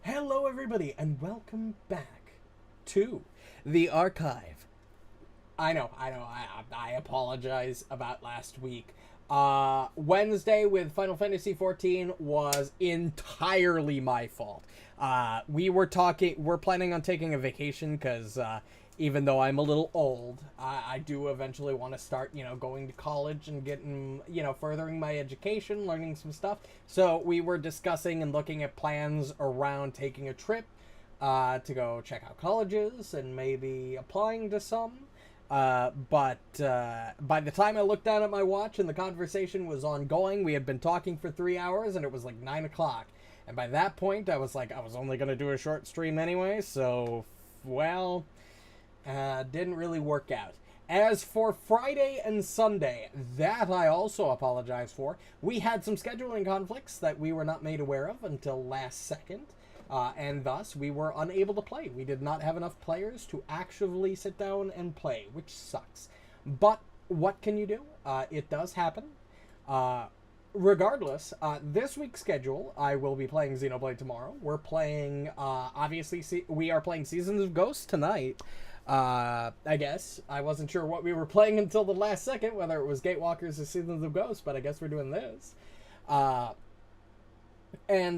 Hello, everybody, and welcome back to the archive. I apologize about last week. Wednesday with Final Fantasy XIV was entirely my fault. We're planning on taking a vacation because even though I'm a little old, I do eventually want to start, going to college and getting, furthering my education, learning some stuff. So we were discussing and looking at plans around taking a trip to go check out colleges and maybe applying to some. But by the time I looked down at my watch and the conversation was ongoing, we had been talking for 3 hours and it was like 9 o'clock. And by that point, I was only going to do a short stream anyway, so, well, didn't really work out. As for Friday and Sunday, that I also apologize for. We had some scheduling conflicts that we were not made aware of until last second. And thus, we were unable to play. We did not have enough players to actually sit down and play, which sucks. But what can you do? It does happen. Regardless, this week's schedule, I will be playing Xenoblade tomorrow. We're playing, we are playing Seasons of Ghost tonight. I guess. I wasn't sure what we were playing until the last second, whether it was Gatewalkers or Seasons of Ghost, but I guess we're doing this. And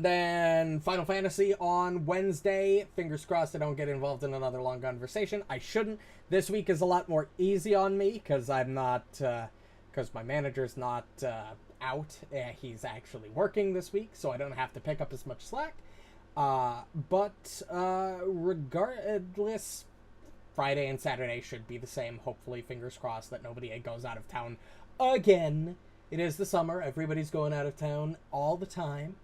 then Final Fantasy on Wednesday. Fingers crossed I don't get involved in another long conversation. I shouldn't. This week is a lot more easy on me because I'm not, because my manager's not out. He's actually working this week, so I don't have to pick up as much slack. But regardless, Friday and Saturday should be the same. Hopefully, fingers crossed that nobody goes out of town again. It is the summer. Everybody's going out of town all the time.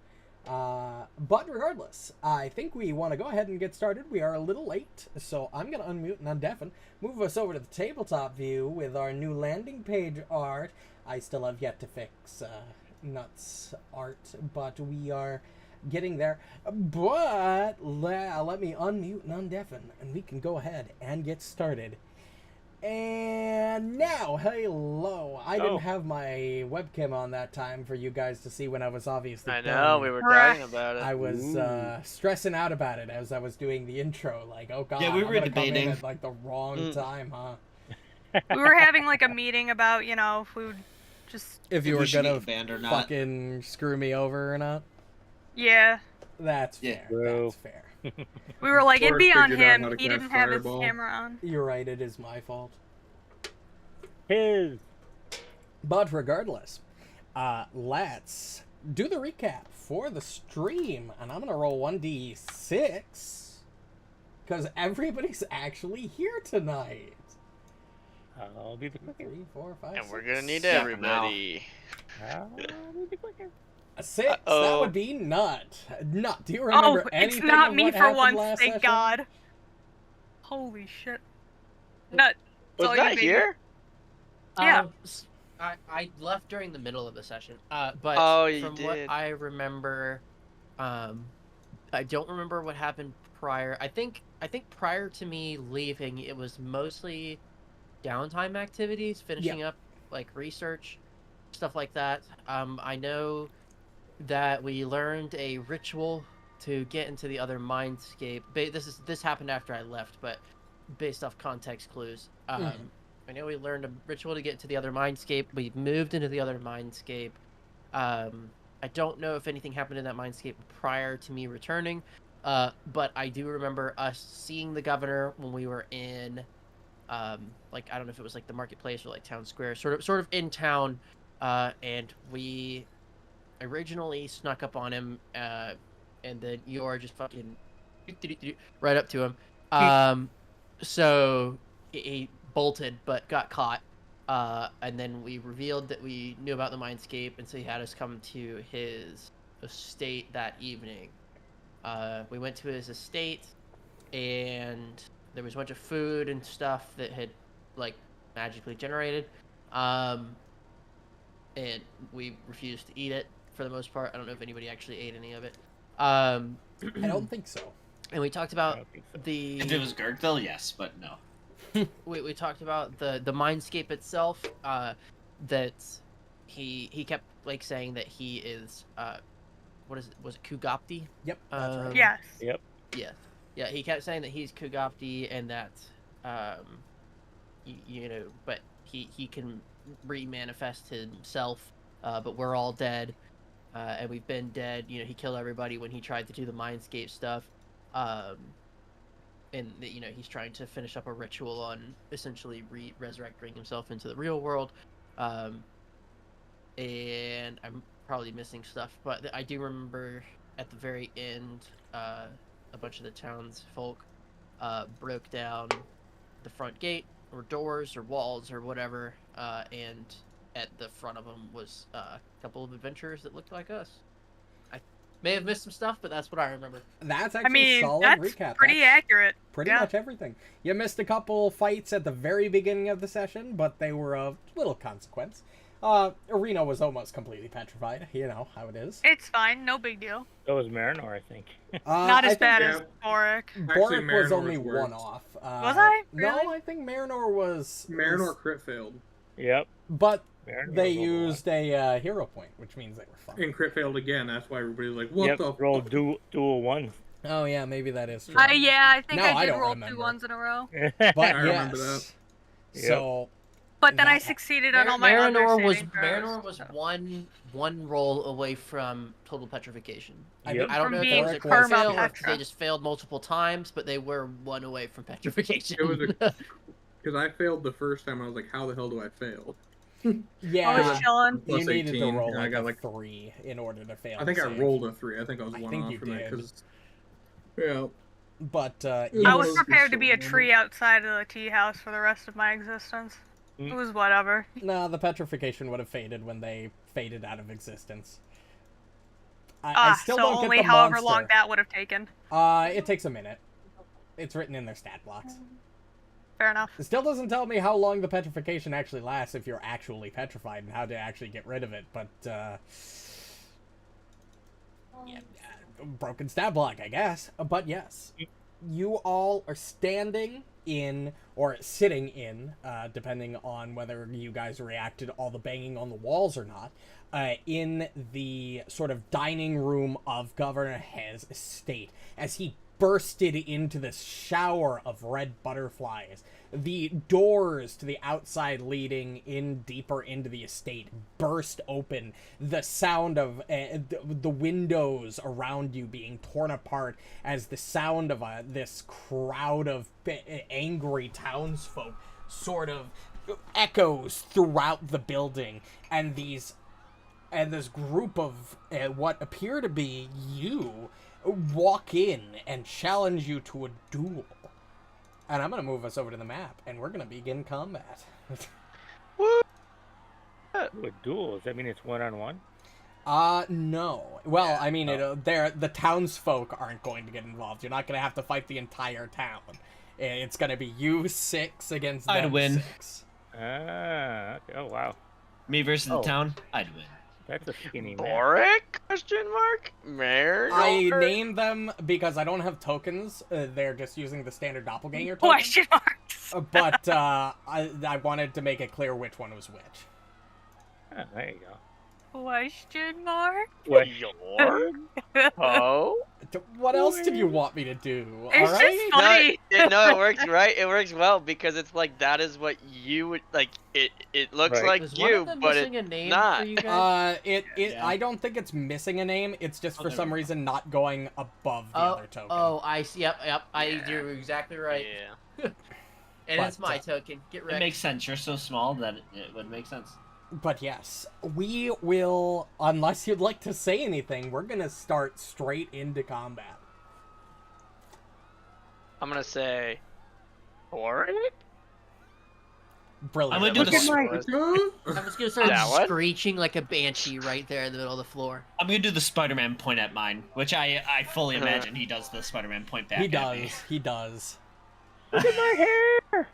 But regardless, I think we want to go ahead and get started. We are a little late, so I'm going to unmute and undeafen, move us over to the tabletop view with our new landing page art. I still have yet to fix Nuts art, but we are getting there. But let me unmute and undeafen, and we can go ahead and get started. And now, hello. I didn't have my webcam on that time for you guys to see when I was obviously I know, done. we were talking about it. I was stressing out about it as I was doing the intro. Like, oh god, yeah, we were I'm debating come in at debating. like the wrong time, huh? We were having like a meeting about, if we would just... If you were gonna banned or not. fucking screw me over or not. Yeah. That's fair. Yeah. That's fair. We were like, it'd be on figured out how him. to He cast didn't have his Fireball. camera on. You're right, it is my fault. His. But regardless, let's do the recap for the stream. And I'm going to roll 1d6 because everybody's actually here tonight. I'll be the quicker. 3, 4, 5, And 6, we're gonna need 7 everybody. I'll be the quicker. A 6, that Uh-oh. would be Nut. Nut, do you remember Oh, anything it's not of me what for happened once, last thank session? God. Holy shit. Nut. Was all you, that baby. here? Yeah. I left during the middle of the session. But Oh, you from did. what I remember, I don't remember what happened prior. I think prior to me leaving, it was mostly downtime activities, finishing up like research, stuff like that. I know that we learned a ritual to get into the other mindscape. This happened after I left, but based off context clues. I know we learned a ritual to get into the other mindscape. We moved into the other mindscape. I don't know if anything happened in that mindscape prior to me returning, but I do remember us seeing the governor when we were in, like, I don't know if it was like the marketplace or like town square, sort of in town, and we originally snuck up on him, and then Yor just fucking right up to him. So he bolted but got caught, and then we revealed that we knew about the mindscape, and so he had us come to his estate that evening. We went to his estate, and there was a bunch of food and stuff that had like magically generated, and we refused to eat it for the most part. I don't know if anybody actually ate any of it. I don't think so. And we talked about the... If it was Gurgville, yes, but no. we talked about the mindscape itself, that he kept like saying that he is what is it? Was it Kugapti? Yep, that's right. Yes. Yep. Yeah. He kept saying that he's Kugapti and that, but he can re-manifest himself. But we're all dead, and we've been dead. He killed everybody when he tried to do the Mindscape stuff. And he's trying to finish up a ritual on essentially resurrecting himself into the real world. And I'm probably missing stuff, but I do remember at the very end, a bunch of the townsfolk broke down the front gate or doors or walls or whatever, and at the front of them was a couple of adventurers that looked like us. I may have missed some stuff, but that's what I remember. That's I actually mean, solid that's recap. pretty That's accurate. pretty Yeah. much everything. You missed a couple fights at the very beginning of the session, but they were of little consequence. Arena was almost completely petrified. You know how it is. It's fine, no big deal. So was Marynor, I think. Not I as think bad yeah. as Borraeck. Actually, Borraeck was Marynor only was worse. one off. Was I? Really? No, I think Marynor was... Marynor crit failed. Yep. But Marynor they was used a hero point, which means they were fine. And crit failed again. That's why everybody's like, what Yep. the Roll fuck? dual one. Oh yeah, maybe that is true. Yeah, I think No, I I did don't roll remember. 2 ones in a row. But I remember yes. that. So But then I That- succeeded on all my other saving throws, Marynor was so. one roll away from total petrification. I Yep. think I don't From know if being that was a Borraeck crit fail or if perma-petra. they just failed multiple times, but they were one away from petrification. It was because I failed the first time. I was like, how the hell do I fail? I yeah, was chilling. you Plus needed to 18, roll and I like got a like 3 in order to fail. I think the I save. rolled a 3. I think I was I one think off you from that did. because yeah. But I yeah, I was was prepared to be a just- tree outside of the tea house for the rest of my existence. It was whatever. no, the petrification would have faded when they faded out of existence. I still So don't only get the however monster. long that would have taken. It takes a minute. It's written in their stat blocks. Fair enough. It still doesn't tell me how long the petrification actually lasts if you're actually petrified and how to actually get rid of it, but, broken stat block, I guess. But yes, you all are standing in, or sitting in, depending on whether you guys reacted to all the banging on the walls or not, in the sort of dining room of Governor Hez estate, as he bursted into this shower of red butterflies. The doors to the outside leading in deeper into the estate burst open. The sound of the windows around you being torn apart as the sound of this crowd of angry townsfolk sort of echoes throughout the building, and this group of what appear to be you walk in and challenge you to a duel. And I'm going to move us over to the map, and we're going to begin combat. Ooh, a duel. Does that mean it's 1-on-1? No. Well, I mean, the townsfolk aren't going to get involved. You're not going to have to fight the entire town. It's going to be you 6 against them I'd win. 6. Ah, okay. Oh, wow. Me versus Oh. the town, I'd win. That's a skinny man. Borraeck? Question mark? Marynor? I named them because I don't have tokens. They're just using the standard doppelganger token. Question marks. But I wanted to make it clear which one was which. Ah, there you go. Question mark. What? Your? Oh? What else did you want me to do? It's all just right? funny. No, it works right. It works well because it's like that is what you would like. It looks Right. like Was one you, of them but missing it's a name not. for you guys? Yeah. I don't think it's missing a name. It's just for there some we go. reason not going above the other token. I see. Yep. You're exactly right. Yeah. And But, it's my token. Get It ready. makes sense. You're so small that it would make sense. But yes, we will, unless you'd like to say anything, we're going to start straight into combat. I'm gonna say, Borraeck? Brilliant. I'm gonna do Look the at my I'm just gonna start Yeah, what? screeching like a banshee right there in the middle of the floor. I'm gonna do the Spider-Man point at mine, which I fully imagine he does the Spider-Man point back He at me. does. He does. Look at my hair!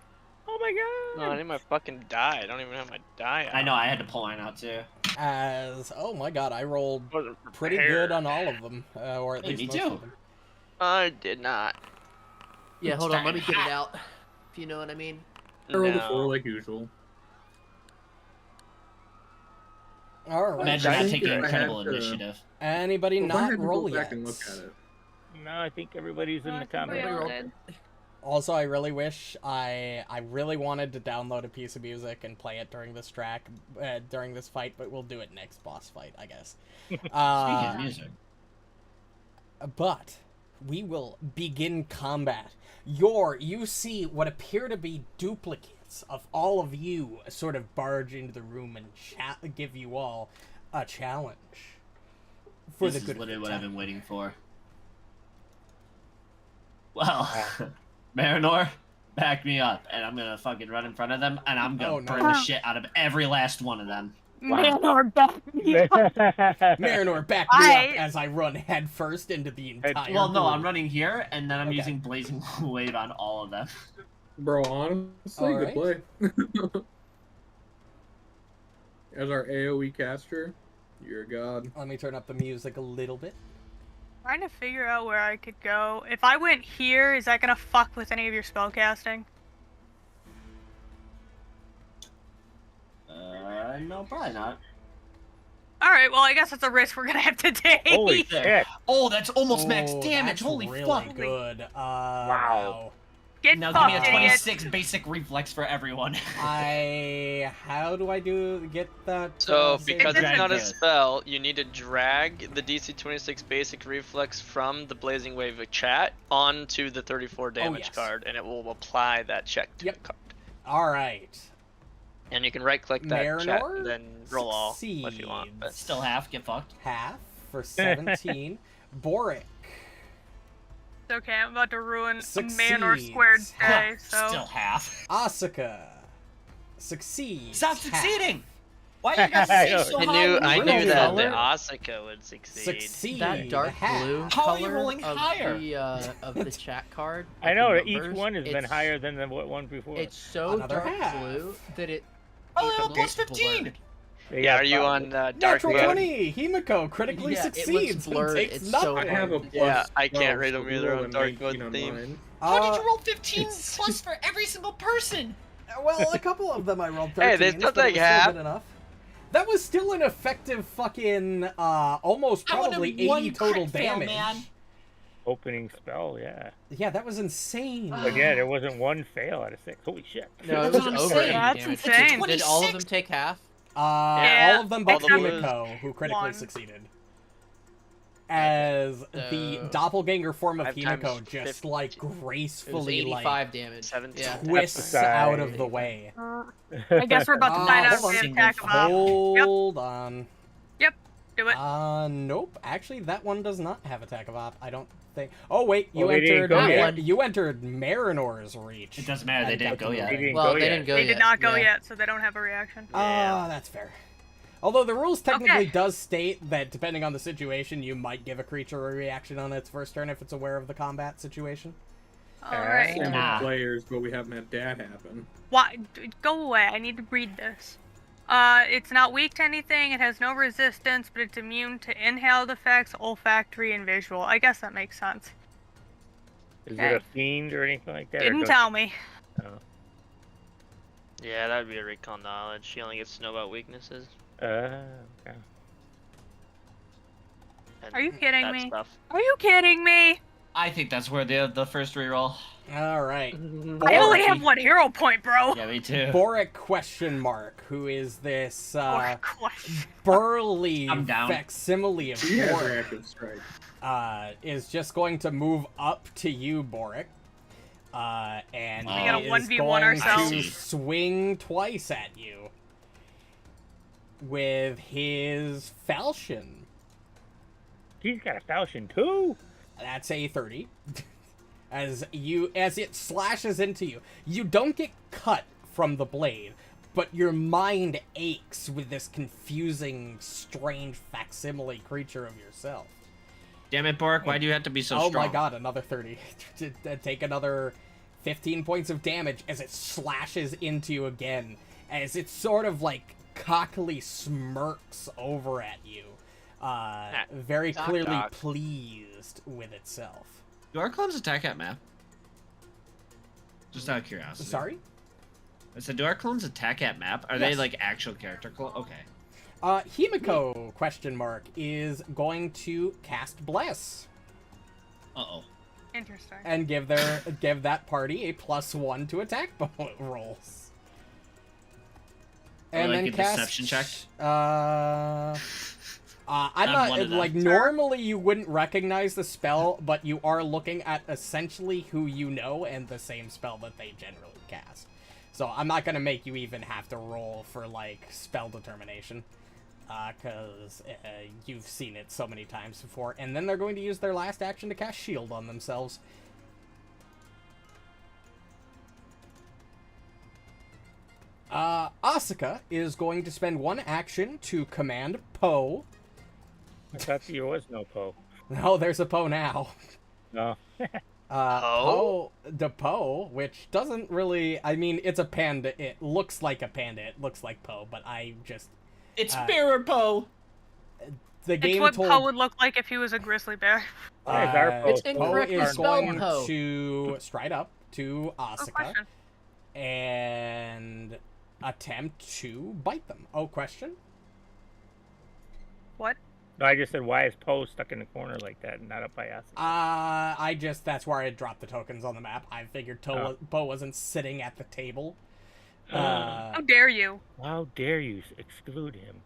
Oh my No, I need my fucking die. I don't even have my die out. I know, I had to pull mine out too. As, oh my god, I rolled Wasn't pretty prepared. good on all of them. Or at Hey, least me most too. of them. I did not. Yeah, hold on, let me Starting get it hot. out. If you know what I mean. I rolled a No. 4 like usual. All right. Imagine I not think taking if I incredible had to- initiative. Anybody Well, if I not had to roll go yet? back and look at it. No, I think everybody's in the Everybody comments. rolled. Also, I really wish I really wanted to download a piece of music and play it during this during this fight, but we'll do it next boss fight, I guess. Speaking of music. But we will begin combat. You see what appear to be duplicates of all of you sort of barge into the room and give you all a challenge. For This the is good literally of what the I've time. been waiting for. Well, Marynor, back me up, and I'm gonna fucking run in front of them, and I'm gonna burn the shit out of every last one of them. Marynor, back me up. Marynor, back me up as I run headfirst into the entire Well, no, group. I'm running here, and then I'm using Blazing Wave on all of them. Bro, honestly, good play. As our AoE caster, you're a god. Let me turn up the music a little bit. Trying to figure out where I could go. If I went here, is that gonna fuck with any of your spellcasting? No, probably not. Alright, well, I guess that's a risk we're gonna have to take. Holy shit! Oh, that's almost max Oh, damage. that's Holy really fuck! good. Wow. Get Now give me a fucked, idiot. 26 basic reflex for everyone. How do I get that? So, save? because it's Drag not a it. spell, you need to drag the DC 26 basic reflex from the Blazing Wave of chat onto the 34 damage yes. card, and it will apply that check to Yep. the card. All right. And you can right-click that chat Marynor and then roll all if you want. succeeds. But Still half, get fucked. Half for 17. Borraeck It's okay, I'm about to ruin a Succeeds. Marynor squared day, so... Still half. Asuka succeeds. Stop half. succeeding! Why are you guys saying so I high? knew that color? the Asuka would succeed. Succeed. That dark half. blue How are you color rolling higher? of the chat card. I like know the that each numbers, one has been it's- higher than the one before. It's so Another dark half. blue that it. Oh, it level looks plus 15! blurred. Yeah, are you on Dark Natural Mode? 20. Himiko critically Yeah, it looks succeeds. and blurred, takes it's so nothing. I have a hard. plus Yeah, I can't 12, read so them we either rolled on a Dark 19 Mode on theme. mine. How did you roll 15 plus for every single person? Well, a couple of them I rolled 13. Hey, there's but it nothing was still half. good enough. That was still an effective fucking, almost I wanted probably one 80 total crit fail, damage. man. Opening spell, yeah. Yeah, that was insane. But yeah, there wasn't one fail out of 6. Holy shit. No, it That's was what I'm over saying. 80 That's damage. insane. Did all of 26? them take half? Yeah, All of them but all the blues. Himiko, who critically One. succeeded. As the So- doppelganger form of 5 times Himiko just 50. like It was gracefully 85 like damage. 17. Yeah. twists Step out of aside. the way. I guess we're about to find out if hold we on. have attack of up. Hold on. Do it. Nope. Actually, that one does not have attack of op. I don't think. Oh wait, you Oh, they didn't entered. go yet. You entered Marinor's reach. It doesn't matter, they And didn't go Captain yet. They didn't Well, go they yet. didn't go They yet. did not go yeah. yet, so they don't have a reaction. Ah, that's fair. Although the rules technically Okay. does state that depending on the situation, you might give a creature a reaction on its first turn if it's aware of the combat situation. Alright. Same Nah. with players, but we haven't had that happen. Why? Go away. I need to read this. It's not weak to anything. It has no resistance, but it's immune to inhaled effects, olfactory, and visual. I guess that makes sense. Is it a fiend or anything like that? or Didn't does- tell me. Oh. Yeah, that would be a recon knowledge. She only gets to know about weaknesses. Okay. And Are you kidding that me? Stuff. Are you kidding me? I think that's where the first reroll. All right. I only have one hero point, bro. Yeah, me too. Borraeck question mark, who is this Oh, question. burly I'm down. facsimile of He has Borraeck, reactive strike. is just going to move up to you, Borraeck. And We he gotta is 1v1 going ourselves. to swing twice at you with his falchion. He's got a falchion too? That's a 30. As it slashes into you, you don't get cut from the blade, but your mind aches with this confusing, strange facsimile creature of yourself. Damn it, Borraeck, why do you have to be so Oh strong? my god, another 30. To take another 15 points of damage as it slashes into you again, as it sort of like cockily smirks over at you, very Knock, clearly knock. pleased with itself. Do our clones attack at map? Just out of curiosity. Sorry? I said, do our clones attack at map? Are they Yes. like actual character clone? Okay. Himiko, question mark, is going to cast Bless. Uh-oh. Interesting. And give that party a +1 to attack rolls. And like then a cast deception check? I'm one not of them. like normally you wouldn't recognize the spell, but you are looking at essentially who you know and the same spell that they generally cast. So I'm not gonna make you even have to roll for like spell determination, because you've seen it so many times before. And then they're going to use their last action to cast Shield on themselves. Asuka is going to spend 1 action to command Poe. I thought there was no Poe. No, there's a Poe now. No. Poe, which doesn't really... I mean, it's a panda. It looks like a panda. It looks like Poe, but I just... It's Mirror Poe! The It's game what told... Poe would look like if he was a grizzly bear. Why is our Poe It's so incorrectly Poe is spelled going Poe. to stride up to No Asuka question. and attempt to bite them. Oh, question? What? No, I just said, why is Poe stuck in the corner like that and not up by us? That's where I dropped the tokens on the map. I figured Poe wasn't sitting at the table. How dare you? How dare you exclude him?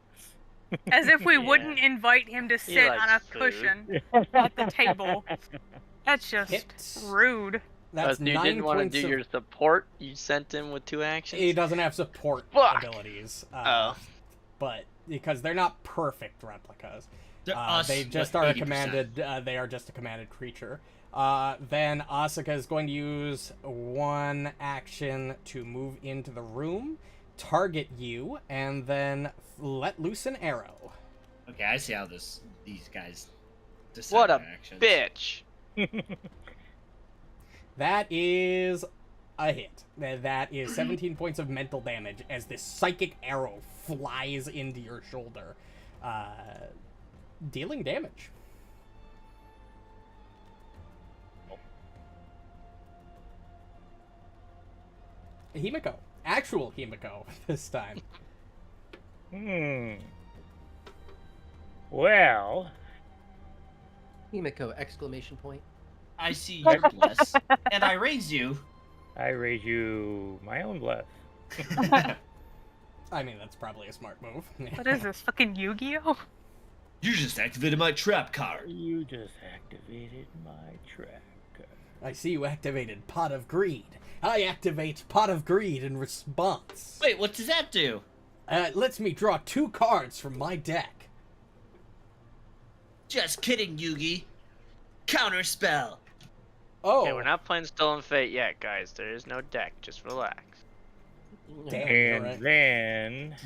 As if we Yeah. wouldn't invite him to sit on a likes food. cushion at the table. That's just Hit. rude. That's you 9 didn't want to points do of... your support. You sent him with 2 actions. He doesn't have support Fuck. abilities. Oh. Because they're not perfect replicas. They're us, They just but are a 80%. commanded. They are just a commanded creature. Then Asuka is going to use 1 action to move into the room, target you, and then let loose an arrow. Okay, I see how these guys decide What a their actions. bitch. That is a hit. That is 17 points of mental damage as this psychic arrow flies into your shoulder, dealing damage. Himiko. Actual Himiko this time. Well, Himiko! Exclamation point. I see your bless, and I raise you. I raise you my own bless. I mean, that's probably a smart move. What is this, fucking Yu-Gi-Oh? You just activated my trap card. You just activated my tracker. I see you activated Pot of Greed. I activate Pot of Greed in response. Wait, what does that do? It lets me draw 2 cards from my deck. Just kidding, Yugi. Counterspell. Oh, Okay, we're not playing Stolen Fate yet, guys. There is no deck. Just relax. damn, you're And right. then,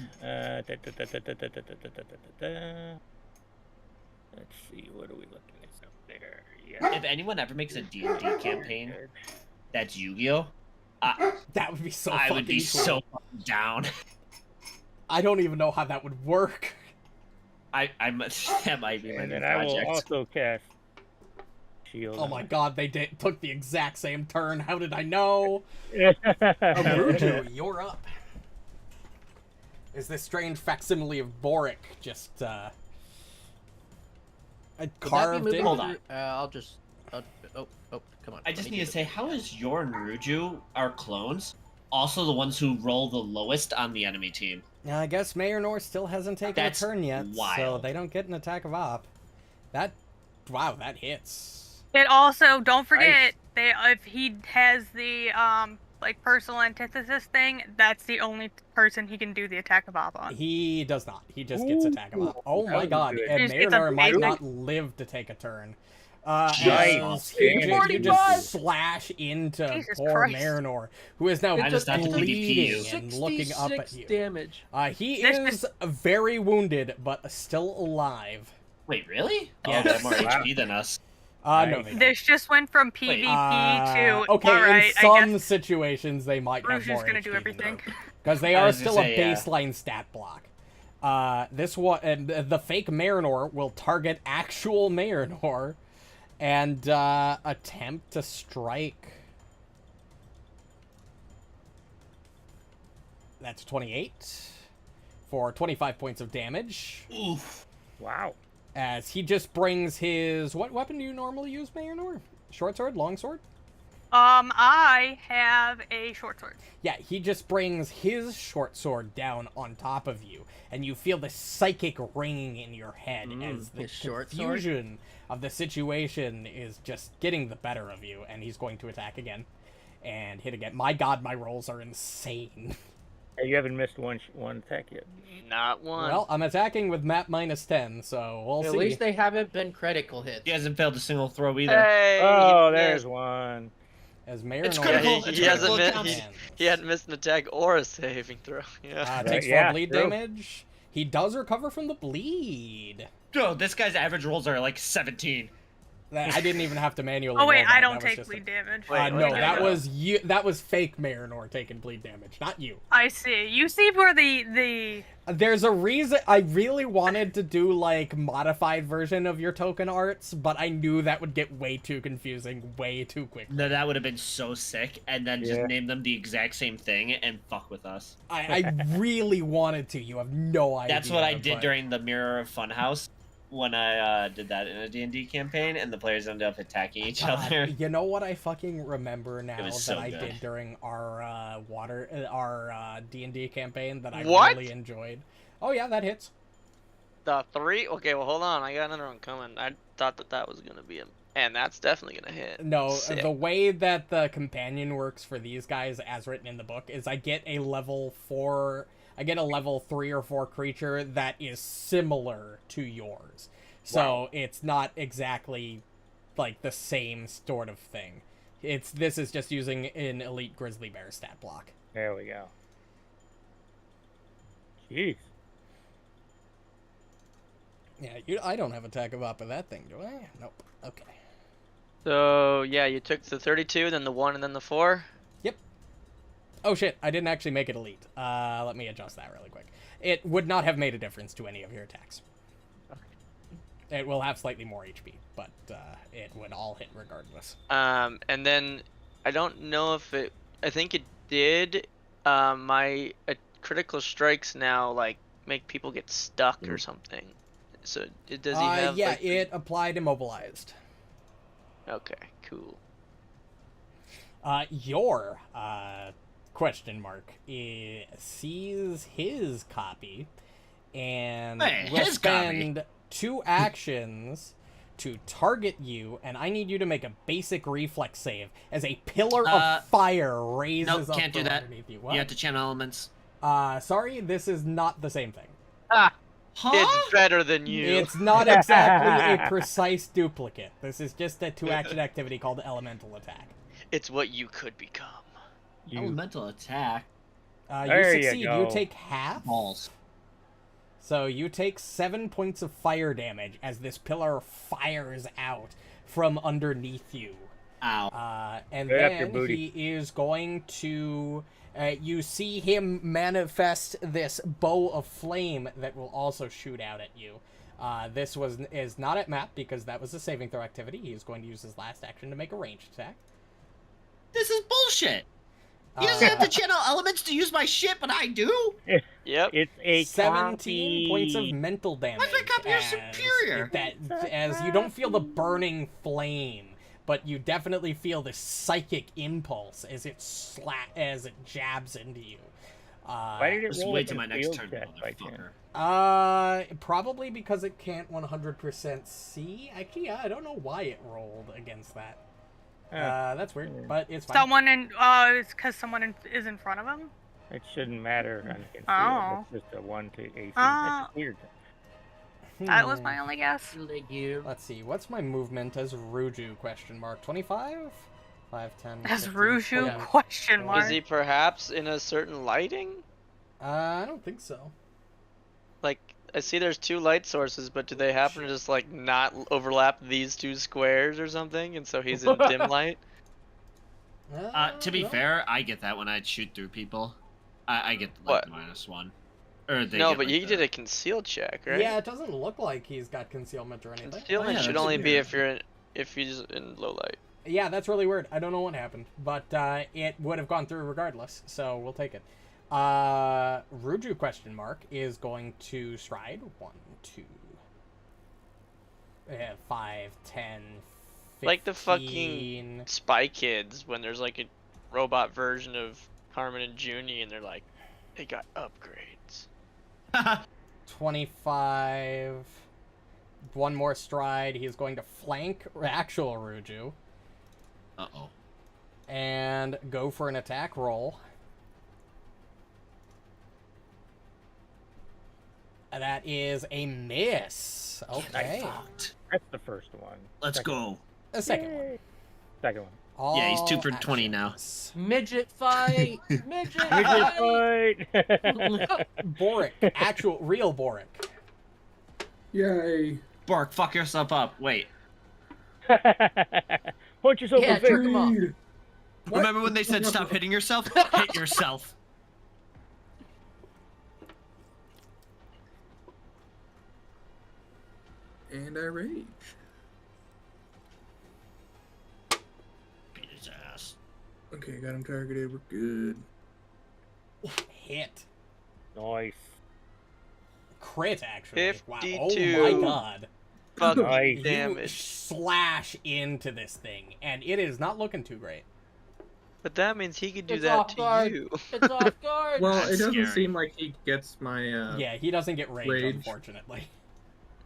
let's see, what are we looking at up there? Yeah. If anyone ever makes a D&D campaign that's Yu-Gi-Oh, That would be so I fucking would be cool. so fucking down. I don't even know how that would work. That might be my And new then I will project. also cast Shield. Oh my god, they took the exact same turn. How did I know? god. Ruju, you're up. Is this strange facsimile of Borraeck just carved moving in? Hold through- on. I'll just. Come on. I just need to say, how is your and Ruju, our clones, also the ones who roll the lowest on the enemy team? I guess Marynor still hasn't taken That's a turn yet, so wild. they don't get an attack of op. Wow, that hits. It also, don't forget, if he has the like personal antithesis thing, that's the only person he can do the attack of op on. He does not. He just gets attack of op. Oh that my was god, good. and It's Marynor might amazing. not live to take a turn. Nice. As you Damage. just slash into Jesus poor Christ. Marynor, who is now I just have to PvP bleeding you. and looking up at 66 you. damage. He This is very wounded, but still alive. Wait, really? Oh, Yes. they have more Wow. HP than us. No, Nice. they don't. This just went from PvP to okay, alright, in some I guess situations they might have Bruce more is gonna HP do than everything. because they I are was gonna still say, a yeah. baseline stat block. This one, and the fake Marynor will target actual Marynor and attempt to strike. That's 28 for 25 points of damage. Oof. Wow. As he just brings his... What weapon do you normally use, Marynor? Short sword? Long sword? I have a short sword. Yeah, he just brings his short sword down on top of you, and you feel the psychic ringing in your head as the confusion of the situation is just getting the better of you, and he's going to attack again and hit again. My god, my rolls are insane. You haven't missed one attack yet. Not one. Well, I'm attacking with map -10, so we'll see. At least they haven't been critical hits. He hasn't failed a single throw either. Hey, Oh, there's one. As Marynor... It's critical. He hasn't critical missed. counts. He hadn't missed an attack or a saving throw. Yeah. Takes 4 bleed damage. He does recover from the bleed. Dude, this guy's average rolls are like 17. I didn't even have to manually. Oh wait, roll that. I don't That was take just bleed damage. No, that was you. That was fake Marynor taking bleed damage, not you. I see. You see where the There's a reason. I really wanted to do like modified version of your token arts, but I knew that would get way too confusing, way too quickly. No, that would have been so sick, and then just name them the exact same thing and fuck with us. I really wanted to. You have no idea. That's what I did during the Mirror of Funhouse when I did that in a D&D campaign, and the players ended up attacking each other. You know what I fucking remember now that so I good. did during our D&D campaign that I What? really enjoyed. Oh yeah, that hits. The 3? Okay, well hold on. I got another one coming. I thought that was gonna be and that's definitely gonna hit. No, Sick. the way that the companion works for these guys, as written in the book, is I get a level 3 or 4 creature that is similar to yours. So it's not exactly like the same sort of thing. This is just using an elite grizzly bear stat block. There we go. Jeez. Yeah, I don't have attack of op of that thing, do I? Nope. Okay. So yeah, you took the 32, then the 1, and then the 4. Yep. Oh shit, I didn't actually make it elite. Let me adjust that really quick. It would not have made a difference to any of your attacks. It will have slightly more HP, but it would all hit regardless. And then I don't know if it. I think it did. My critical strikes now like make people get stuck or something. So does he have? Yeah, like, it applied immobilized. Okay, cool. Your question mark sees his copy and will his spend copy. 2 actions to target you, and I need you to make a basic reflex save as a pillar of fire raises up Can't do from that. underneath you. What? You have to channel elements. Sorry, this is not the same thing. Huh? It's better than you. It's not exactly a precise duplicate. This is just a 2-action activity called elemental attack. It's what you could become. Elemental attack. You There you succeed. go. You take half. Balls. So you take 7 points of fire damage as this pillar fires out from underneath you. Ow. And Right up your then booty. he is going to... you see him manifest this bow of flame that will also shoot out at you. This is not at map because that was a saving throw activity. He is going to use his last action to make a ranged attack. This is bullshit. He doesn't have to channel elements to use my shit, but I do. Yep. It's a 17 points of copy. mental damage. Why is my copy superior? As you don't feel the burning flame, but you definitely feel the psychic impulse as it jabs into you. Why did it Just roll wait like till a my next field turn, check by chance? motherfucker. Probably because it can't 100% see. Actually, yeah, I don't know why it rolled against that. That's weird, but it's fine. It's because someone is in front of him. It shouldn't matter on the Oh. It's just a 1 to AC. That's weird. That was my only guess. Let's see, what's my movement as Ruju, question mark? 25? 5, 10, As 15, Ruju, 20. question mark. Is he perhaps in a certain lighting? I don't think so. Like, I see there's 2 light sources, but do they happen to just like not overlap these 2 squares or something? And so he's in dim light. To be no. fair, I get that when I shoot through people. I get like What? -1. Or they No, get, but like, you did a concealed check, right? Yeah, it doesn't look like he's got concealment or anything. Concealment yeah, should that's only be weird. if he's in low light. Yeah, that's really weird. I don't know what happened, but it would have gone through regardless, so we'll take it. Ruju question mark is going to stride 1, 2, 5, 10, 15. Like the fucking Spy Kids when there's like a robot version of Carmen and Junie and they're like, they got upgrades. 25. One more stride. He's going to flank actual Ruju. Uh-oh. And go for an attack roll. That is a miss. Okay. That's the first one. Let's go. The second one. Second one. All Yeah, he's 2 for 20 now. actions. Midget fight! Midget Midget fight! fight! Borraeck. Actual, real Borraeck. Yay. Bork, fuck yourself up. Wait. Punch yourself Yeah, in the jerk him off. face. Remember when they said stop hitting yourself? Hit yourself. And I rage. Beat his ass. Okay, got him targeted. We're good. Hit. Nice. Crit, actually. Wow. 52. Oh my god. Fucking Nice. You damage. slash into this thing, and it is not looking too great. But that means he could do It's that off to guard. you. It's off guard! Well, That's it doesn't scary. seem like he gets my, Yeah, he doesn't get rage, Rage. unfortunately.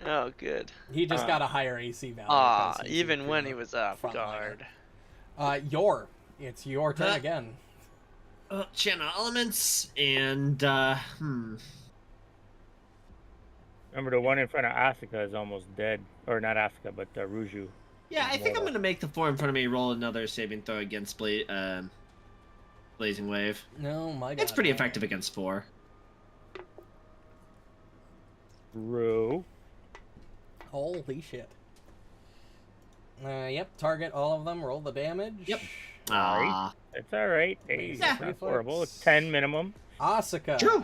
Oh, good. He just got a higher AC value. Ah, because he's even a when pure he was off frontliner. guard. It's your turn Huh? again. Channel elements and Remember, the one in front of Asuka is almost dead. Or not Asuka, but Ruju. yeah, I think I'm gonna make the 4 in front of me roll another saving throw against Blazing Wave. No, my god. It's pretty effective against 4. Ru. Holy shit. Yep, target all of them, roll the damage. Yep. Nice. It's alright. Hey, Yeah. it's not horrible. It's 10 minimum. Asuka True.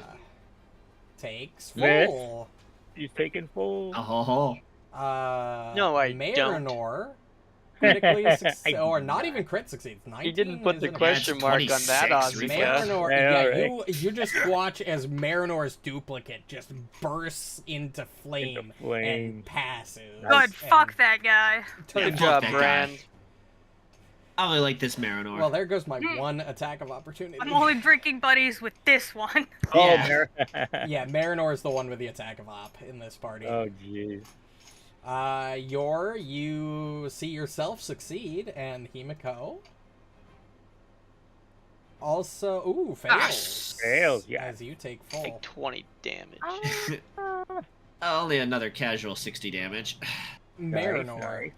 takes Miss. full. He's taking full. Oh. No, I don't. Marynor critically succeeds, or not even crit succeeds. 19 He didn't put is the an question mark on that, 26, Asuka. Marynor, Yeah, yeah, right. you just watch as Marynor's duplicate just bursts into flame, flame. and passes. Oh, Good, fuck that guy. Turns Good job, that Bran. guy. I really like this Marynor. Well, there goes my one attack of opportunity. I'm only drinking buddies with this one. Oh, Yeah. Yeah, Marynor is the one with the attack of op in this party. Oh, jeez. You see yourself succeed, and Himiko also, fails. Fails, yeah. As you take full. Like 20 damage. Only another casual 60 damage. Marynor. Nice.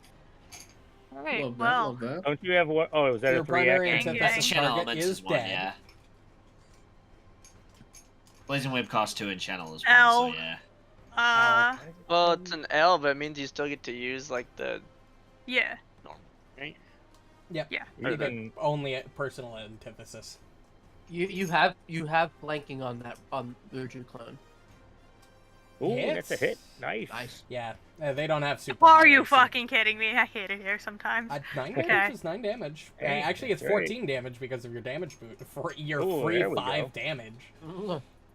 Alright, Love that, well, love that. Don't you have one? Oh, was that Your a 3 primary action? Dang, antithesis Channel target elements is is 1, dead. yeah. Blazing Wave costs 2 and Channel is 1, L. so yeah. Well, it's an L, but it means you still get to use, like, the... yeah. Right? Yep. Yeah. You get Even- only a personal antithesis. You have flanking on that Ruju clone. Ooh, Hits. that's a hit. Nice. Nice. Yeah, they don't have super. Are high you AC. fucking kidding me? I hate it here sometimes. 9 Okay. damage is 9 damage. Hey, Actually, it's that's right. 14 damage because of your damage boot. For your Ooh, free there we 5 go. damage.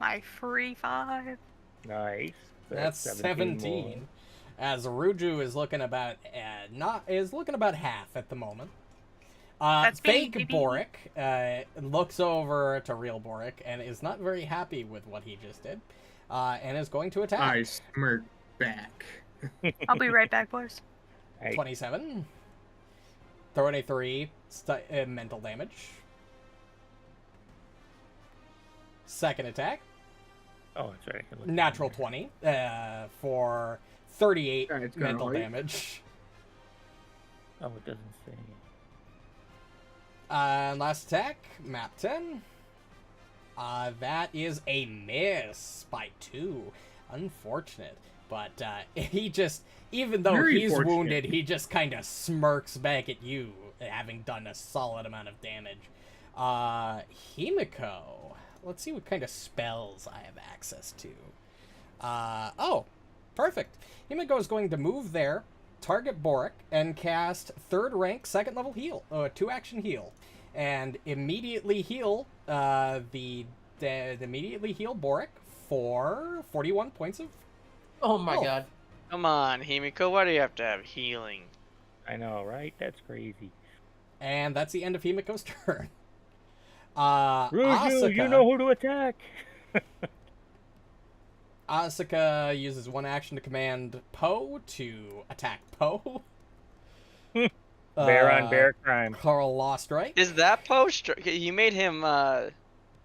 My free 5. Nice. That's 17. more. As Ruju is looking about half at the moment. That's me, Fake baby. Borraeck looks over to real Borraeck and is not very happy with what he just did, and is going to attack. I smirk back. I'll be right back, boys. Hey, 27. Throw in a 3 mental damage. Second attack, oh, that's right. I can look natural at 20 for 38 Yeah, it's got mental all you- damage. it. Oh, it doesn't say. And last attack, map 10. That is a miss by 2. Unfortunate. But he just, even though Very he's fortunate. wounded, he just kind of smirks back at you, having done a solid amount of damage. Himiko. Let's see what kind of spells I have access to. Oh, perfect. Himiko is going to move there, target Borraeck, and cast 3rd rank, 2nd level heal, 2 action heal, and immediately heal the immediately heal Borraeck for 41 points of Oh my health. god. Come on, Himiko, why do you have to have healing? I know, right? That's crazy. And that's the end of Himiko's turn. Ruju, Asuka, you know who to attack. Asuka uses one action to command Poe to attack Poe. Bear on bear crime. Carl lost, right? Is that Poe? You made him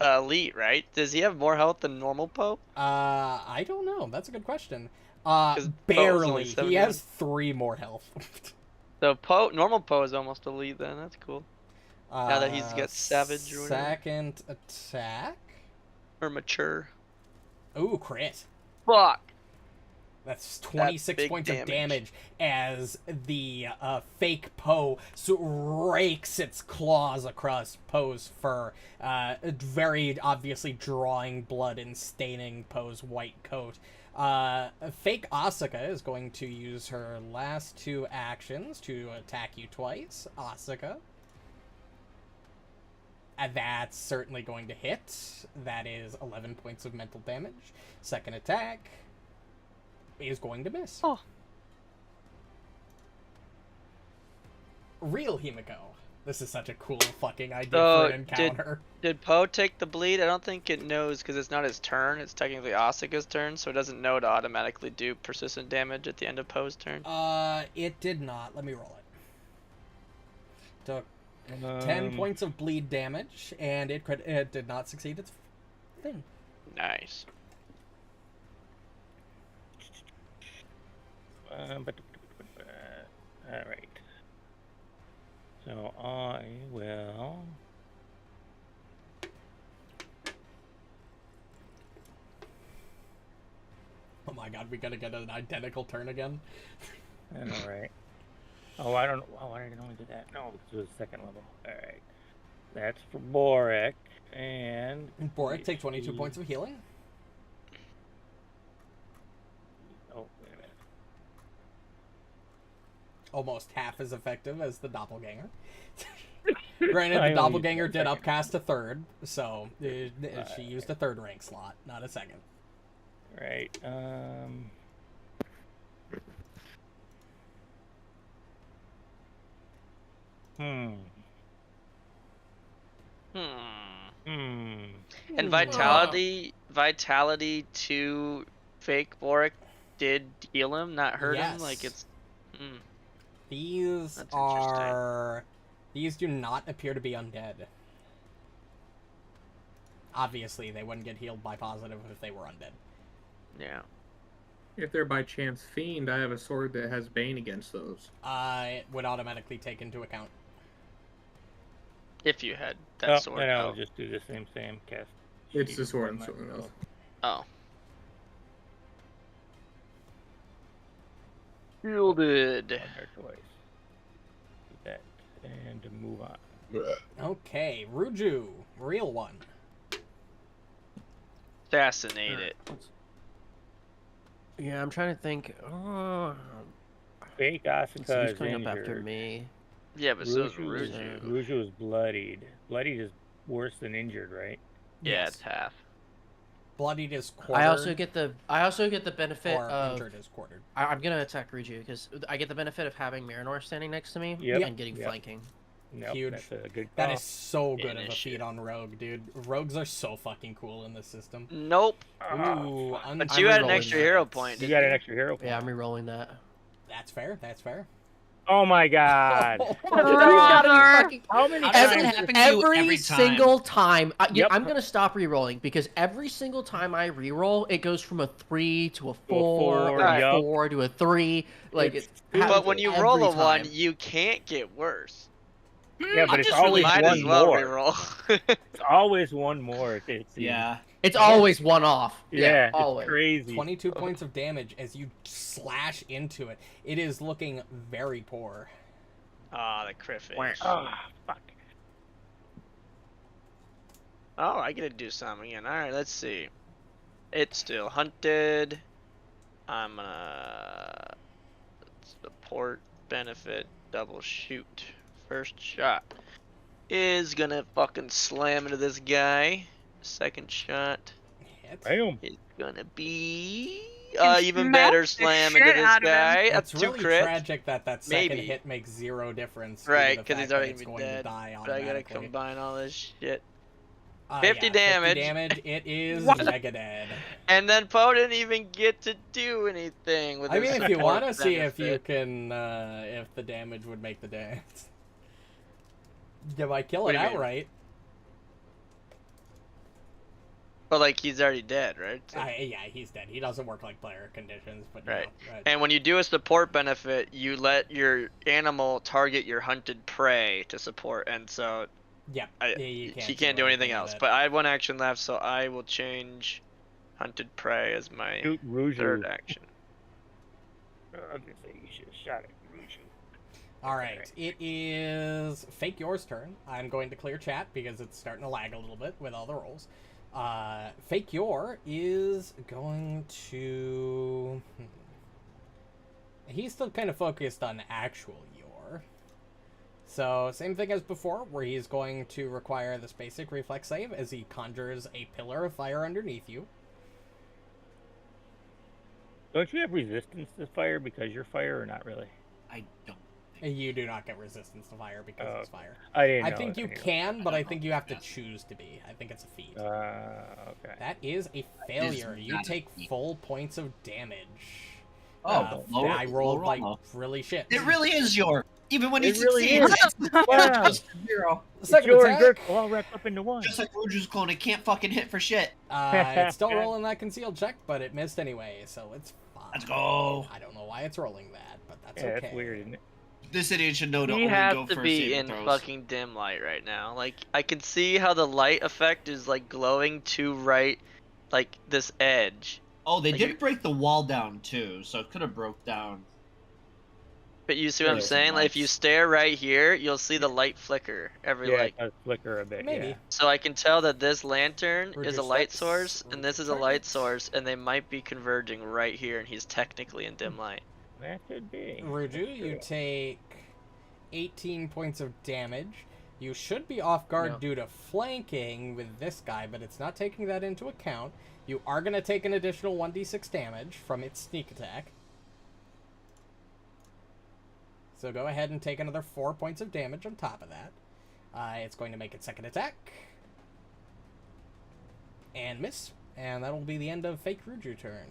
elite, right? Does he have more health than normal Poe? I don't know. That's a good question. 'Cause Poe's Barely. only He 71. has 3 more health. So normal Poe is almost elite then. That's cool. Now that he's got Savage or whatever. Second attack. Or mature. Ooh, crit. Fuck. That's 26 big points of damage. damage as the fake Poe rakes its claws across Poe's fur, very obviously drawing blood and staining Poe's white coat. Fake Asuka is going to use her last 2 actions to attack you twice. Asuka. And that's certainly going to hit. That is 11 points of mental damage. Second attack is going to miss. Oh. Real Himiko. This is such a cool fucking idea So, for an encounter. Did Poe take the bleed? I don't think it knows because it's not his turn. It's technically Asuka's turn, so it doesn't know to automatically do persistent damage at the end of Poe's turn. It did not. Let me roll it. Took 10 points of bleed damage, and it did not succeed its thing. Nice. All right. So I will. Oh my god, we gotta get an identical turn again. I know, right? Oh, I don't. Oh, I didn't only do that. No, it was second level. All right. That's for Borraeck, and Borraeck, take 22 points of healing. Oh, wait a minute. Almost half as effective as the doppelganger. Granted, I the only doppelganger used did that upcast a third, so she used a 3rd rank slot, not a 2nd. Right. And Vitality 2 fake Borraeck did heal him, not hurt him. Like it's. These That's are. These do not appear to be undead. Obviously, they wouldn't get healed by positive if they were undead. Yeah. If they're by chance fiend, I have a sword that has Bane against those. It would automatically take into account. If you had that sword. Then I'll out. just do the same cast. It's the sword I'm swinging with. Oh. Shielded. Twice. Do that and move on. Okay, Ruju, real one. Assassinate it. Yeah, I'm trying to think. Fake Let's see Asuka who's is coming up after injured. me. Yeah, but so is Ruju Ruju. Ruju is bloodied. Bloodied is worse than injured, right? Yeah, Yes. it's half. Bloodied is quartered. I also get the benefit or of. injured is quartered. I'm gonna attack Ruju because I get the benefit of having Marynor standing next to me Yep. and getting flanking. Nope, Huge. That's a good That call. is so good of a Finish feat it. on Rogue, dude. Rogues are so fucking cool in this system. Nope. Ooh, But you had an re-rolling extra that. hero point. You Didn't got an extra hero point. Yeah, I'm re-rolling that. That's fair. That's fair. Oh my god. Brother. How many How does that times? happen to you every time? Single time. Yep. I'm gonna stop re-rolling because every single time I re-roll, it goes from a 3 to a 4, or a yup. 4 to a 3. Like, It's- it happens But when you roll every a 1, time. you can't get worse. Yeah, but I'm it's just really always Might one as well more. reroll. It's always one more. It's Yeah. It's always one off. Yeah, it's always. crazy. 22 points of damage as you slash into it. It is looking very poor. Ah, the crit fish. Oh, fuck. Oh, I get to do something again. Alright, let's see. It's still hunted. I'm gonna support, benefit, double shoot. First shot is gonna fucking slam into this guy Second shot Hit. Bam. is gonna be Can even smack better the slam shit into this out of him. guy. That's That's two really crits. tragic that second Maybe. hit makes 0 difference. Right, because he's already it's been going to dead. die But I gotta automatically. combine all this shit. 50 damage. 50 damage. It is What? mega dead. And then Poe didn't even get to do anything with I his mean, if you support want to see if you benefit. can, if the damage would make the dance. You might kill What it do you mean? outright. But like he's already dead, right? So- Yeah, he's dead. He doesn't work like player conditions, but Right. no, right. And when you do a support benefit, you let your animal target your hunted prey to support, and so Yeah, you he can't do anything else. with it. But I have 1 action left, so I will change hunted prey as my Shoot Ruju. third action. I was gonna say you should have shot at Ruju. All right, it is Fake Yours turn. I'm going to clear chat because it's starting to lag a little bit with all the rolls. Fake Your is going to... He's still kind of focused on actual Your. So, same thing as before, where he's going to require this basic reflex save as he conjures a pillar of fire underneath you. Don't you have resistance to fire because you're fire or not really? I don't. You do not get resistance to fire because it's fire. I didn't I know think it you anyway. can, but I don't think know. you have to choose to be. I think it's a feat. Okay. That is a failure. You not a take feat. full points of damage. Oh, lower, I rolled lower, like low. really shit. It really is your. Even when he It really succeeds, is. it's Wow. just 0. Second Your attack. and Gurk all wrapped up into one. Just like Ruju's clone, it can't fucking hit for shit. It's still rolling that concealed check, but it missed anyway, so it's fine. Let's go. I don't know why it's rolling that, but that's Yeah, okay. that's weird, isn't it? This idiot should know to He only has go to for be saving in throws. fucking dim light right now. Like I can see how the light effect is like glowing to right, like this edge. Oh, they Like, did you- break the wall down too, so it could have broke down. But you see what I'm There's saying? some Like if you lights. stare right here, you'll see the light flicker every Yeah, like. it does flicker a bit. Maybe. Yeah. So I can tell that this lantern is a Reduce light that- source, and this is a reduce light targets. source, and they might be converging right here, and he's technically in dim light. That could be. Ruju, you take 18 points of damage. You should be off guard No. due to flanking with this guy, but it's not taking that into account. You are going to take an additional 1d6 damage from its sneak attack. So go ahead and take another 4 points of damage on top of that. It's going to make its second attack. And miss. And that'll be the end of Fake Ruju turn.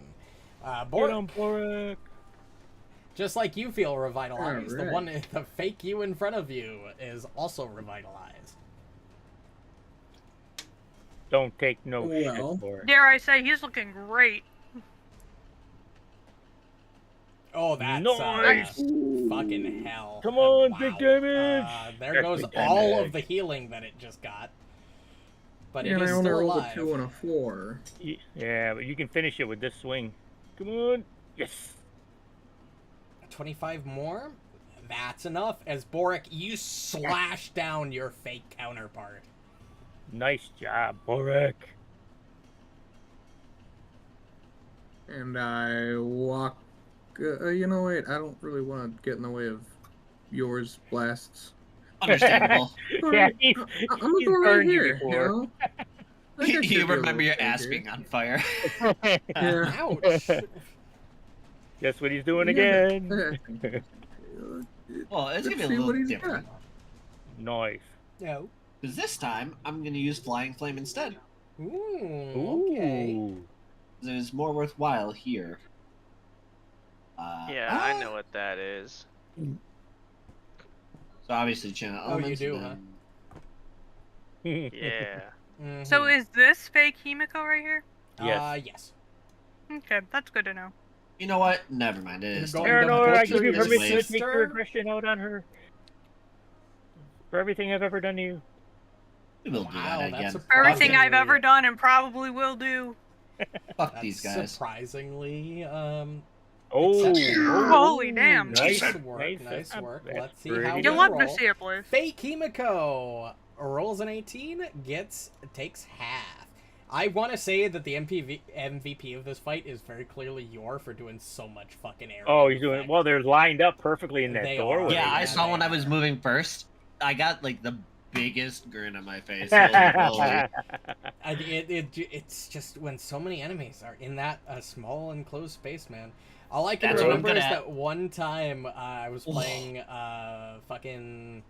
Get on, Borraeck, Borraeck. just like you feel revitalized, Alright. the fake you in front of you is also revitalized. Don't take no Well. shit, Borraeck. Dare I say, he's looking great. Oh, that's Nice. fucking hell. Come on, big damage. There That's goes big all damage. of the healing that it just got. But it And I is only still rolled alive. a 2 and a 4. Yeah, but you can finish it with this swing. Come on. Yes. 25 more? That's enough. As Borraeck, you slash down your fake counterpart. Nice job, Borraeck. And I walk. You know, wait, I don't really want to get in the way of yours blasts. Understandable. Yeah, Alright, he's, I'm gonna he's go right burned you here. before. You know? I guess You you'd be a remember your little ass crazy. being on fire. Yeah. Ouch. Guess what he's doing Yeah. again. Well, it's Let's gonna be a see what little he's different. Nice. No. Because this time, I'm gonna use Flying Flame instead. Ooh, okay. Ooh. It is more worthwhile here. Yeah, I know what that is. So obviously channel Oh, you elements. do, and then- Yeah. Mhm. So is this fake Himiko right here? Yes. Yes. Okay, that's good to know. You know what? Never mind. It You're is. going still- to Marynor, I butcher give you your permission to take sister? your aggression out on her. For everything I've ever done to you. We will do Wow, that that's again. Everything I've surprisingly- ever done and probably will do. Fuck That's these guys. surprisingly, Oh. Exceptional. Holy damn. Nice, nice work, nice, nice that's work. not Let's see pretty how good. we You'll love roll. to see it, boys. Fake Himiko rolls an 18, takes half. I want to say that the MVP of this fight is very clearly Yor for doing so much fucking area. Oh, he's doing well. They're lined up perfectly in that They doorway. are. Yeah, I Yeah, saw they when I are. was moving first. I got like the biggest grin on my face. Holy moly. It's just when so many enemies are in that small enclosed space, man. All I can That's what I'm remember good is at. that one time I was playing fucking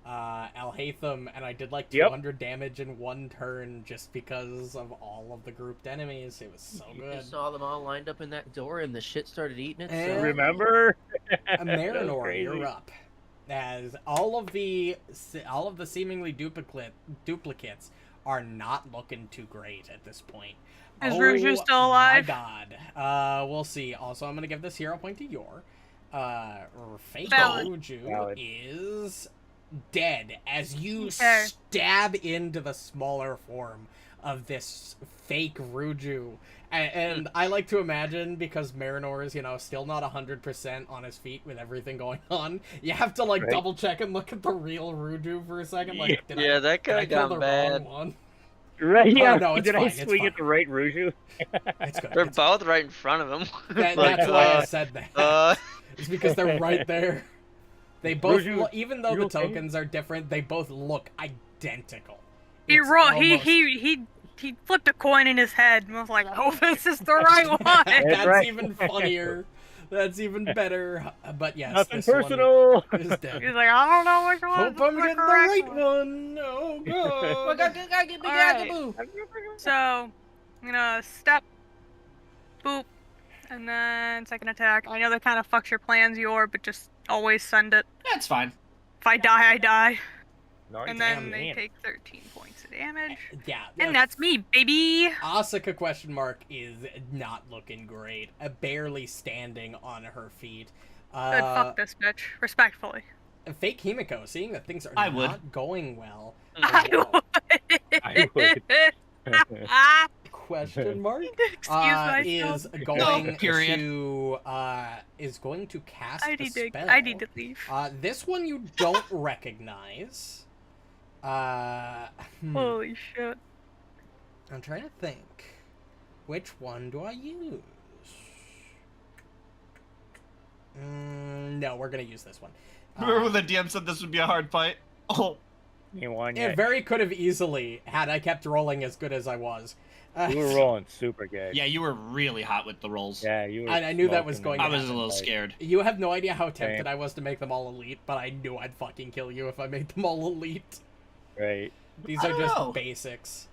Alhaitham, and I did like 200 damage in one turn just because of all of the grouped enemies. It was so You good. just saw them all lined up in that door, and the shit started eating it. And- So... Remember? Marynor, crazy. you're up. As all of the seemingly duplicates are not looking too great at this point. Is Ruju still alive? My God. We'll see. Also, I'm gonna give this hero point to Yor. Fake Valid. Ruju Valid. is dead as you Okay. stab into the smaller form of this fake Ruju. And I like to imagine, because Marynor is, still not 100% on his feet with everything going on, you have to, Right. double check and look at the real Ruju for a second. Like, did Yeah, that did I guy kill got the bad. wrong one? Right, yeah. no, it's Did fine, I it's swing fine. at the right Ruju? It's good. They're it's both right in front of him. That's why I said that. It's because they're right there. They both, Ruju, even though you the okay? tokens are different, they both look identical. He It's rolled. almost- He flipped a coin in his head and was like, "I hope this is the right one." That's right. even funnier. That's even better. But yes, Nothing this personal. one is dead. He's like, "I don't know which one." Hope I'm getting the right one. Oh god. Alright. So, I'm gonna step, boop, and then second attack. I know that kind of fucks your plans, but just always send it. That's fine. If I die, I die. Nice. And Damn, then they man. take 13 points of damage. Yeah. And that's me, baby! Asuka question mark is not looking great. Barely standing on her feet. Good, fuck this bitch. Respectfully. Fake Himiko, seeing that things are I would. not going well. I would. I would. Ah, Question mark excuse myself. is going period. to cast I a need to, spell. I need to leave. This one you don't recognize. Holy shit. I'm trying to think. Which one do I use? No, we're gonna use this one. Remember when the DM said this would be a hard fight? Oh, You won It yet. very could have easily had I kept rolling as good as I was. You were rolling super good. yeah, you were really hot with the rolls. Yeah, you were. And I knew that was smoking going them. I was a little Like, scared. You have no idea how tempted Same. I was to make them all elite, but I knew I'd fucking kill you if I made them all elite. Right. These I are don't just know. basics.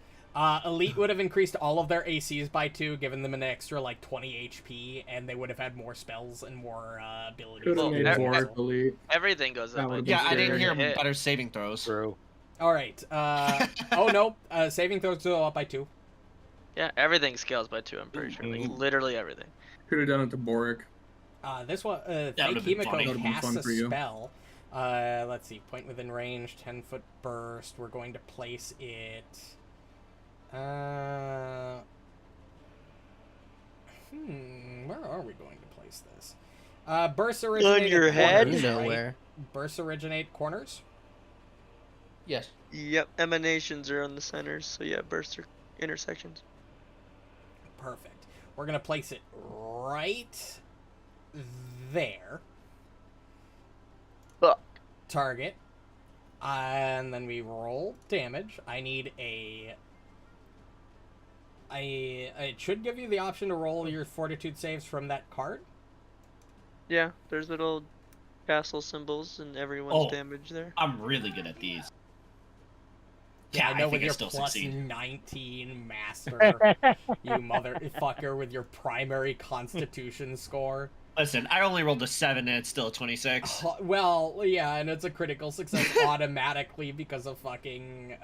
Elite would have increased all of their ACs by 2, giving them an extra, 20 HP, and they would have had more spells and more abilities. Could have Well, made ev- Borraeck elite. Everything goes That up. by would two. be Yeah, I didn't scary. hear Hit. better saving throws. True. Alright, oh no, saving throws go up by 2. Yeah, everything scales by 2, I'm pretty sure. Like, Mhm. literally everything. Could have done it to Borraeck. This one, Fake would've been funny. Himiko That would've been casts fun a for you. spell. Let's see, point within range, 10-foot burst. We're going to place it. Where are we going to place this? Bursts originate your at head? corners, You know right? where. Bursts originate corners. Yes. Yep, emanations are on the centers, so yeah, bursts are intersections. Perfect. We're gonna place it right there. Fuck. Target. And then we roll damage. I need a... it should give you the option to roll your fortitude saves from that card. Yeah, there's little castle symbols and everyone's Oh. damage there. I'm really good at these. Yeah, I know, with think your still plus succeed. 19 master, you motherfucker, with your primary constitution score. Listen, I only rolled a 7 and it's still a 26. Well, yeah, and it's a critical success automatically because of fucking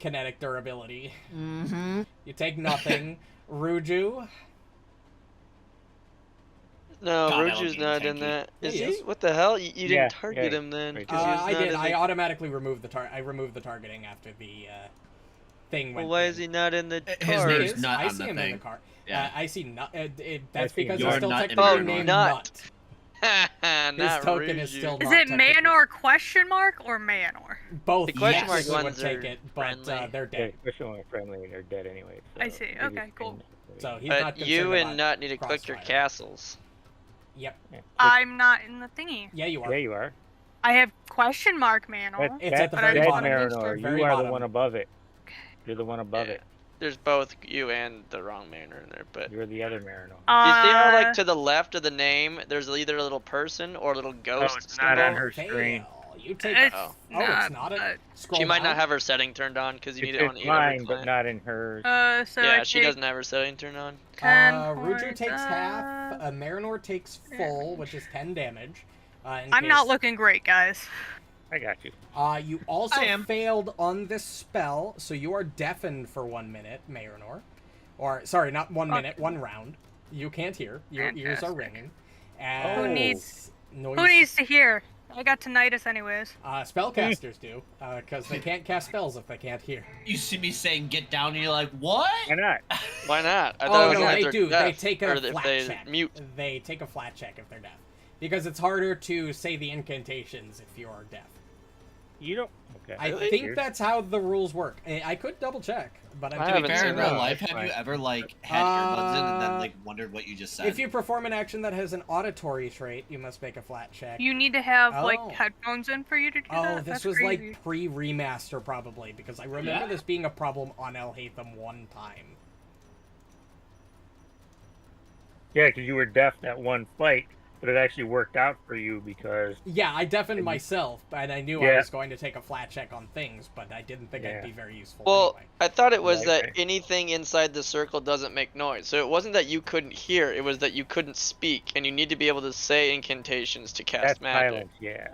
kinetic durability. Mm-hmm. You take nothing. Ruju, No, God, I love Ruju's being not in tanky. that. Is He he? is. What the hell? You Yeah, didn't target yeah, him then. right. 'cause he was I not did. in I the... automatically removed I removed the targeting after the thing Well, went. why in. is he not in the His card? He name's is. not I on see the him in thing. the car. Yeah. I see not. That's see because him. he's still You're not in technically the named Not. Nut. not His token is Ruju. still Is not it technically- Manor question mark or Manor? Both. The question yes, mark would ones take are it, but friendly. they're Yeah, dead. especially when we're friendly and they're dead anyway. I so see. they Okay, just cool. can- So he's But not you concerned and about Nut need to click your crossfire. castles. Yep. Yeah, I'm not in the thingy. Yeah, you are. yeah, you are. I have question mark Manor. It's at the but I very just bottom. wanna make Marynor. sure. Very You are bottom. the one above it. You're the one above Yeah. it. There's both you and the wrong Mariner in there, but You're the other Marynor. you see how like to the left of the name, there's either a little person or a little ghost it's symbol. not on her screen. Fail. You take. It's Oh. It's not a. Scroll She might down. not have her setting turned on because you need it on It's every mine, but client. not in hers. So Yeah, I she take doesn't have her setting turned on. 10 Ruju points, takes half. Marynor takes full, which is 10 damage. I'm not looking great, guys. I got you. You also I am. failed on this spell, so you are deafened for 1 minute, Marynor. Or, sorry, not 1 minute, 1 round. You can't hear. Your ears are ringing. Who needs noise. Who needs to hear? I got tinnitus anyways. Spellcasters do, because they can't cast spells if they can't hear. You see me saying get down, and you're like, what? Why not? Why not? I Oh, thought it was no, if they they're do. They deaf, take or a if flat they check. mute. They take a flat check if they're deaf. Because it's harder to say the incantations if you're deaf. You don't. Okay. I Really? think that's how the rules work. I could double check, but I I'm To be haven't fair, seen in that. real life, That's have you fine. ever like had earbuds in and then like wondered what you just said? If you perform an action that has an auditory trait, you must make a flat check. You need to have like Oh. headphones in for you to do Oh, that. this That's was crazy. like pre-remaster probably, because I remember Yeah. this being a problem on El Hatham one time. Yeah, because you were deaf that one fight, but it actually worked out for you because Yeah, I deafened myself, and I knew I Yeah. was going to take a flat check on things, but I didn't think I'd Yeah. be very useful Well, anyway. I thought it was Right, that right. anything inside the circle doesn't make noise. So it wasn't that you couldn't hear, it was that you couldn't speak, and you need to be able to say incantations to cast that's magic. silence. Yeah.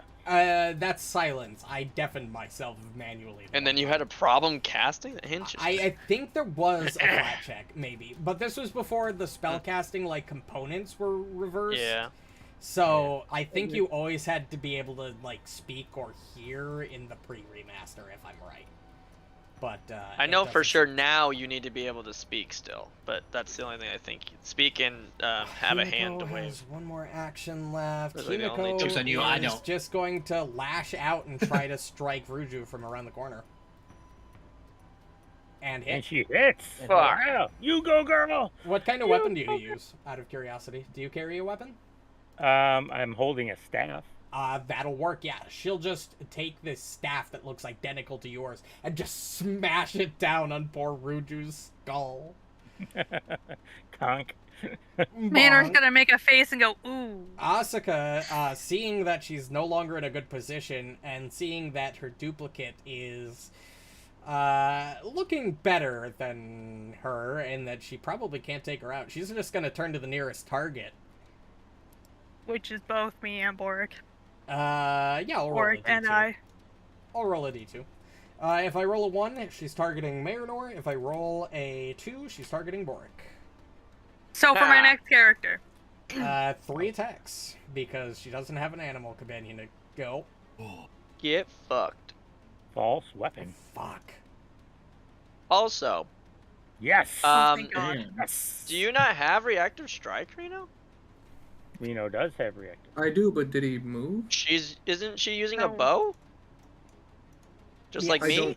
That's silence. I deafened myself manually. And then you had a problem casting? Interesting. I think there was a flat check, maybe. But this was before the spellcasting, like, components were reversed. Yeah. So, I think you always had to be able to, like, speak or hear in the pre-remaster, if I'm right. But, I it know for doesn't sure seem- now you need to be able to speak still, but that's the only thing I think. Speak and have a hand to Himiko wave. has one more action left. Those are the only Himiko two. Jokes on you, I is don't. just going to lash out and try to strike Ruju from around the corner. And hit. And she hits. Fuck. Wow. You go, girl. What kind of weapon do you use, out of curiosity? Do you carry a weapon? I'm holding a staff. That'll work, yeah. She'll just take this staff that looks identical to yours and just smash it down on poor Ruju's skull. Conk. Manor's Bonk. gonna make a face and go, ooh. Asuka, seeing that she's no longer in a good position and seeing that her duplicate is looking better than her and that she probably can't take her out, she's just gonna turn to the nearest target. Which is both me and Borraeck. Yeah, I'll roll a Borraeck and D2. I. I'll roll a D2. If I roll a 1, she's targeting Marynor. If I roll a 2, she's targeting Borraeck. So for my Ah. next character. 3 attacks, because she doesn't have an animal companion to go. Get fucked. False weapon. Fuck. Also, Yes. Thank God. Yes. do you not have reactive strike, Reno? Reno does have reactive. I do, but did he move? Isn't she using a No. bow? Just Yeah, like I me? don't.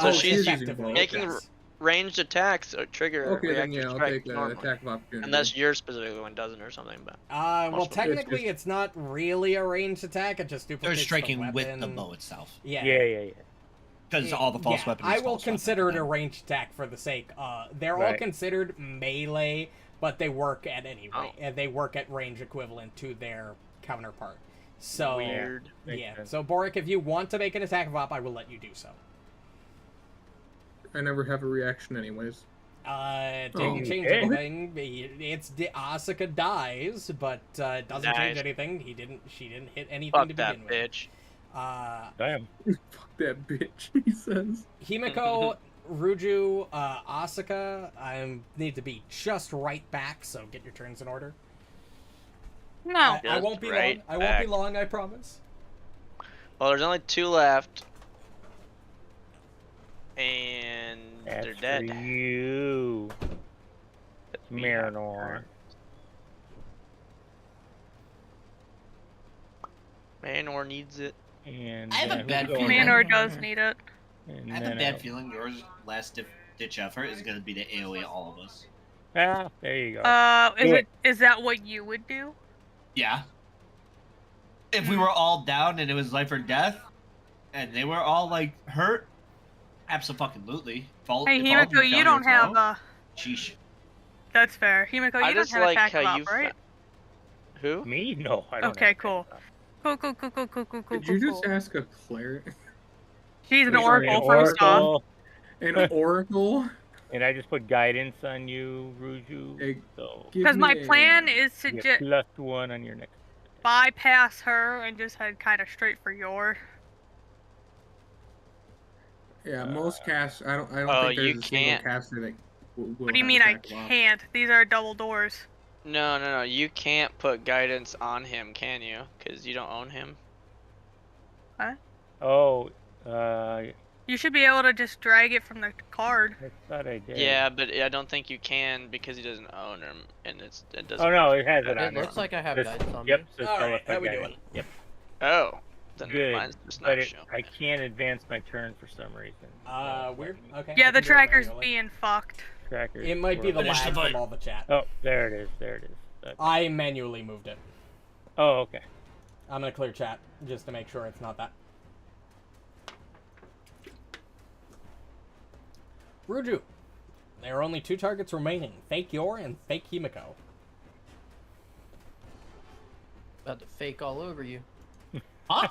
So It's she's effectively, making yes. Ranged attacks trigger Okay, then reactive yeah, I'll strike take the normally. attack of opportunity. Unless your specific one doesn't or something, but Well, Also- technically, it's not really a ranged attack. It just They're duplicates striking the with weapon. the bow itself. Yeah. Yeah. Because all the false Yeah, weapons. I will consider it a ranged attack for the sake. They're all Right. considered melee, but they work at any Oh. rate. They work at range equivalent to their counterpart. So weird. Makes yeah. sense. So Borraeck, if you want to make an attack of op, I will let you do so. I never have a reaction anyways. It Oh, didn't change okay. anything. It's Asuka dies, but it doesn't change Nice. anything. She didn't hit anything Fuck to that begin with. bitch. Damn. Fuck that bitch, he says. Himiko, Ruju, Asuka, I need to be just right back, so get your turns in order. No. I Just won't be right long. I won't be back. long, I promise. Well, there's only 2 left. And That's they're dead. for you, We Marynor. Marynor needs it. And I have a then bad who's feeling. going Manor next? does need it. And I have a then bad feeling yours last ditch effort is going to be to AoE all of us. Ah, there you go. Is Do it is that what you would do? Yeah. if we were all down and it was life or death, and they were all like hurt, absolutely. Hey, Himiko, you don't have a. Sheesh. That's fair. Himiko, I you don't just have like attack how up, you. right? Who? Me? No, I don't. Okay, have cool. that. Cool. Did you just ask a cleric? She's an Sorry, oracle, an first off. Oracle. An oracle? And I just put guidance on you, Ruju. Hey, So give Because my me a- plan is to you just get +1 on your next. bypass her and just head kind of straight for your. Yeah, most casts. I don't Oh, think there's you a single can't. caster that will What do you have mean I attack of opportunity. can't? These are double doors. No. You can't put guidance on him, can you? Because you don't own him. Oh, You should be able to just drag it from the card. I thought I did. Yeah, but I don't think you can because he doesn't own him, and it doesn't. Oh no, it has it on It there. looks like I have This- guidance on Yep. me. says All right, qualified how we guidance. doing? Yep. Oh, then Good. mine's just But not it, showing. I can't advance my turn for some reason. Weird. Okay. Yeah, I the can do it tracker's manually. being fucked. Tracker. It might be the Finish the lag fight. from all the chat. Oh, there it is. Okay. I manually moved it. Oh, okay. I'm gonna clear chat just to make sure it's not that. Ruju. There are only 2 targets remaining. Fake Yor and fake Himiko. About to fake all over you. Huh?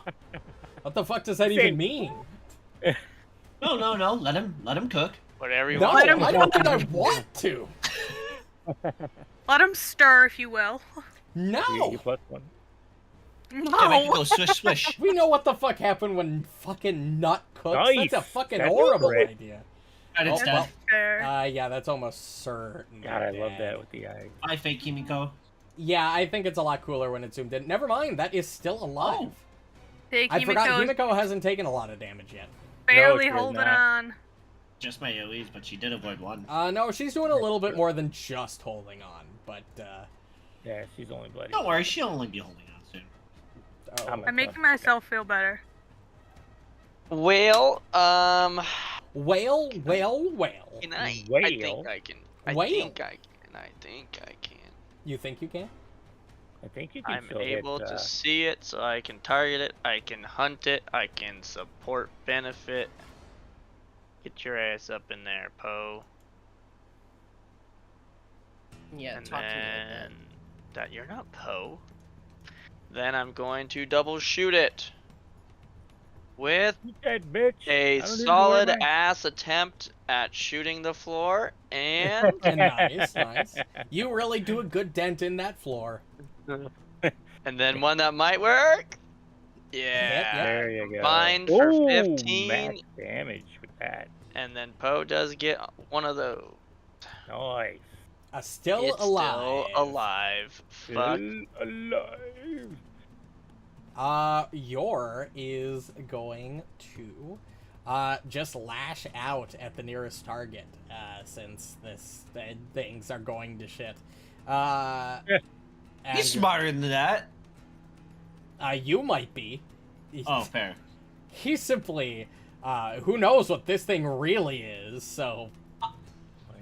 What the fuck does that even mean? No. Let him cook. Whatever you No, want. I don't think I want to. Let him stir, if you will. No. You +1. Yeah, make it No. go swish swish. We know what the fuck happened when fucking Nut cooks. Nice. That's a fucking That's horrible great. idea. And it's Oh, dead. well. Fair. Yeah, that's almost certain. God, I love that with the eyes. I fake Himiko. Yeah, I think it's a lot cooler when it's zoomed in. Never mind, that is still alive. Oh. Fake I forgot Himiko's Himiko hasn't taken a lot of damage yet. barely she has holding not. on. Just my AoEs, but she did avoid one. No, she's doing a little bit more than just holding on, but, Yeah, she's only bloody. Don't worry, she'll only be holding on soon. oh. I'm I'm making myself feel better. Well, Well. can I? I Whale? think I can. I Whale. think I can. You think you can? I think you can I'm still able hit, to see it, so I can target it. I can hunt it. I can support benefit. Get your ass up in there, Poe. Yeah, And talk to me like then that you're not Poe. Then I'm going to double shoot it with You dead bitch. a I don't need to solid wear mine. ass attempt at shooting the floor, and Nice. You really do a good dent in that floor. and then one that might work. Yeah. There you go. Combined for Ooh, 15. max damage with that. And then Poe does get one of those. Nice. Still It's alive. Still alive. Fuck. Still alive. Yor is going to just lash out at the nearest target, since things are going to shit. And, He's smarter than that. you might be. Oh, fair. He's simply, who knows what this thing really is, so...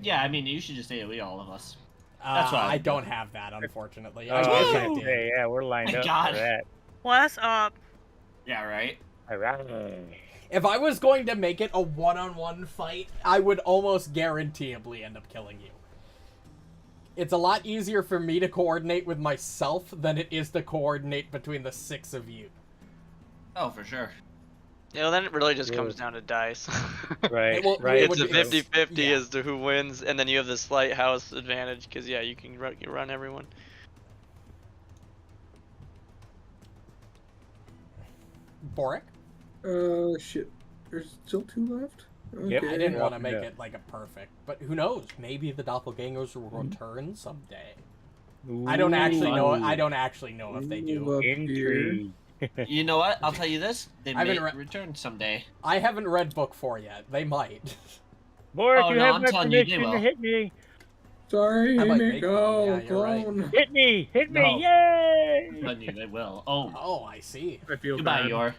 Yeah, I mean, you should just AoE all of us. That's what I I'd don't have that, unfortunately. Oh, I I was wish I gonna did. say, yeah, we're lined My up God. for that. What's up? Yeah, right? Alright. If I was going to make it a one-on-one fight, I would almost guaranteeably end up killing you. It's a lot easier for me to coordinate with myself than it is to coordinate between the 6 of you. Oh, for sure. You know, then it really just comes down to dice. Right, It will- right. it It's a would be- 50-50 yeah. as to who wins, and then you have the slight house advantage, because, yeah, you can run everyone. Borraeck? Shit. There's still 2 left? Okay. Yep, I didn't Yeah. want to make Yeah. it like a perfect, but who knows? Maybe the doppelgangers will return someday. I don't actually know. I don't actually know if they do. Move up here. Intrigue. You know what? I'll tell you this. They I may haven't return someday. I haven't read book 4 yet. They might. Borraeck, Oh, you no, have I'm my telling you, they permission to will. hit me. Sorry, I might make Himiko. one. Yeah, you're right. Clone. Hit me! Hit me! No. Yay! I knew they will. Oh, Oh, I see. I feel goodbye, bad. Yor.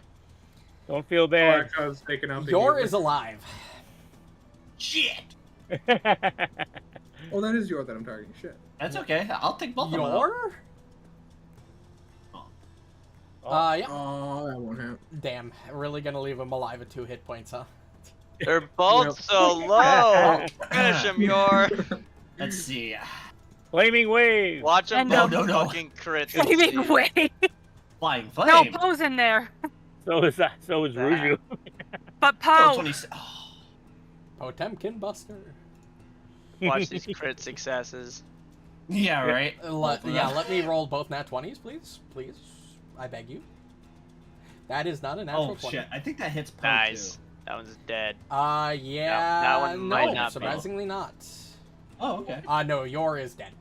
Don't feel Oh, bad. I was taking out the Yor healer. is alive. Shit. Oh, that is Yor that I'm targeting. Shit. That's okay. I'll take both of them. out. Yor? Yeah. Oh, that won't happen. Damn. Really gonna leave him alive at 2 hit points, huh? They're both Yep. so low. Finish him, Yor. Let's see. Flaming wave. Watch him No, both no. fucking crit. Flaming way. Flying No, flame. Poe's in there. So is Ruju. But Oh, Poe. 26. Oh. Potemkin Buster. Watch these crit successes. Yeah, right. Let me roll both nat 20s, please. Please. I beg you. That is not a natural Oh 20. shit! I think that hits Poe Nice. too. That one's dead. Yeah. that one might not be. surprisingly not. Oh, okay. No, Yor is dead.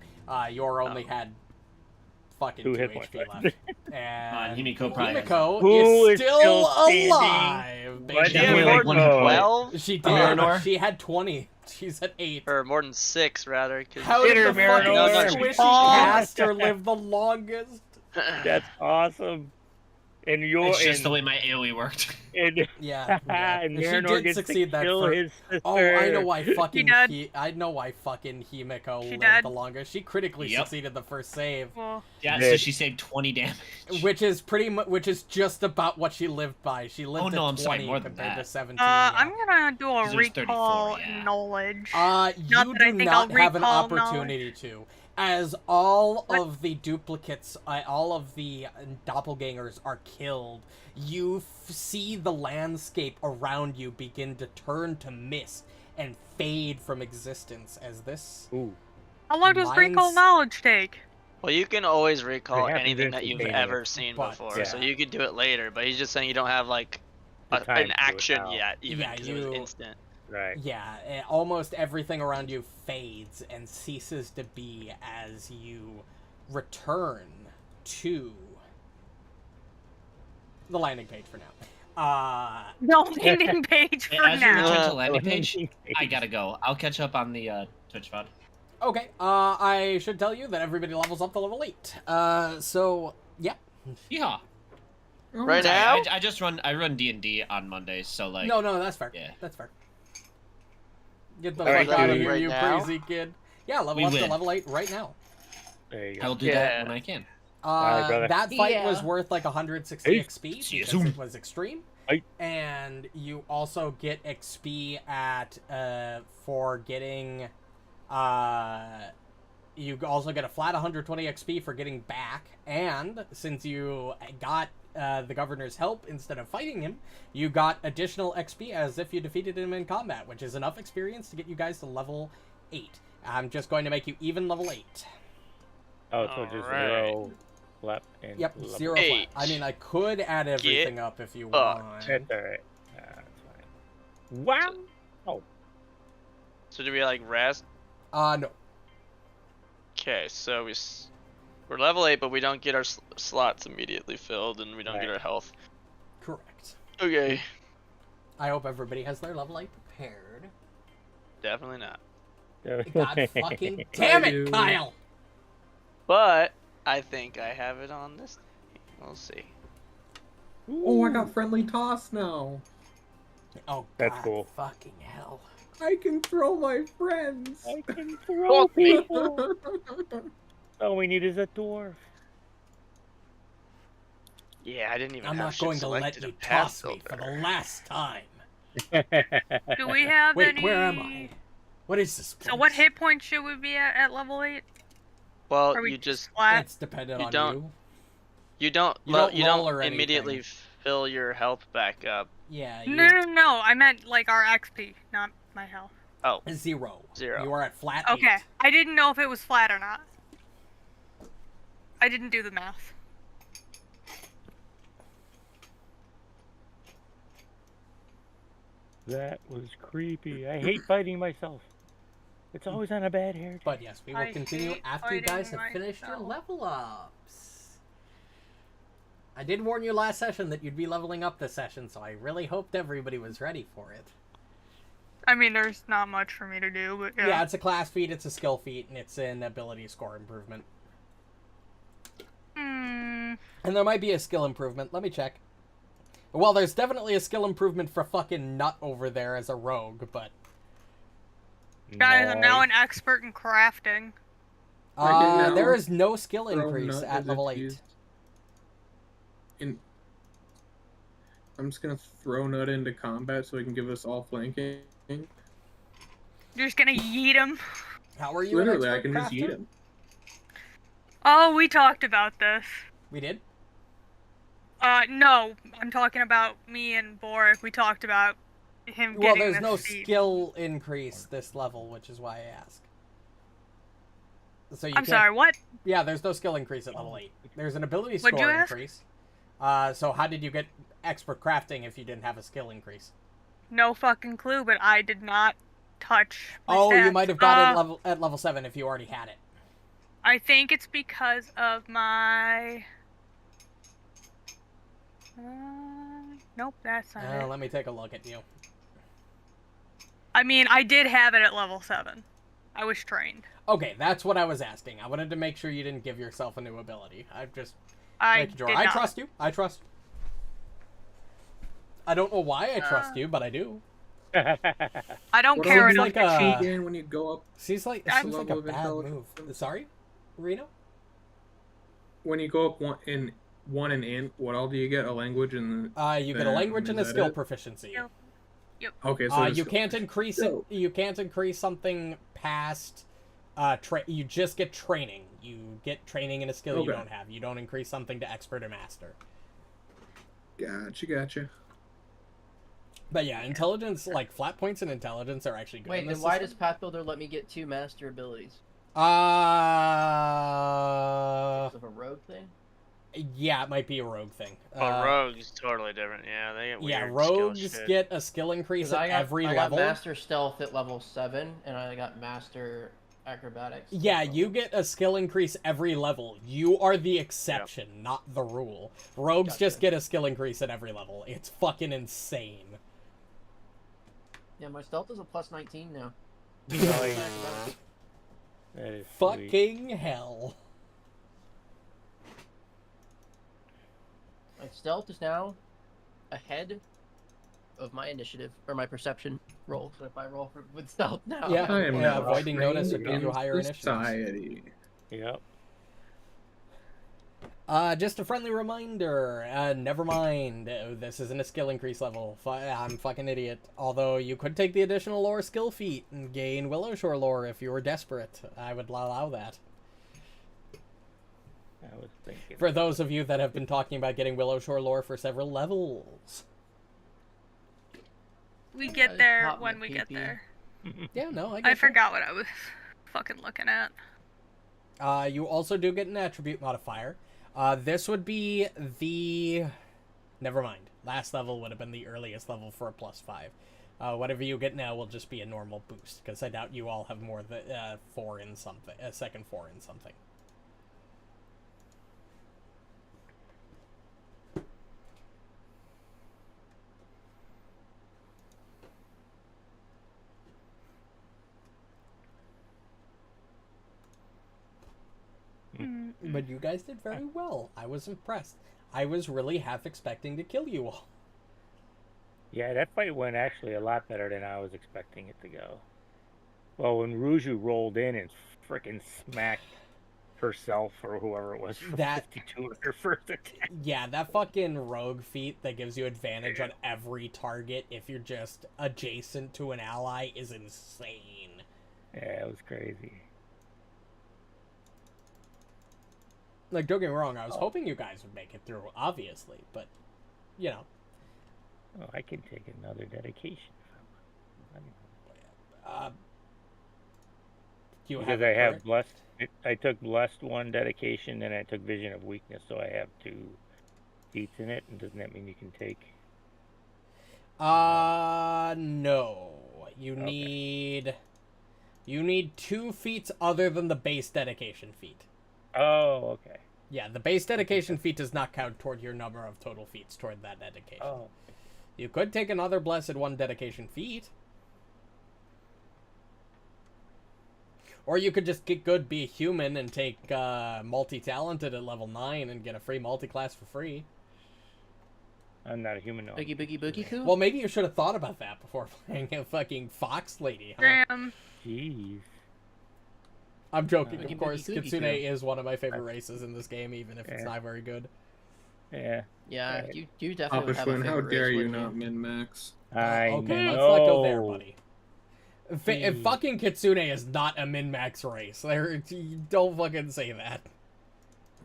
Yor only had fucking 2 2 hit HP points left. And Himiko probably has- Himiko Who is is still still standing? alive. What baby. She had Definitely more like than one 12? She did. Marynor? She had 20. She's at 8. Or more than 6, rather. 'cause- How did Hit her, the fucking Marynor. squishy Oh. caster live the longest? That's awesome. And It's just the way my AoE worked. and Yeah. and She Marynor did gets succeed to that kill first. his sister. Oh, I know why fucking did. I know why fucking Himiko She lived did. the longest. She critically Yep. succeeded the first save, Well, Yeah, Dead. so she saved 20 damage. which is just about what she lived by. She lived Oh, no, at I'm 20 sorry, more than compared that. to 17. I'm gonna do a 'Cause there's 34, recall yeah. knowledge. You Not that I do think I'll not have an recall opportunity to. As all What? of the duplicates, all of the doppelgangers are killed, you see the landscape around you begin to turn to mist and fade from existence as this. Ooh. How long does recall mine's- knowledge take? Well, you can always recall It happens anything that you've instantaneous. ever seen But, before, so yeah. you could do it later. But he's just saying you don't have like The time to an do it action now. yet, even Yeah, because it was you- instant. Right. Yeah, almost everything around you fades and ceases to be as you return to the landing page for now. No landing page for As we now. return to landing page, I gotta go. I'll catch up on the Twitch VOD. Okay, I should tell you that everybody levels up to level 8. So, yeah. Yeah. Right Sorry, now? I run D&D on Mondays, so like. No, that's fair. Yeah. That's fair. Get the Alright, fuck out of dude. here, Right you now? crazy kid. Yeah, level We up to win. level 8 right now. There you I will go. do that when I can. Alright, brother. That fight Yeah. was worth like 160 Hey, XP see you because soon. it was extreme. Hey. And you also get XP at for getting you also get a flat 120 XP for getting back, and since you got the governor's help instead of fighting him, you got additional XP as if you defeated him in combat, which is enough experience to get you guys to level 8. I'm just going to make you even level 8. Oh, so just Alright. 0 left and Yep, level. 0 flat. 8. I mean, I could add everything up if you fucked. want. That's alright. That's fine. Wow. So do we like rest? No. Okay, so we're level 8, but we don't get our slots immediately filled, and we don't get Right. our health. Correct. Okay. I hope everybody has their level 8 prepared. Definitely not. God fucking damn it, do. Kyle! But I think I have it on this thing. We'll see. Oh, I got friendly toss now. Oh, That's God, cool. fucking hell. I can throw my friends. I can throw Fuck me. people. All we need is a dwarf. Yeah, I didn't even I'm have not shit going to let selected you in Path toss me for Builder. the last time. Do we have Wait, any? where am I? What is this place? So what hit points should we be at level 8? Well, Are we you just flat? It's dependent You on don't- you. you don't You don't you roll don't or immediately anything. fill your health back up. Yeah, you... No. I meant like our XP, not my health. Oh, 0. 0. You are at flat Okay. 8. I didn't know if it was flat or not. I didn't do the math. That was creepy. I hate fighting myself. It's always on a bad hair. But yes, we will I continue hate after you guys have fighting finished your myself. level ups. I did warn you last session that you'd be leveling up this session, so I really hoped everybody was ready for it. I mean, there's not much for me to do, but yeah. Yeah, it's a class feat, it's a skill feat, and it's an ability score improvement. Hmm. And there might be a skill improvement. Let me check. Well, there's definitely a skill improvement for fucking Nut over there as a rogue, but... Guys, I'm now Nice. an expert in crafting. I can now there is no skill throw increase Nut at as level if 8. used. I'm just gonna throw Nut into combat so he can give us all flanking. You're just gonna yeet him. How are you? Literally, an I expert can just crafter? yeet him. Oh, we talked about this. We did. No, I'm talking about me and Borraeck. We talked about him Well, getting there's this no feat. skill increase this level, which is why I ask. So you I'm can't... sorry, what? Yeah, there's no skill increase at level 8. There's an ability What'd you score ask? increase. So how did you get expert crafting if you didn't have a skill increase? No fucking clue, but I did not touch my Oh, you stats. might have got it at level 7 if you already had it. I think it's because of my... nope, that's not it. Let me take a look at you. I mean, I did have it at level 7. I was trained. Okay, that's what I was asking. I wanted to make sure you didn't give yourself a new ability. I'm just making sure. did I not. trust you. I trust. I don't know why I trust you, but I do. I don't What care else enough. like like a- cheat in when you go up? Seems like I'm- a level of bad move. intelligence. Sorry, Reno? When you go up one and int, what all do you get? A language and You get a language and a Is that skill it? proficiency. Yep. okay. So You can't increase it. So- You can't increase something past. You just get training. You get training in a skill you Okay. don't have. You don't increase something to expert or master. Gotcha. But yeah, intelligence, like flat points in intelligence, are actually good. Wait, in then this why does system. Pathbuilder let me get 2 master abilities? Uh, Is it a rogue thing? yeah, it might be a rogue thing. Oh, rogues totally different. Yeah, they get weird. Yeah, skill rogues shit. get a skill increase 'Cause at I got, every I level. got master stealth at level 7, and I got master acrobatics. Yeah, at you level- get a skill increase every level. You are the exception, not the rule. Rogues just Gotcha. get a skill increase at every level. It's fucking insane. Yeah, my stealth is a plus 19 now. Oh, yeah. That is sweet. Fucking hell. My stealth is now ahead of my initiative or my perception roll. So if I roll with stealth now, Yeah. I am Yeah, now avoiding notice trained would give you in higher initiatives. society. Yep. Just a friendly reminder, never mind, this isn't a skill increase level. I'm a fucking idiot. Although you could take the additional lore skill feat and gain Willowshore lore if you were desperate. I would allow that. I was thinking. For those of you that have been talking about getting Willowshore lore for several levels. We I get there popped my when we get PP. there. Yeah, no, I get I that. forgot what I was fucking looking at. You also do get an attribute modifier. This would be the... Never mind. Last level would have been the earliest level for a +5. Whatever you get now will just be a normal boost, because I doubt you all have more than 4 in something. A second 4 in something. But you guys did very well. I was impressed. I was really half expecting to kill you all. Yeah, that fight went actually a lot better than I was expecting it to go. Well, when Ruju rolled in and frickin' smacked herself or whoever it was for That- 52 with her first attack. Yeah, that fucking rogue feat that gives you advantage on every target if you're just adjacent to an ally is insane. Yeah, it was crazy. Like, don't get me wrong, I was hoping you guys would make it through, obviously, but, you know. Oh, I can take another dedication. Do you Because it I have current? blessed. I took blessed 1 dedication, and I took vision of weakness, so I have 2 feats in it. And doesn't that mean you can take? No. You Okay. need 2 feats other than the base dedication feat. Oh, okay. Yeah, the base dedication feat does not count toward your number of total feats toward that dedication. Oh, You could take another blessed 1 dedication feat. Or you could just get good, be a human, and take multi-talented at level 9 and get a free multi-class for free. I'm not a human. No. Boogie boogie boogie coo. Well, maybe you should have thought about that before playing a fucking fox lady, huh? Graham, Jeez. I'm joking, Boogie of course. boogie cookie Kitsune coo. is one of my favorite races in this game, even if it's Yeah. not very good. Yeah. Yeah, Right. you definitely would Papa have a Schwinn, how favorite dare race, you wouldn't not min-max? I Okay, know. let's not go there, buddy. Jeez. Fucking Kitsune is not a min-max race. Don't fucking say that.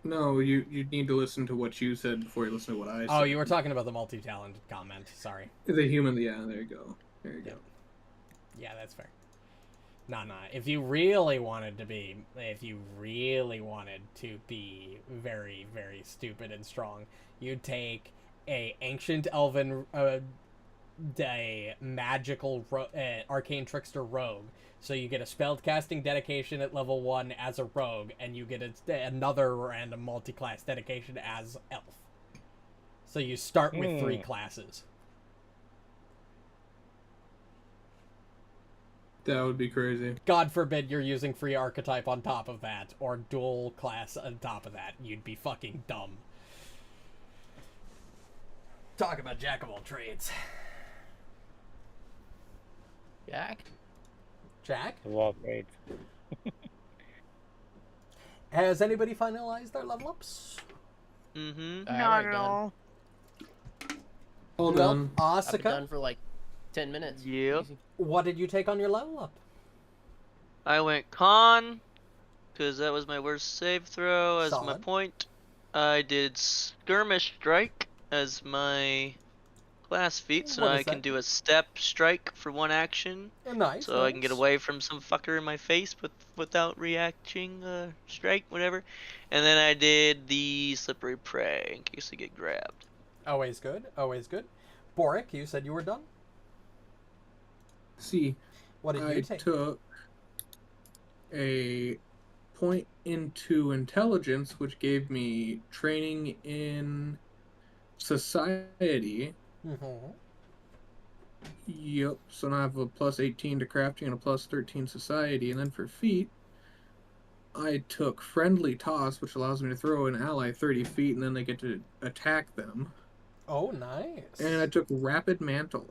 No, you need to listen to what you said before you listen to what I said. Oh, you were talking about the multi-talented comment. Sorry. The human, yeah, there you go. There you go. Yeah, that's fair. Nah. If you really wanted to be very, very stupid and strong, you'd take a ancient elven, a magical arcane trickster rogue. So you get a spellcasting dedication at level 1 as a rogue, and you get another random multi-class dedication as elf. So you start with 3 classes. That would be crazy. God forbid you're using free archetype on top of that, or dual class on top of that. You'd be fucking dumb. Talk about jack of all trades. Jack? Well, great. Has anybody finalized their level ups? Mm-hmm. Not at all. Hold Well, on. I've been Asuka, done for like 10 minutes. Yep. Easy. what did you take on your level up? I went con, because that was my worst save throw as my Solid. point. I did skirmish strike as my class feat, so What now is I can that? do a step strike for 1 action. Nice. So I can get away from some fucker in my face without reacting, strike, whatever. And then I did the slippery prey in case I get grabbed. Always good. Always good. Borraeck, you said you were done. See, What did I you take? took a point into intelligence, which gave me training in society. Mm-hmm. Yep, so now I have a plus 18 to crafting and a plus 13 society. And then for feet, I took friendly toss, which allows me to throw an ally 30 feet and then they get to attack them. Oh, nice. And I took rapid mantle.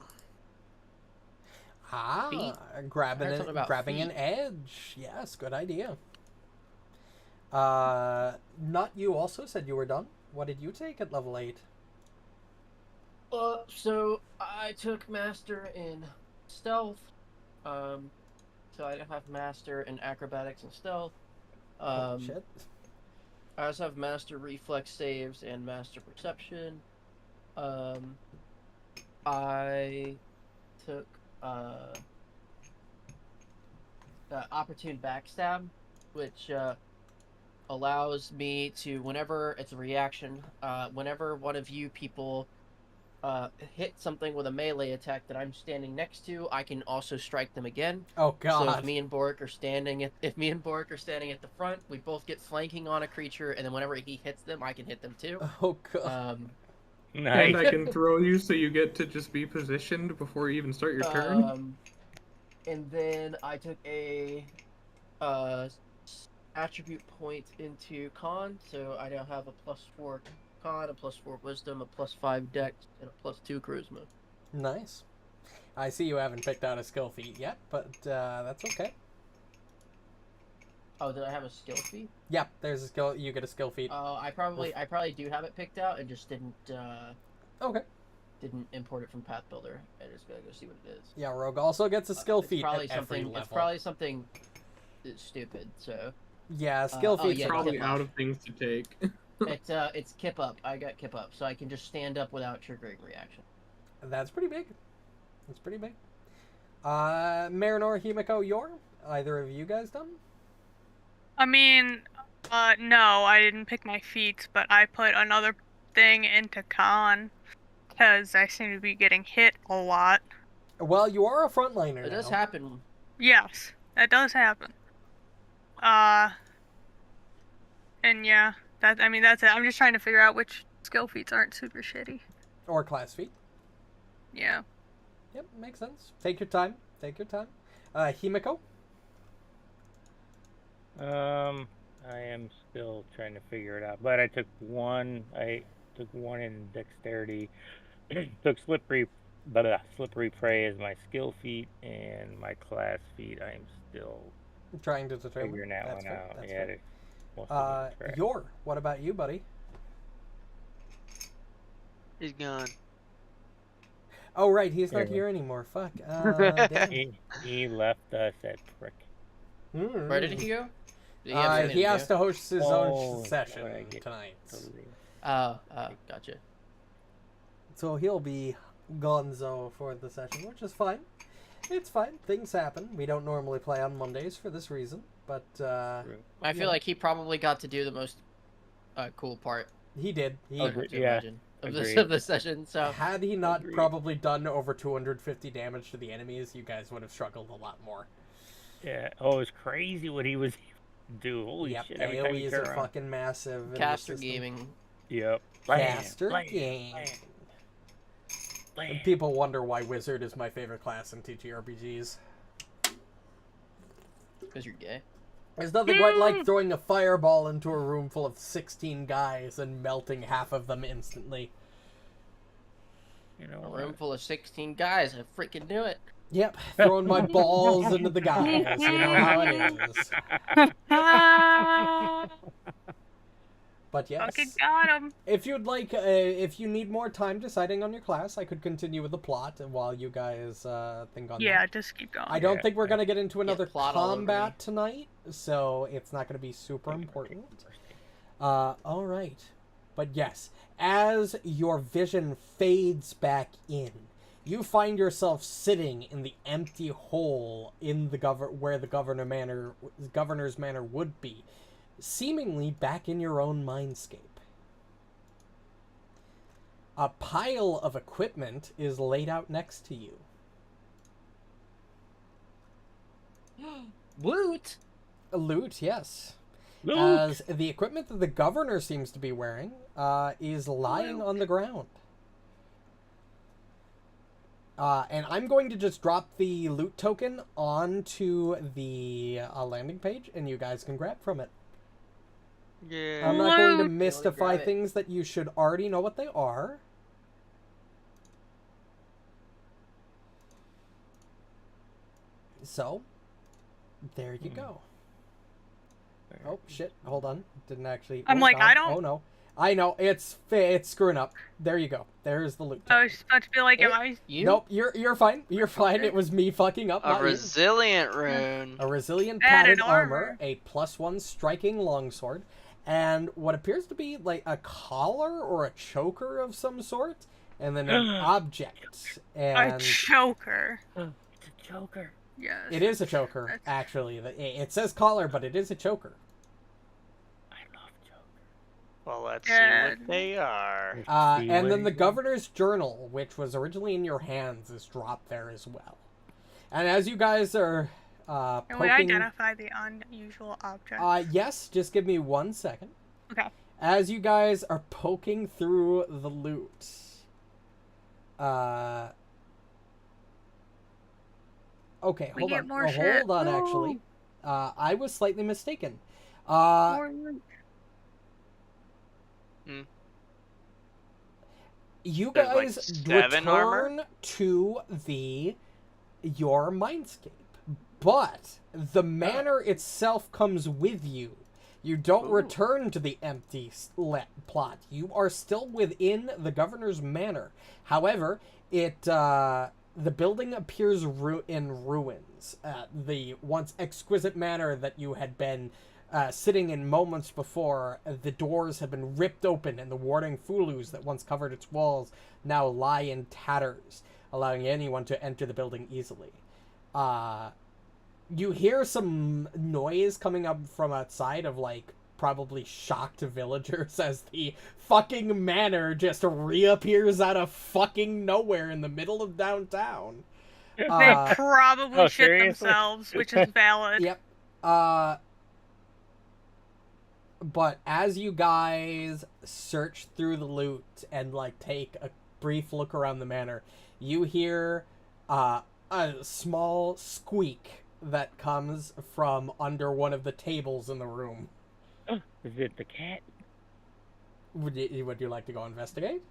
Feet? Grabbing I heard something about an feet. edge. Yes, good idea. Nut, you also said you were done. What did you take at level 8? So I took master in stealth. So I have master in acrobatics and stealth. Oh, shit. I also have master reflex saves and master perception. I took opportune backstab, which allows me to, whenever it's a reaction, whenever one of you people hit something with a melee attack that I'm standing next to, I can also strike them again. Oh god. So if me and Borraeck are standing at the front, we both get flanking on a creature, and then whenever he hits them, I can hit them too. Oh god. Nice. And I can throw you so you get to just be positioned before you even start your turn. And then I took a attribute point into con, so I now have a +4 con, a +4 wisdom, a +5 dex, and a +2 charisma. Nice. I see you haven't picked out a skill feat yet, but that's okay. Oh, did I have a skill feat? Yep, there's a skill. You get a skill feat. I probably do have it picked out and just didn't Okay. didn't import it from Path Builder. I just gotta go see what it is. Yeah, Rogue also gets a skill feat at every something. level. It's probably something stupid. So Yeah, skill feats yeah, are Probably kip out up. of things to take. It's kip up. I got kip up, so I can just stand up without triggering reaction. That's pretty big. That's pretty big. Marynor, Himiko, either of you guys done? I mean, no, I didn't pick my feats, but I put another thing into con because I seem to be getting hit a lot. Well, you are a frontliner It now. does happen. Yes, that does happen. And yeah, that's it. I'm just trying to figure out which skill feats aren't super shitty. Or class feat. Yeah. Yep, makes sense. Take your time. Take your time. Himiko? I am still trying to figure it out, but I took one in dexterity. Took slippery prey as my skill feat, and my class feat I'm still Trying to determine. figuring that That's one fair. out. That's Yeah, fair. most of it's correct. What about you, buddy? He's gone. Oh, right, he's not Yeah. here anymore. Fuck. Damn. He left us at prick. Where did he go? Did have He something to has do? to host his Oh, own session sorry, I get tonight. totally- Oh, gotcha. So he'll be gonzo for the session, which is fine. It's fine. Things happen. We don't normally play on Mondays for this reason, but I feel like he probably got to do the most cool part. he did. He I would yeah, imagine of this agreed. of the session. So had he not Agreed. probably done over 250 damage to the enemies, you guys would have struggled a lot more. Yeah. Oh, it's crazy what he was able to do. Holy Yep, shit! Every time you AoEs turn are around. fucking massive. in the caster system. gaming. Yep. Caster Blam, game. blam, blam. People wonder why Wizard is my favorite class in TTRPGs. Because you're gay. There's nothing quite like throwing a fireball into a room full of 16 guys and melting half of them instantly. You know A what? room full of 16 guys. I freaking knew it. Yep, throwing my balls into the guys. You know how it is. But yes, Fucking got him. if you'd like, if you need more time deciding on your class, I could continue with the plot while you guys think on Yeah, that. just keep going. I don't Yeah, think we're going to get into another plot all over me. combat tonight, so it's not going to be super important. All right. But yes, as your vision fades back in, you find yourself sitting in the empty hole in the where the governor's manor would be, seemingly back in your own mindscape. A pile of equipment is laid out next to you. Loot. Loot, yes. Luke! As the equipment that the governor seems to be wearing is lying on the ground. And I'm going to just drop the loot token onto the landing page, and you guys can grab from it. Yeah. I'm not going to Loot! mystify grab it. things that you should already know what they are. So, there you go. Oh, shit. Hold on. Didn't actually... I'm oh, like, God. I don't- Oh, no. I know. It's screwing up. There you go. There's the loot I token. was just about to be like, am Oh. I? You? Nope, you're fine. You're fine. Okay. It was me fucking up. A not you. resilient rune. A resilient Padded padded armor, armor. a +1 striking longsword, and what appears to be like a collar or a choker of some sort, and then an object. A And choker. It's a joker. Yes. it is a choker, That's- actually. It says collar, but it is a choker. I love joker. Well, let's see Good. what they are. And then the governor's journal, which was originally in your hands, is dropped there as well. And as you guys are Can we poking... identify the unusual object? Yes, just give me 1 second. Okay. As you guys are poking through the loot, okay, We hold get on. more Oh, shit. hold on, Woo! actually. I was slightly mistaken. More loot. You There's, like, guys 7 armor? return to your mindscape, but the manor itself comes with you. You don't return to the empty plot. You are still within the governor's manor. However, the building appears in ruins. The once exquisite manor that you had been sitting in moments before, the doors have been ripped open, and the warding fulus that once covered its walls now lie in tatters, allowing anyone to enter the building easily. You hear some noise coming up from outside of, like, probably shocked villagers as the fucking manor just reappears out of fucking nowhere in the middle of downtown. They probably oh, shit seriously? themselves, which is valid. Yep. But as you guys search through the loot and, like, take a brief look around the manor, you hear a small squeak that comes from under one of the tables in the room. Is it the cat? Would you like to go investigate?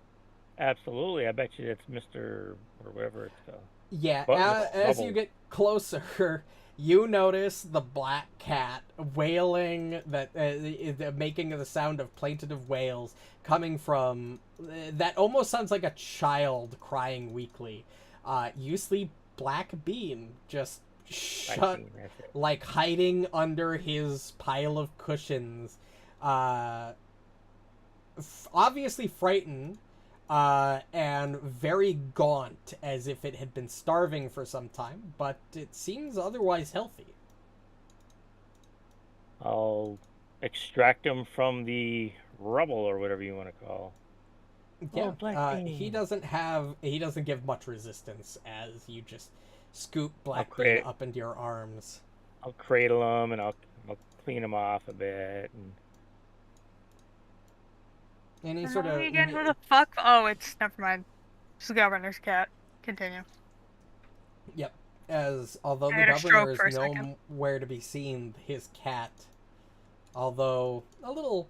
Absolutely. I bet you it's Mr. or whatever it's called. Yeah, But- as you bubble. get closer, you notice the black cat wailing, that making the sound of plaintive wails coming from that almost sounds like a child crying weakly. You see Black Bean just shut, like hiding under his pile of cushions, obviously frightened, and very gaunt, as if it had been starving for some time, but it seems otherwise healthy. I'll extract him from the rubble, or whatever you want to call. Yeah, he doesn't give much resistance as you just scoop Blackbeard up into your arms. I'll cradle him and I'll clean him off a bit. And he sort of... Again, who the fuck? Oh, never mind. It's the governor's cat. Continue. Yep. Although the governor is nowhere to be seen, his cat, although a little,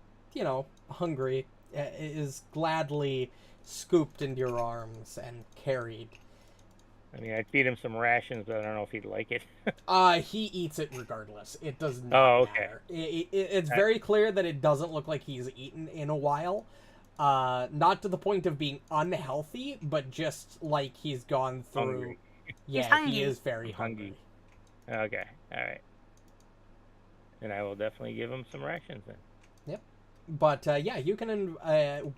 hungry, is gladly scooped into your arms and carried. I mean, I'd feed him some rations, but I don't know if he'd like it. He eats it regardless. It does not matter. It's very clear that it doesn't look like he's eaten in a while. Not to the point of being unhealthy, but just like he's gone through... Hungry. Yeah, he is very hungry. Okay, alright. And I will definitely give him some rations then. Yep. But, yeah, you can...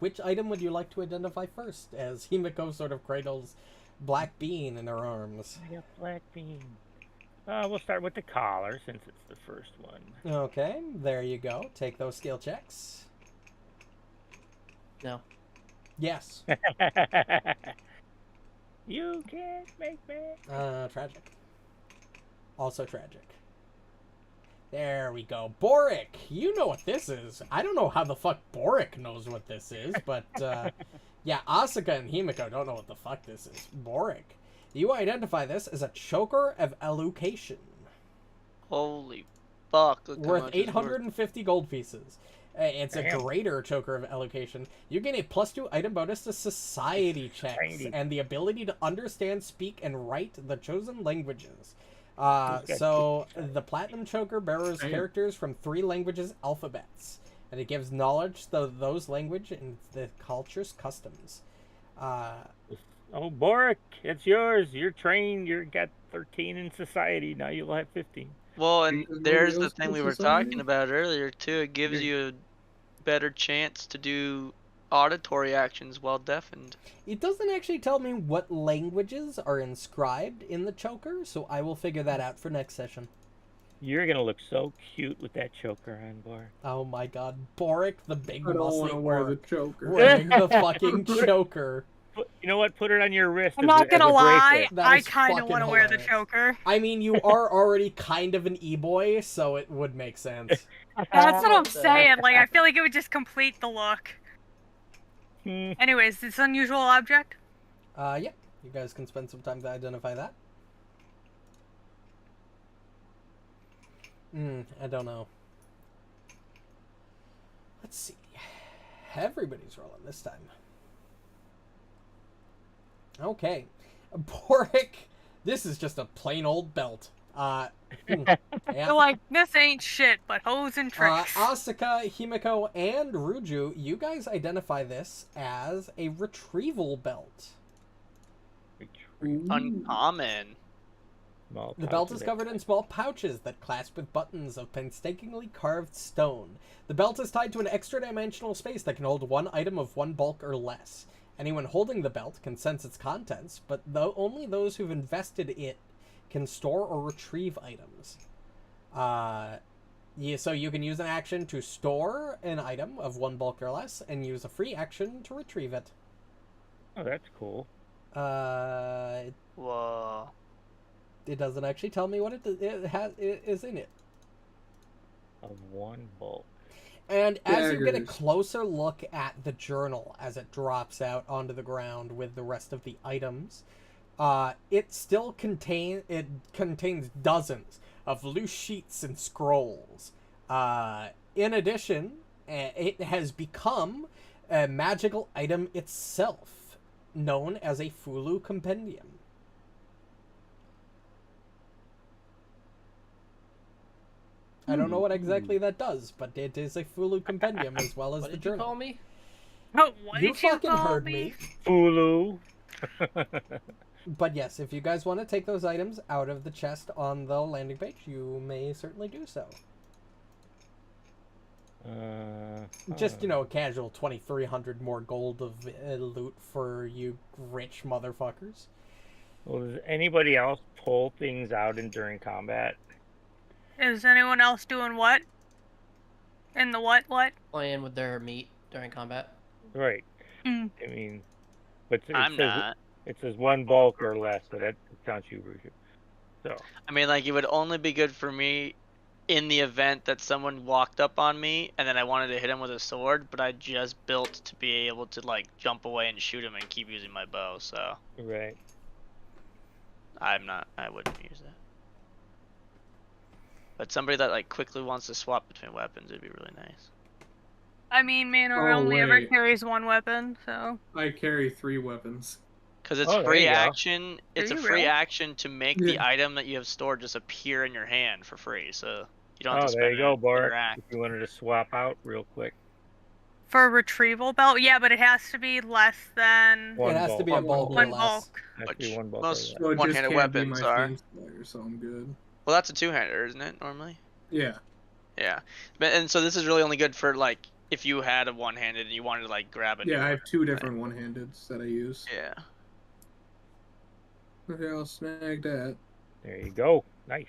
which item would you like to identify first? As Himiko sort of cradles Black Bean in her arms. I got Black Bean. We'll start with the collar, since it's the first one. Okay, there you go. Take those skill checks. No. Yes. You can't make me. Tragic. Also tragic. There we go. Borraeck, you know what this is. I don't know how the fuck Borraeck knows what this is, but, yeah, Asuka and Himiko don't know what the fuck this is. Borraeck, you identify this as a choker of elocation. Holy fuck. Look worth 850 gold pieces. It's a greater choker of elocation. You gain a +2 item bonus to society checks and the ability to understand, speak, and write the chosen languages. So the platinum choker borrows characters from 3 languages alphabets, and it gives knowledge to those language and the culture's customs. Oh, Borraeck, it's yours. You're trained. You got 13 in society. Now you'll have 15. Well, and there's the thing we were talking about earlier too. It gives you a better chance to do auditory actions while deafened. It doesn't actually tell me what languages are inscribed in the choker, so I will figure that out for next session. You're gonna look so cute with that choker on, Borraeck. Oh my god, Borraeck, the big muscly want to wear the choker. wearing the fucking choker. You know what? Put it on your wrist. I'm not gonna lie, I kind of want to wear the choker. I mean, you are already kind of an e-boy, so it would make sense. That's what I'm saying. Like, I feel like it would just complete the look. Anyways, this unusual object? Yeah. You guys can spend some time to identify that. I don't know. Let's see. Everybody's rolling this time. Okay. Borraeck, this is just a plain old belt. Yeah. You're like, this ain't shit, but hoes and tricks. Asuka, Himiko, and Ruju, you guys identify this as a retrieval belt. Uncommon. The belt is covered in small pouches that clasp with buttons of painstakingly carved stone. The belt is tied to an extra-dimensional space that can hold 1 item of 1 bulk or less. Anyone holding the belt can sense its contents, but only those who've invested it can store or retrieve items. So you can use an action to store an item of 1 bulk or less, and use a free action to retrieve it. Oh, that's cool. Whoa. It doesn't actually tell me what it is in it. Of 1 bulk. And as you get a closer look at the journal as it drops out onto the ground with the rest of the items, it still contains dozens of loose sheets and scrolls. In addition, it has become a magical item itself, known as a Fulu Compendium. I don't know what exactly that does, but it is a Fulu compendium as well as What the did you journal. call me? Oh, what You did you fucking call heard me? me. Hulu. But yes, if you guys want to take those items out of the chest on the landing page, you may certainly do so. Just, a casual 2,300 more gold of loot for you rich motherfuckers. Well, does anybody else pull things out during combat? Is anyone else doing what? In the what? Playing with their meat during combat. Right. Mm. I mean, but I'm not. It says one bulk or less, so that counts you, Ruju. So. I mean, like, it would only be good for me in the event that someone walked up on me and then I wanted to hit him with a sword, but I just built to be able to, like, jump away and shoot him and keep using my bow, so. Right. I wouldn't use that. But somebody that, like, quickly wants to swap between weapons would be really nice. I mean, Marynor only ever carries one weapon, so. I carry 3 weapons. Because it's free action. It's a free action to make the Yeah. item that you have stored just appear in your hand for free, so you don't have to spend there you go, it. Borraeck. If you wanted to swap out real quick. For a retrieval belt? Yeah, but it has to be less than... It has to be a bulk or one less. bulk. Which one bulk most Well, it just one-handed can't be weapons my are. Fiend Slayer, so I'm good. Well, that's a two-hander, isn't it, normally? Yeah. Yeah. And so this is really only good for, like, if you had a one-handed and you wanted to, like, grab it. Yeah, I have 2 different one-handeds that I use. Yeah. Okay, I'll snag that. There you go. Nice.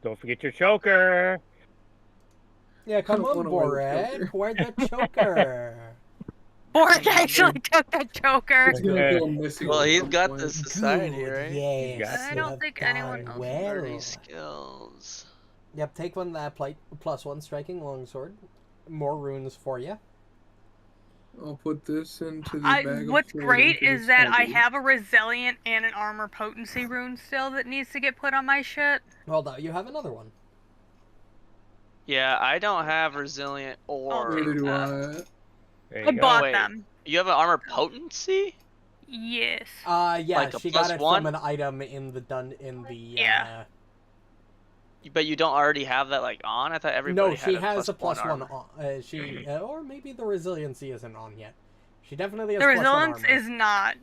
Don't forget your choker. Yeah, come I on, don't wanna wear the Borraeck. choker. Where's the choker? Borraeck actually took the choker. It's gonna go missing Well, at he's some got point. the society, right? Yes. I don't think anyone else well. Party skills. Yep, take one that +1 striking longsword. More runes for you. I'll put this into the bag of What's floating great to the is that I study. have a resilient and an armor potency rune still that needs to get put on my shit. Well, now you have another one. Yeah, I don't have resilient or. Neither do I. There I you go. bought Wait. them. You have an armor potency? Yes. Yeah, Like a she got it +1? from an item in the Yeah. But you don't already have that, like, on? I thought everybody No, had she has a +1 +1 armor. on. Or maybe the resiliency isn't on yet. She definitely has The +1 resilience armor. is not.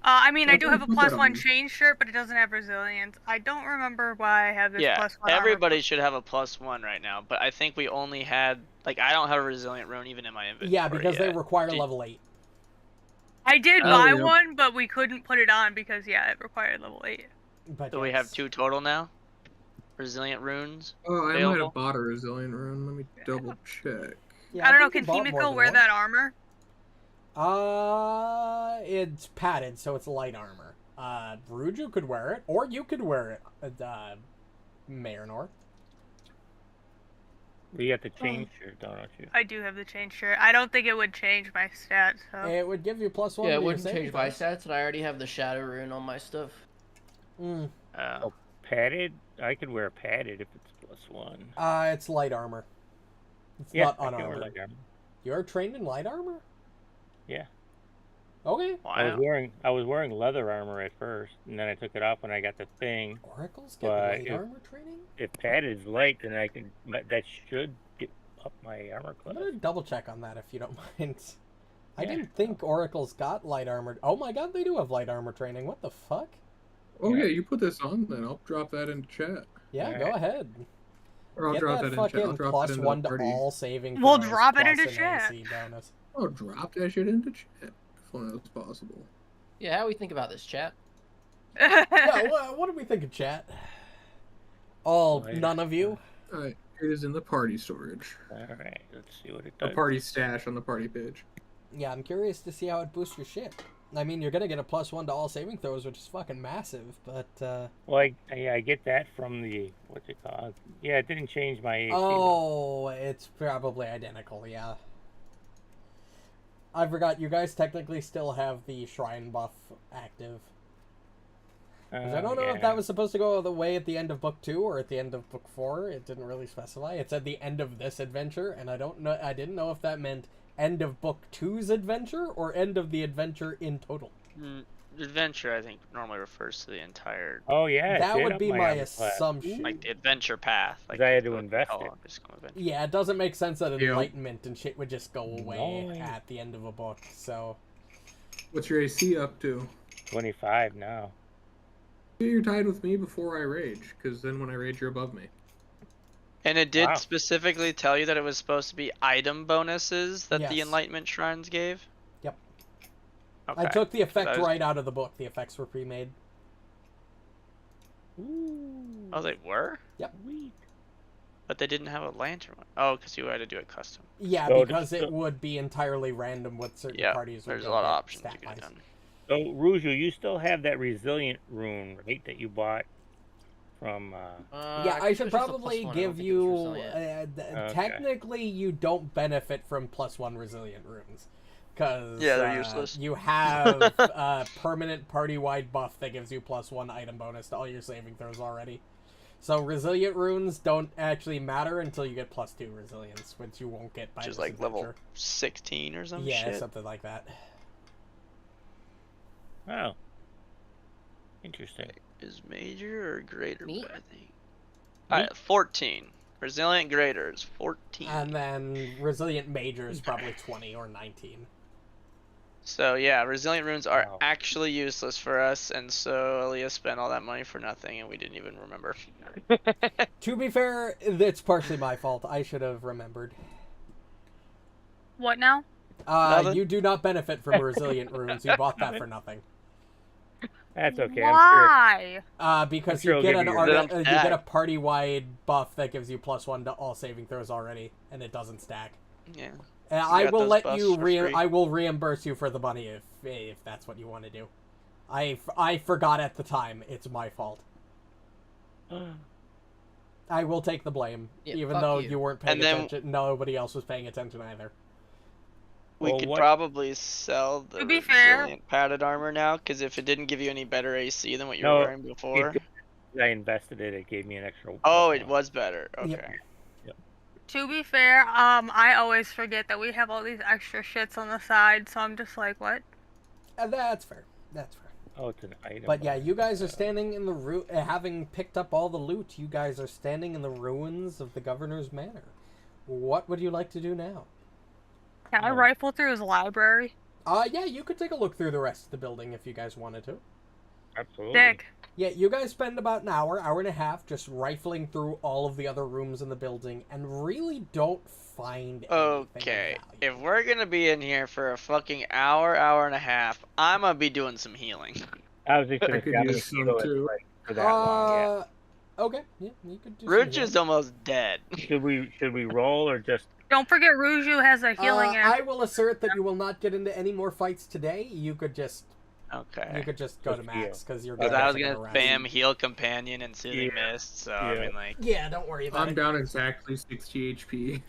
I mean, I do have a Put that +1 on. chain shirt, but it doesn't have resilience. I don't remember why I have this Yeah, +1 armor. everybody should have a +1 right now, but I think we only had, like, I don't have a resilient rune even in my inventory. Yeah, because they yet. require Do- level 8. I did Oh, buy yeah. one, but we couldn't put it on because, yeah, it required level 8. But So we have yes. 2 total now? Resilient runes? Oh, I might Available? have bought a resilient rune. Let me double check. Yeah, I don't know, think can you bought more Himiko than wear one. that armor? It's padded, so it's light armor. Ruju could wear it, or you could wear it, Marynor. You got the chain shirt, don't you? I do have the chain shirt. I don't think it would change my stats, so... It would give you +1. Yeah, to it your wouldn't saving change my throws. stats, and I already have the shadow rune on my stuff. Mm. Padded? I could wear padded if it's +1. It's light armor. It's Yeah, not I can wear unarmored. light armor. You're trained in light armor? Yeah. Okay. I was wearing leather armor at first, and then I took it off when I got the thing. Oracles get But light armor training? If padded is light, then that should get up my armor I'm class. gonna double check on that if you don't mind. I Yeah. didn't think Oracles got light armor. Oh my god, they do have light armor training. What the fuck? Oh Yeah. yeah, you put this on, then I'll drop that into chat. Yeah, All go right. ahead. Or I'll Get drop that that in chat. I'll fucking drop that into +1 the to party. all saving We'll throws drop it plus into an chat. AC bonus. I'll drop that shit into chat if only that's possible. Yeah, how we think about this, chat? Yeah, what do we think of chat? All Later. none of you? Alright, it is in the party storage. Alright, let's see what it The does. party stash on the party page. Yeah, I'm curious to see how it boosts your shit. I mean, you're gonna get a +1 to all saving throws, which is fucking massive, but, Well, I get that from the, what's it called? Yeah, it didn't change my AC. Oh, it's probably identical, yeah. I forgot, you guys technically still have the Shrine buff active. 'Cause I don't know if that was supposed to go the way at the end of Book 2 or at the end of Book 4. It didn't really specify. It said the end of this adventure, and I didn't know if that meant end of Book 2's adventure or end of the adventure in total. adventure, I think, normally refers to the entire, Oh yeah, it That did would up be my armor class. assumption. like, the adventure path. Like, I had to what they invest call it. just call adventure. Yeah, it doesn't make sense that Yeah. enlightenment and shit would just go away Nice. at the end of a book. So What's your AC up to? 25 now. You're tied with me before I rage, because then when I rage, you're above me. And it did Wow. specifically tell you that it was supposed to be item bonuses that the Yes. Enlightenment Shrines gave? Yep. Okay. I took the effect That was- right out of the book. The effects were pre-made. Ooh. Oh, they were? Sweet. But they didn't have a lantern one. Oh, because you had to do it custom. Yeah, So because just- it would be entirely random what certain Yeah, parties would there's a go lot of get options you could have stat-wise. done. So Ruju, you still have that resilient rune, right? That you bought from. Yeah, I should probably give you. Okay. Technically, you don't benefit from +1 resilient runes, because Yeah, they're useless. You have a permanent party-wide buff that gives you +1 item bonus to all your saving throws already. So resilient runes don't actually matter until you get +2 resilience, which you won't get by Which is this like level adventure. 16 or some Yeah, shit. something like that. Oh. Interesting. Is major or greater? Neat. I think. 14. Resilient greater is 14. And then resilient major is probably 20 or 19. So yeah, resilient runes are Wow. actually useless for us, and so Elias spent all that money for nothing, and we didn't even remember. To be fair, it's partially my fault. I should have remembered. What now? Nothing? You do not benefit from resilient runes. You bought that for nothing. That's okay. I'm Why? Because I'm sure you get I'll an give you art, that. you get a party-wide buff that gives you +1 to all saving throws already, and it doesn't stack. Yeah. And I got will those let buffs you for free. I will reimburse you for the money if that's what you want to do. I forgot at the time. It's my fault. sure. I will take the blame, Yeah, even fuck though you. you weren't paying And then- attention. Nobody else was paying attention either. We Well, could what- probably sell the To be fair- resilient padded armor now, because if it didn't give you any better AC than what you No, were wearing before. I invested it. It gave me an extra. Oh, it +1. was better. Okay. Yep. To be fair, I always forget that we have all these extra shits on the side, so I'm just like, what? That's fair. That's fair. Oh, it's an item. But yeah, you guys are standing in the having picked up all the loot. You guys are standing in the ruins of the governor's manor. What would you like to do now? Can I No. rifle through his library? Yeah, you could take a look through the rest of the building if you guys wanted to. Absolutely. Dick. Yeah, you guys spend about an hour and a half just rifling through all of the other rooms in the building and really don't find anything of Okay. value. If we're gonna be in here for a fucking hour and a half, I'm gonna be doing some healing. I was just I gonna could say, I'm use gonna some heal it, too. like, for that long. Okay, yeah, you could do some Ruju's healing. almost dead. Yeah. Should we roll or just? Don't forget Ruju has a healing I will assert that you will not get into any more fights today. You could just Okay. go to Just max because you're Because gonna I was take gonna a rest. spam heal companion and soothing Yeah. mist, so I Yeah. mean like Yeah, don't worry about I'm it. down exactly 60 HP.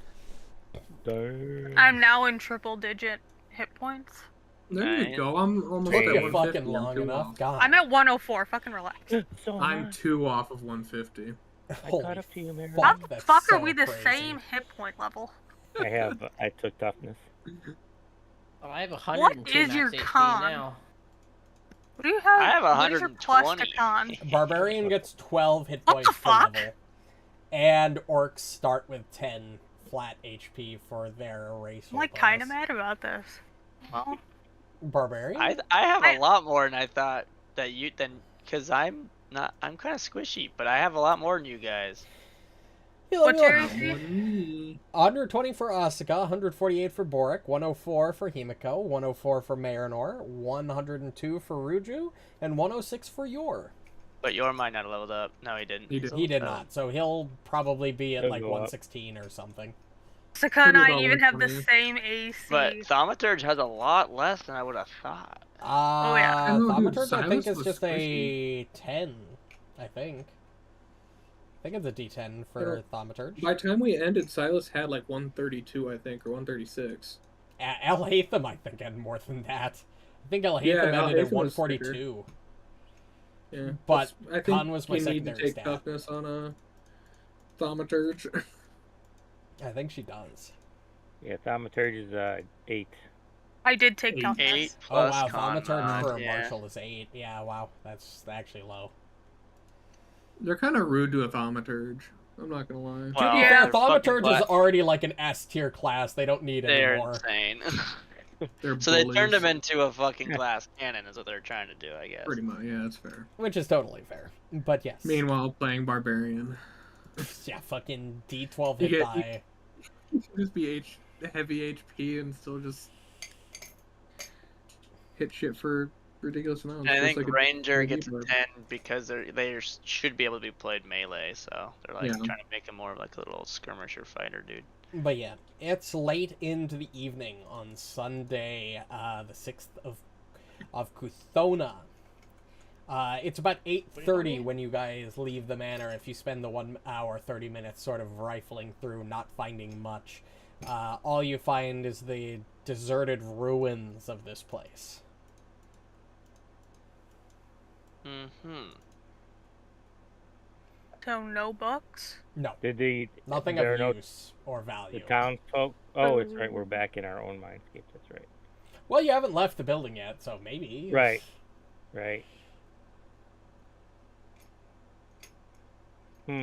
Darn. I'm now in triple digit hit points. There Nice. you go. I'm almost Took at you 150. fucking long I'm too enough. off. God. I'm at 104. Fucking relax. So I'm much. 2 off of 150. I Holy caught up to you, Mary. fuck. How the that's fuck are so we the crazy. same hit point level? I took toughness. Oh, I have 102 is max your HP con? now. What do you have? I have what is your plus to 120. con? Barbarian gets 12 hit What points the per fuck? level. And orcs start with 10 flat HP for their race. I'm like kind of mad about this. Well, Barbarian? I have I- a lot more than I thought that you because I'm kind of squishy, but I have a lot more than you guys. what's your Not AC? one me. 120 for Asuka, 148 for Borraeck, 104 for Himiko, 104 for Marynor, 102 for Ruju, and 106 for Yor. But your might not have leveled up. No, he didn't. He did. He did not, so he'll probably be at He'll like go up. 116 or something. Saka and I about even have the 120. same AC. But Thaumaturge has a lot less than I would have thought. yeah. I know, dude, Thaumaturge, I think, Silas is was just a 10, I think. I think it's a D10 for Thaumaturge. By the time we ended, Silas had like 132, I think, or 136. El Hatham, I think, had more than that. I think El Hatham Yeah, El ended at Hatham was 142. Yeah, But I think Con was my you need to secondary take stat. toughness on a Thaumaturge. I think she does. Yeah, thaumaturge is 8. I did take 8. toughness. 8 Oh plus wow, con thaumaturge mod, for a yeah. marshal is 8. Yeah, wow, that's actually low. They're kind of rude to a thaumaturge. I'm not gonna lie. To be Well, fair, they're fucking thaumaturge is black. already like an S tier class. They don't need They're any more. insane. They're So they bullies. turned him into a fucking glass cannon is what they're trying to do, I guess. Pretty much, yeah, that's fair. Which is totally fair. But yes. Meanwhile, playing barbarian. Yeah, fucking D12 You hit get- die. You can just be heavy HP and still just hit shit for ridiculous amounts. And I just think like a Ranger heavy gets a barb. 10 because they should be able to be played melee, so they're like Yeah. trying to make him more of like a little skirmisher fighter dude. But yeah, it's late into the evening on Sunday, the 6th of Kuthona. It's about 8:30 when you guys leave the manor. If you spend the 1 hour 30 minutes sort of rifling through, not finding much, all you find is the deserted ruins of this place. Mm-hmm. So no books. No, Did nothing there of are no use or value. the townsfolk? Oh, it's right. We're back in our own mindscape. That's right. Well, you haven't left the building yet, so maybe. Right. Right. All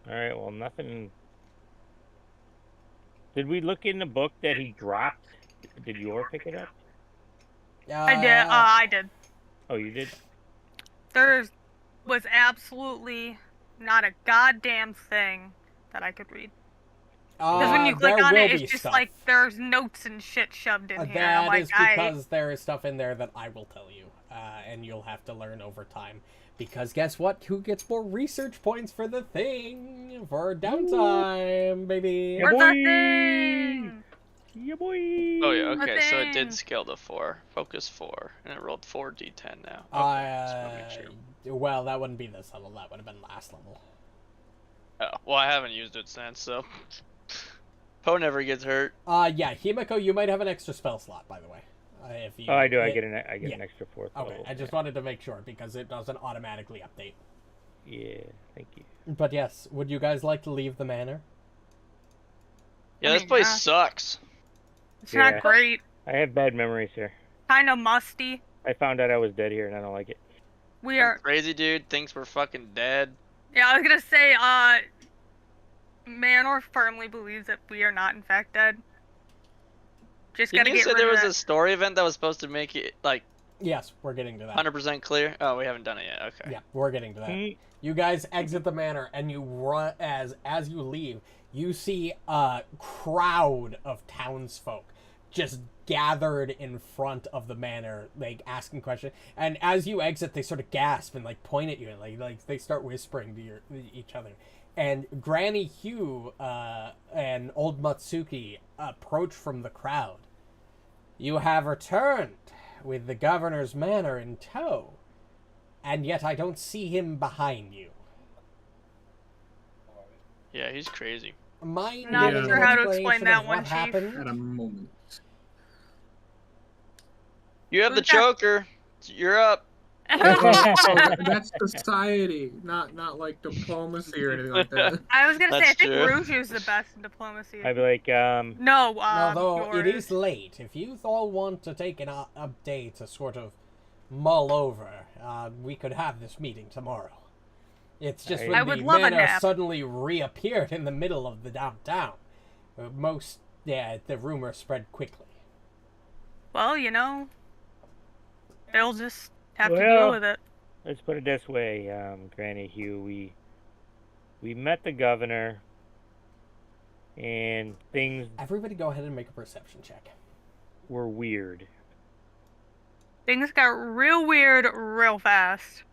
right. Well, nothing. Did we look in the book that he dropped? Did you pick it up? I did. I did. Oh, you did. There was absolutely not a goddamn thing that I could read. Because when you click there on will it, be it's just stuff. like there's notes and shit shoved in here. That I'm like, is because there is stuff in there that I will tell you, and you'll have to learn over time. Because guess what? Who gets more research points for the thing? For downtime, baby. Where's that boy! thing? Yeah, boy. Oh yeah, okay, so it thing. did scale to 4. Focus 4. And it rolled 4d10 now. Okay, just wanna make sure. Well, that wouldn't be this level. That would have been last level. Oh, well I haven't used it since, so Poe never gets hurt. Yeah, Himiko, you might have an extra spell slot, by the way. If you, Oh, I do. I it- get an yeah. an extra 4th Okay, level. I just wanted to make sure because it doesn't automatically update. Yeah. Thank you. But yes, would you guys like to leave the manor? Yeah, I this mean, place yeah. sucks. It's Yeah. not great. I have bad memories here. Kind of musty. I found out I was dead here, and I don't like it. We Some are. crazy dude thinks we're fucking dead. Yeah, I was gonna say. Manor firmly believes that we are not in fact dead. Just Didn't gotta you get say rid there of was that. a story event that was supposed to make it like Yes, we're getting to that. 100% clear? Oh, we haven't done it yet. Okay. Yeah, we're getting to that. Mm. You guys exit the manor, and you run as you leave. You see a crowd of townsfolk just gathered in front of the manor, like asking questions. And as you exit, they sort of gasp and like point at you, and like they start whispering to each other. And Granny Hugh and Old Matsuki approach from the crowd. You have returned with the governor's manor in tow, and yet I don't see him behind you. Yeah, he's crazy. Mind Not giving sure an how to explanation explain that of one, what Chief. happened? At a moment. You have the Who's that? choker. You're up. That's society, not like diplomacy or anything like that. I was gonna say, I That's think true. Ruju's the best in diplomacy. I'd be like, No, Although it yours. is late, if you all want to take an update to sort of mull over, we could have this meeting tomorrow. It's just I when would the love a manor nap. suddenly reappeared in the middle of the downtown. The rumor spread quickly. Well, you know, they'll just have to Well, deal with it. let's put it this way, Granny Hugh. We met the governor, and things Everybody go ahead and make a perception check. were weird. Things got real weird real fast.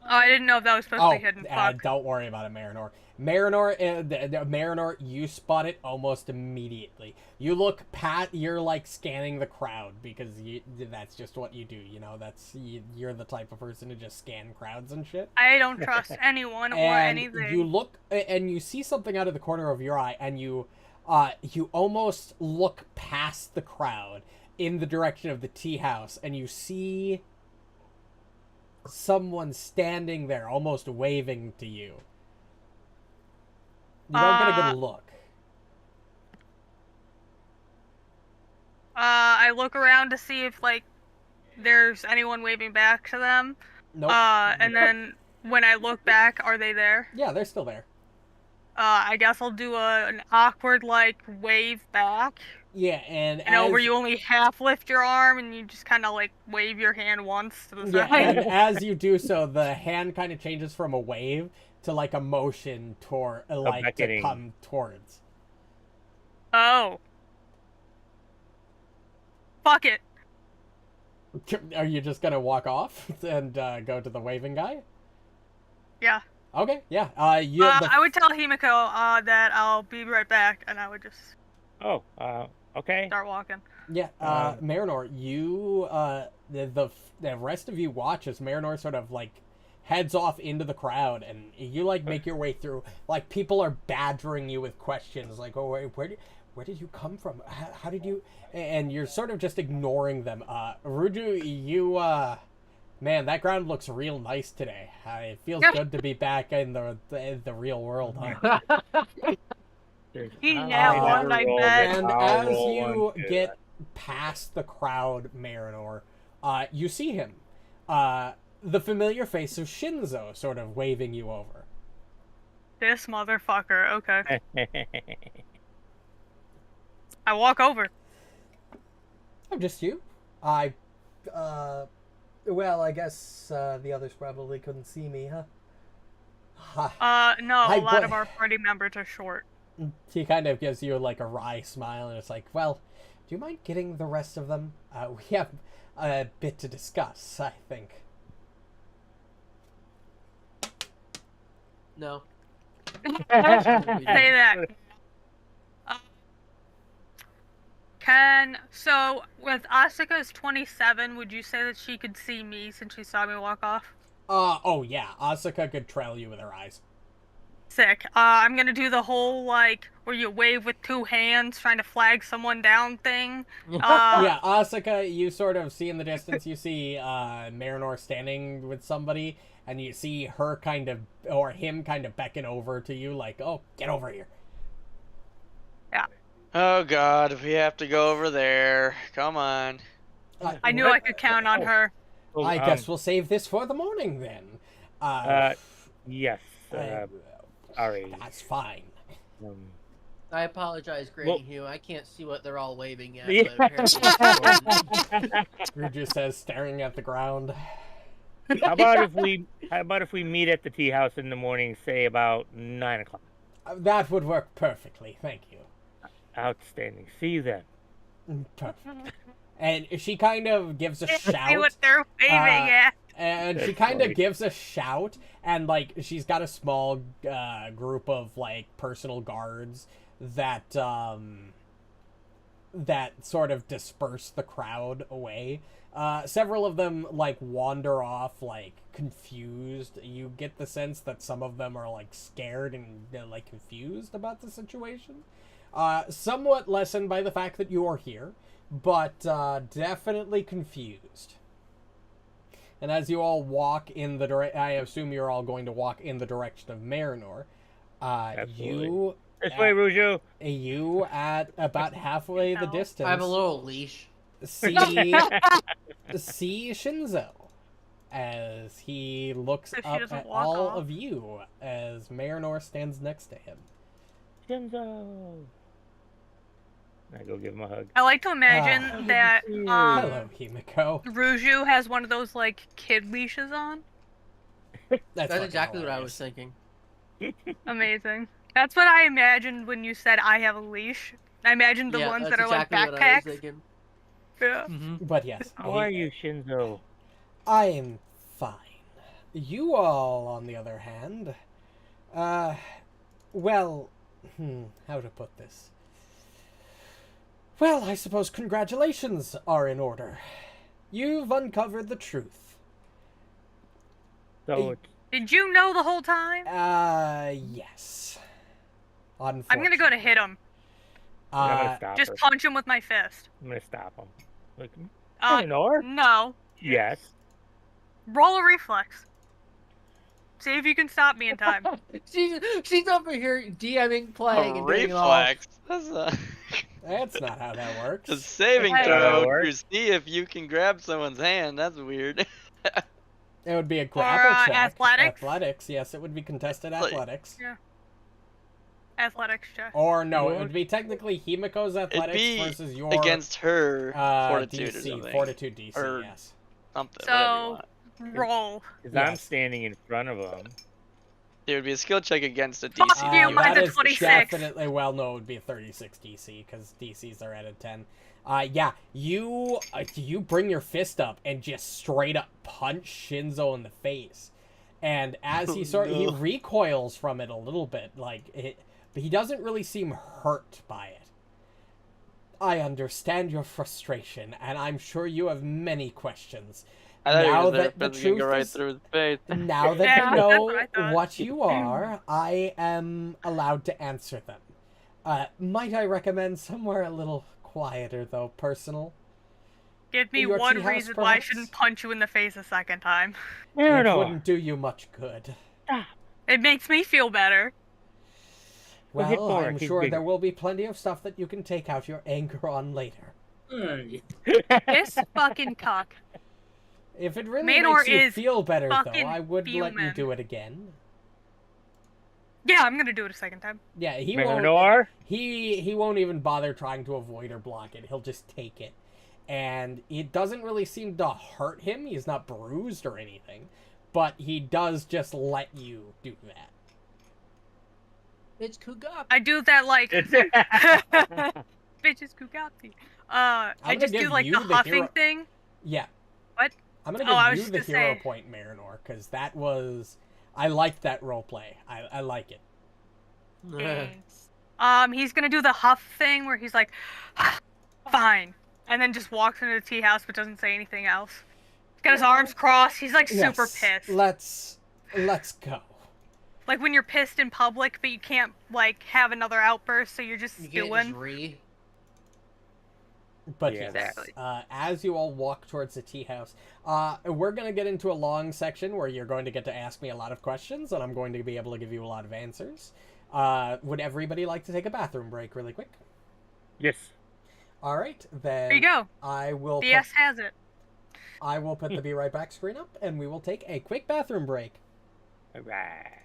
Oh, I didn't know if that was supposed to be hidden. Fuck. Don't worry about it, Marynor. Marynor, you spot it almost immediately. You look, you're like scanning the crowd because that's just what you do. You know, you're the type of person to just scan crowds and shit. I don't trust anyone or And anything. you look and you see something out of the corner of your eye, and you almost look past the crowd in the direction of the tea house, and you see someone standing there almost waving to you. You don't get a good look. I look around to see if like there's anyone waving back to them. Nope. And then when I look back, are they there? Yeah, they're still there. I guess I'll do an awkward like wave back. Yeah, and You know, where you only half lift your arm and you just kind of like wave your hand once to the yeah, side. and as you do so, the hand kind of changes from a wave to like a motion toward, like to come towards. Oh. Fuck it. Are you just gonna walk off and go to the waving guy? Yeah. Okay, yeah. I would tell Himiko that I'll be right back, and I would just. Oh, okay. Start walking. Yeah, Marynor, you, the rest of you watch as Marynor sort of, like, heads off into the crowd, and you, like, make your way through. Like, people are badgering you with questions, like, oh, where did you come from? How did you... And you're sort of just ignoring them. Ruju, you, man, that ground looks real nice today. It feels good to be back in the real world, huh? Yeah, one I bet. And as you get past the crowd, Marynor, you see him. The familiar face of Shinzo sort of waving you over. This motherfucker, okay. I walk over. Oh, just you? Well, I guess the others probably couldn't see me, huh? No, a lot of our party members are short. He kind of gives you like a wry smile, and it's like, well, do you mind getting the rest of them? We have a bit to discuss, I think. No. Say that. So with Asuka's 27, would you say that she could see me since she saw me walk off? Oh yeah, Asuka could trail you with her eyes. Sick. I'm gonna do the whole, like, where you wave with two hands trying to flag someone down thing. Yeah, Asuka, you sort of see in the distance, you see Marynor standing with somebody, and you see her kind of, or him kind of beckon over to you, like, oh, get over here. Yeah. Oh god, we have to go over there. Come on. I knew I could count on her. I guess we'll save this for the morning, then. Yes. Sorry. That's fine. I apologize, Granny Hugh. I can't see what they're all waving at. Yeah. But Ruju says, staring at the ground. How about if we meet at the tea house in the morning, say about 9 o'clock? That would work perfectly, thank you. Outstanding. See you then. Perfect. And she kind of gives a shout. See what they're waving at. And she kind of gives a shout, and, like, she's got a small group of, like, personal guards that, that sort of disperse the crowd away. Several of them, like, wander off, like, confused. You get the sense that some of them are, like, scared and, like, confused about the situation. Somewhat lessened by the fact that you are here, but definitely confused. And as you all walk in the I assume you're all going to walk in the direction of Marynor. You... This way, Ruju. You, at about halfway the distance... I have a little leash. See Shinzo as he looks up at all of you as Marynor stands next to him. Shinzo. I go give him a hug. I like to imagine that hello, Himiko. Ruju has one of those like kid leashes on. That's exactly what I was thinking. Amazing. That's what I imagined when you said I have a leash. I imagined the ones that are exactly like backpacks. Yeah. But yes. How are you, Shinzo? I am fine. You all, on the other hand, well, how to put this? Well, I suppose congratulations are in order. You've uncovered the truth. So Did you know the whole time? Yes. I'm gonna go to hit him. Just punch him with my fist. I'm gonna stop him. Like, Marynor? No. Yes. Roll a reflex. See if you can stop me in time. She's over here DMing, playing, and doing reflex. That's That's not how that A works. saving Hey. throw Work. to see if you can grab someone's hand. That's weird. It would be a grapple check. athletics? Athletics, yes, it would be contested athletics. Yeah. Athletics check. Or no, it What? would be technically Himiko's It'd athletics be versus your against her fortitude or DC, something. fortitude DC, Or- yes. Something. Whatever you So want. roll. Because I'm Yes. standing in front of him. It would be a skill check against a Fuck DC. you, mine's that a is 26. definitely, well, no, it would be a 36 DC, because DCs are at a 10. Yeah, you bring your fist up and just straight up punch Shinzo in the face. And as he he recoils from it a little bit, but he doesn't really seem hurt by it. I understand your frustration, and I'm sure you have many questions. I thought he Now was there that the physically go truth right is- through his face. Now that Yeah, you that's know what I thought. what you are, I am allowed to answer them. Might I recommend somewhere a little quieter, though, personal? Give me Your one tea house, reason why I perhaps? shouldn't punch you in the face a second time. It Marynor. wouldn't do you much good. It makes me feel better. Go hit Well, I'm Borraeck, he's sure bigger. there will be plenty of stuff that you can take out your anger on later. Hey. This fucking cuck. If it really Marynor makes you is feel better, though, fucking I would let you fuming. do it again. Yeah, I'm gonna do it a second time. Yeah, he won't. Marynor. He won't even bother trying to avoid or block it. He'll just take it. And it doesn't really seem to hurt him. He's not bruised or anything. But he does just let you do that. It's Kugap. I do that like bitches Kugapti. I gonna just do give like you the the huffing hero- thing. Yeah. What? I'm gonna Oh, I give was you the just hero gonna say- point, Marynor, because that was... I liked that roleplay. I like it. Thanks. He's gonna do the huff thing where he's like, fine, and then just walks into the tea house but doesn't say anything else. He's got his arms crossed. He's like super Yes, pissed. Let's go. Like when you're pissed in public, but you can't like have another outburst, so you're just You can't stewing. just re. But Yeah, yes, exactly. as you all walk towards the tea house, we're going to get into a long section where you're going to get to ask me a lot of questions, and I'm going to be able to give you a lot of answers. Would everybody like to take a bathroom break really quick? Yes. All right, then There you go. I will DS has it. I will put the Be Right Back screen up, and we will take a quick bathroom break. Alright.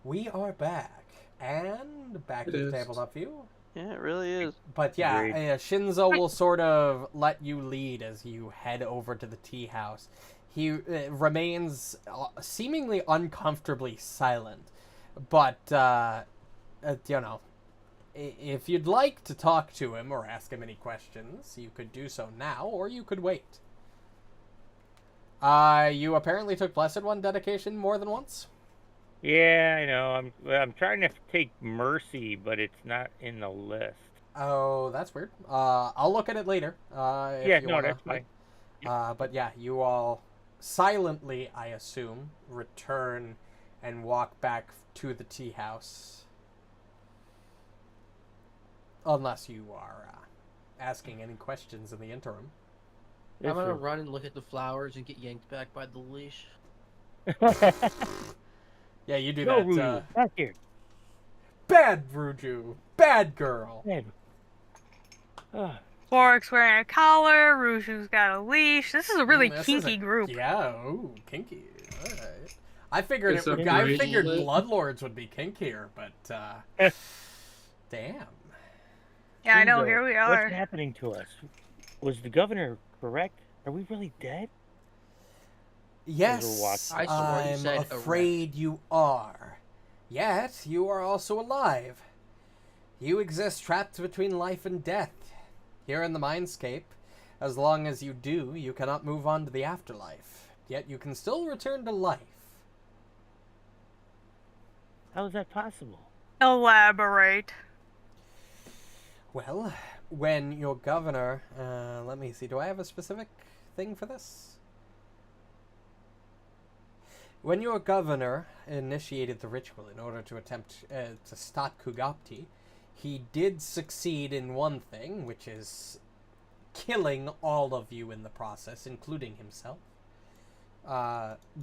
We are back. And back to the tabletop view. Yeah, it really is. But yeah, Agreed. Shinzo will sort of let you lead as you head over to the tea house. He remains seemingly uncomfortably silent. But, you know, if you'd like to talk to him or ask him any questions, you could do so now, or you could wait. You apparently took Blessed One dedication more than once? Yeah, I know. I'm trying to take Mercy, but it's not in the list. Oh, that's weird. I'll look at it later. Yeah, no, that's fine. But yeah, you all silently, I assume, return and walk back to the tea house. Unless you are asking any questions in the interim. I'm gonna run and look at the flowers and get yanked back by the leash. Yeah, you do No, that. Ruju, back here. Bad Ruju. Bad girl. Man. Borraeck's wearing a collar. Ruju's got a leash. This is a really This is kinky group. Yeah, ooh, kinky. All right. I figured It's I figured lit. Bloodlords would be kinkier, but damn. Yeah, I know. Shinzo, Here we are. What's happening to us? Was the governor correct? Are we really dead? Yes, I swore you I'm said afraid you are. Yet, you are also alive. You exist trapped between life and death. Here in the mindscape, as long as you do, you cannot move on to the afterlife. Yet you can still return to life. How is that possible? Elaborate. Well, when your governor... let me see, do I have a specific thing for this? When your governor initiated the ritual in order to attempt to stop Kugapti, he did succeed in one thing, which is killing all of you in the process, including himself.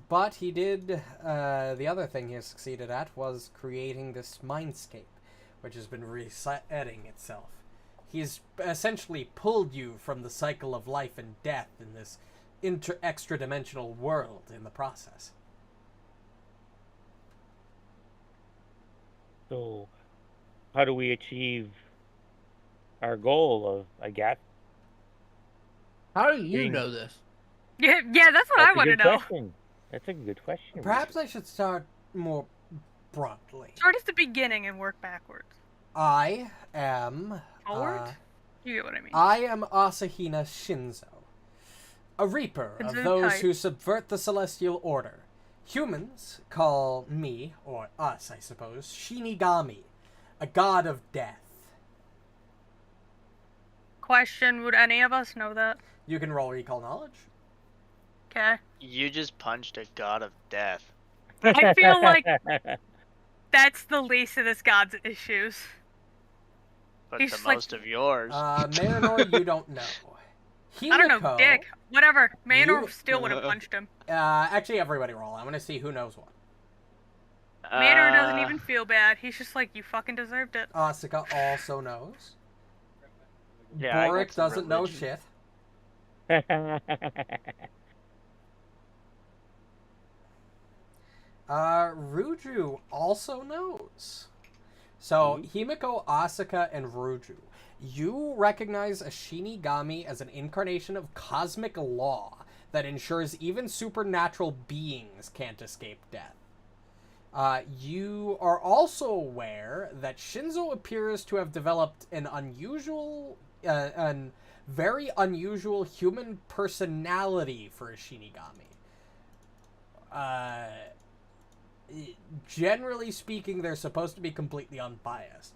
But he did, the other thing he succeeded at was creating this mindscape, which has been resetting itself. He's essentially pulled you from the cycle of life and death in this extra-dimensional world in the process. So, how do we achieve our goal of, I guess? How do you Being- know this? Yeah, that's what I want to know. Question. That's a good question. Perhaps I should start more broadly. Start at the beginning and work backwards. I am... Forward? You get what I mean. I am Asahina Shinzo, a reaper of Consider those type. who subvert the celestial order. Humans call me, or us, I suppose, Shinigami, a god of death. Question, would any of us know that? You can roll recall knowledge. Okay. You just punched a god of death. I feel like that's the least of this god's issues. But He's the just like- most of yours. Marynor, you don't know. Himiko, I don't know, dick. Whatever. Manor you- still would have punched him. Actually, everybody roll. I'm going to see who knows what. Manor doesn't even feel bad. He's just like, you fucking deserved it. Asuka also knows. Yeah, I got Borraeck some doesn't know religion. shit. Ruju also knows. So, Himiko, Asuka, and Ruju. You recognize a Shinigami as an incarnation of cosmic law that ensures even supernatural beings can't escape death. You are also aware that Shinzo appears to have developed an very unusual human personality for a Shinigami. Generally speaking, they're supposed to be completely unbiased.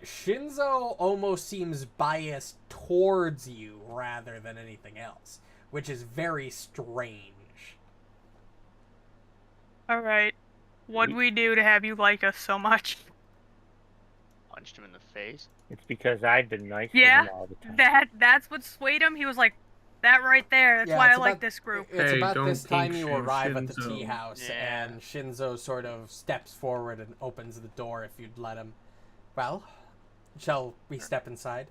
Shinzo almost seems biased towards you rather than anything else, which is very strange. Alright. What'd we do to have you like us so much? Punched him in the face. It's because I've been nice Yeah, to him all the time. That's what swayed him. He was like, that right there. That's Yeah, why I it's like about- this group. It's Hey, about don't this time kink you shame arrive at the Shinzo. tea house, Yeah. and Shinzo sort of steps forward and opens the door if you'd let him. Well, shall we step inside?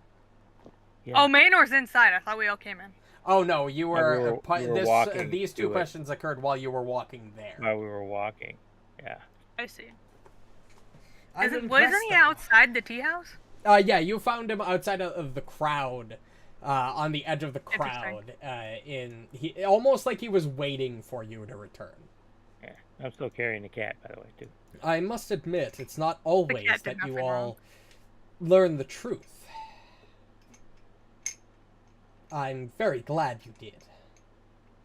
Yeah. Oh, Manor's inside. I thought we all came in. Oh no, you were. we were walking these two to it. questions occurred while you were walking there. While we were walking. Yeah. I see. Wasn't he outside the tea house? Yeah, you found him outside of the crowd, on the edge of the crowd. He almost like he was waiting for you to return. Yeah, I'm still carrying the cat, by the way, too. I must admit, it's not always that you all wrong. learn the truth. I'm very glad you did.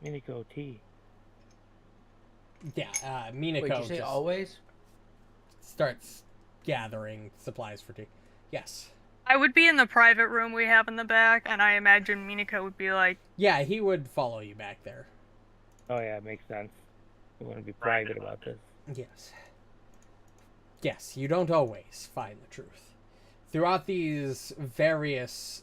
Himiko tea. Yeah, Minako Wait, did you say just always? starts gathering supplies for tea. Yes. I would be in the private room we have in the back, and I imagine Minako would be like... Yeah, he would follow you back there. Oh, yeah, it makes sense. We want to be private about this. Yes. Yes, you don't always find the truth. Throughout these various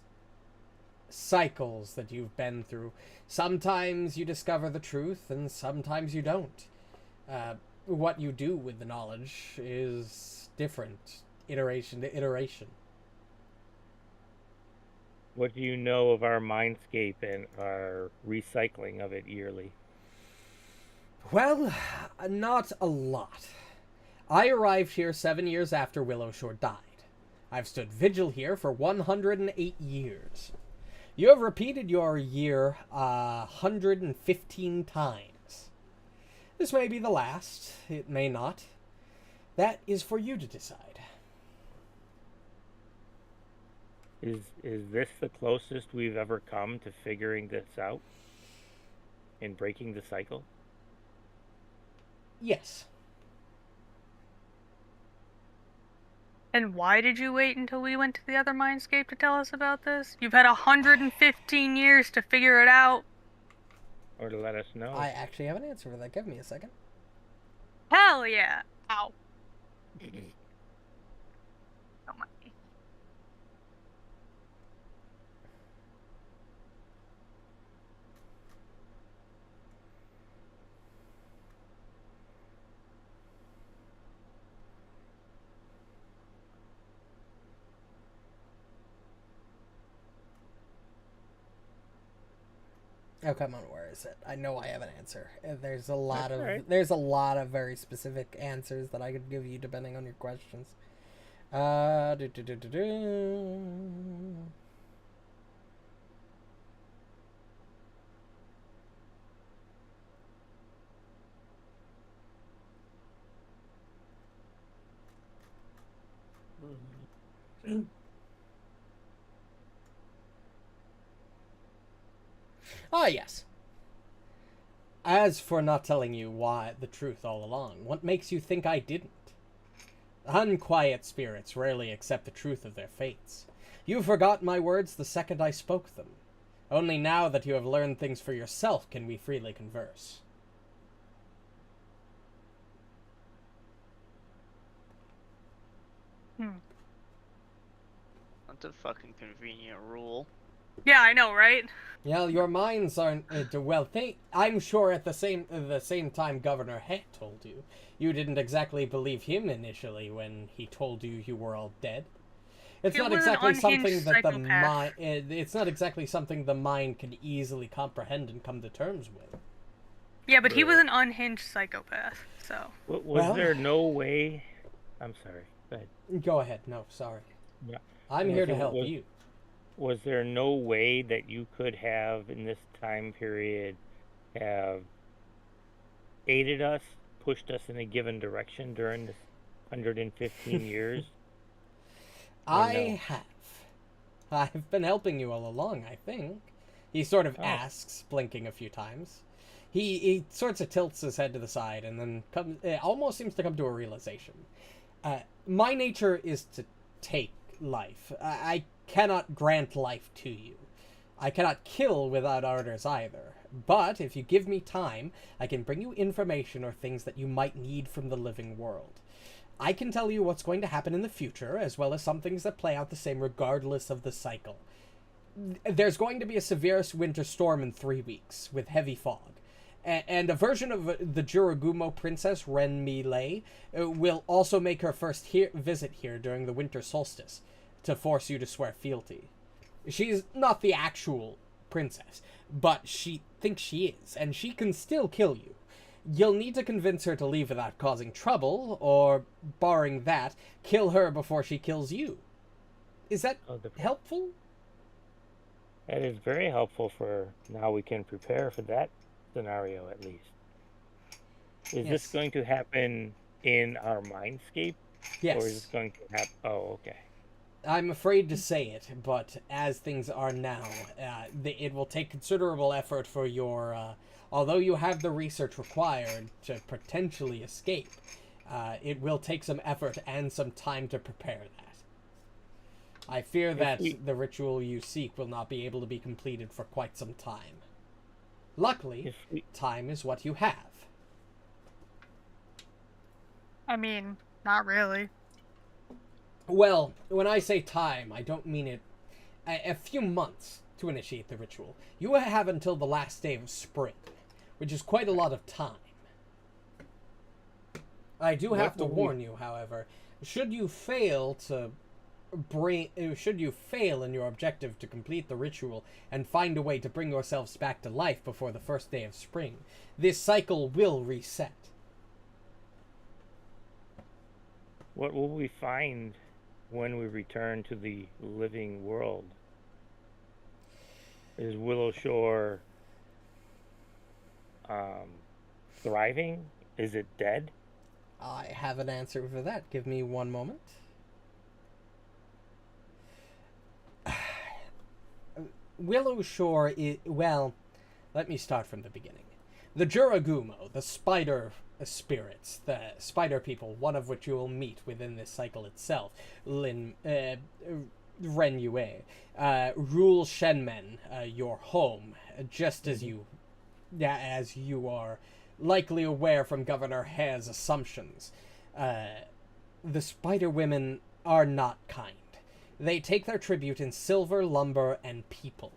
cycles that you've been through, sometimes you discover the truth, and sometimes you don't. What you do with the knowledge is different, iteration to iteration. What do you know of our mindscape and our recycling of it yearly? Well, not a lot. I arrived here 7 years after Willowshore died. I've stood vigil here for 108 years. You have repeated your year 115 times. This may be the last. It may not. That is for you to decide. Is this the closest we've ever come to figuring this out? And breaking the cycle? Yes. And why did you wait until we went to the other mindscape to tell us about this? You've had 115 years to figure it out. Or to let us know? I actually have an answer for that. Give me a second. Hell yeah. Ow. Oh my. Oh, come on, where is it? I know I have an answer. There's a lot That's of right. there's a lot of very specific answers that I could give you depending on your questions. Do. Ah, yes. As for not telling you why the truth all along, what makes you think I didn't? Unquiet spirits rarely accept the truth of their fates. You forgot my words the second I spoke them. Only now that you have learned things for yourself can we freely converse. That's a fucking convenient rule. Yeah, I know, right? Yeah, your minds aren't I'm sure at the same time Governor Het told you, you didn't exactly believe him initially when he told you you were all dead. It's He not was an exactly something unhinged that the psychopath. mind. It's not exactly something the mind can easily comprehend and come to terms with. Yeah, but he was an unhinged psychopath, so... Was Well- there no way... I'm sorry. Go ahead. Go ahead. No, sorry. Yeah. I'm here to help Was- you. Was there no way that you could have, in this time period, have aided us, pushed us in a given direction during this 115 years? I have. I've been helping you all along, I think. He sort of Oh. asks, blinking a few times. He sort of tilts his head to the side and then almost seems to come to a realization. My nature is to take life. I cannot grant life to you. I cannot kill without orders either. But if you give me time, I can bring you information or things that you might need from the living world. I can tell you what's going to happen in the future, as well as some things that play out the same regardless of the cycle. There's going to be a severe winter storm in 3 weeks, with heavy fog. And a version of the Juragumo princess, Ren Mi Lei, will also make her first visit here during the winter solstice, to force you to swear fealty. She's not the actual princess, but she thinks she is, and she can still kill you. You'll need to convince her to leave without causing trouble, or, barring that, kill her before she kills you. Is that helpful? That is very helpful for now we can prepare for that scenario at least. Is this going to happen in our mindscape? Yes. Or is this going to happen? Oh, okay. I'm afraid to say it, but as things are now, it will take considerable effort for your... although you have the research required to potentially escape, it will take some effort and some time to prepare that. I fear that the ritual you seek will not be able to be completed for quite some time. Luckily, time is what you have. I mean, not really. Well, when I say time, I don't mean it... A few months to initiate the ritual. You have until the last day of spring, which is quite a lot of time. I do have to warn you, however, should you fail in your objective to complete the ritual and find a way to bring yourselves back to life before the first day of spring, this cycle will reset. What will we find when we return to the living world? Is Willow Shore thriving? Is it dead? I have an answer for that. Give me one moment. Willow Shore is... Well, let me start from the beginning. The Juragumo, the spider spirits, the spider people, one of which you will meet within this cycle itself, Renyue, rule Shenmen, your home, just as you are likely aware from Governor Hare's assumptions. The spider women are not kind. They take their tribute in silver, lumber, and people.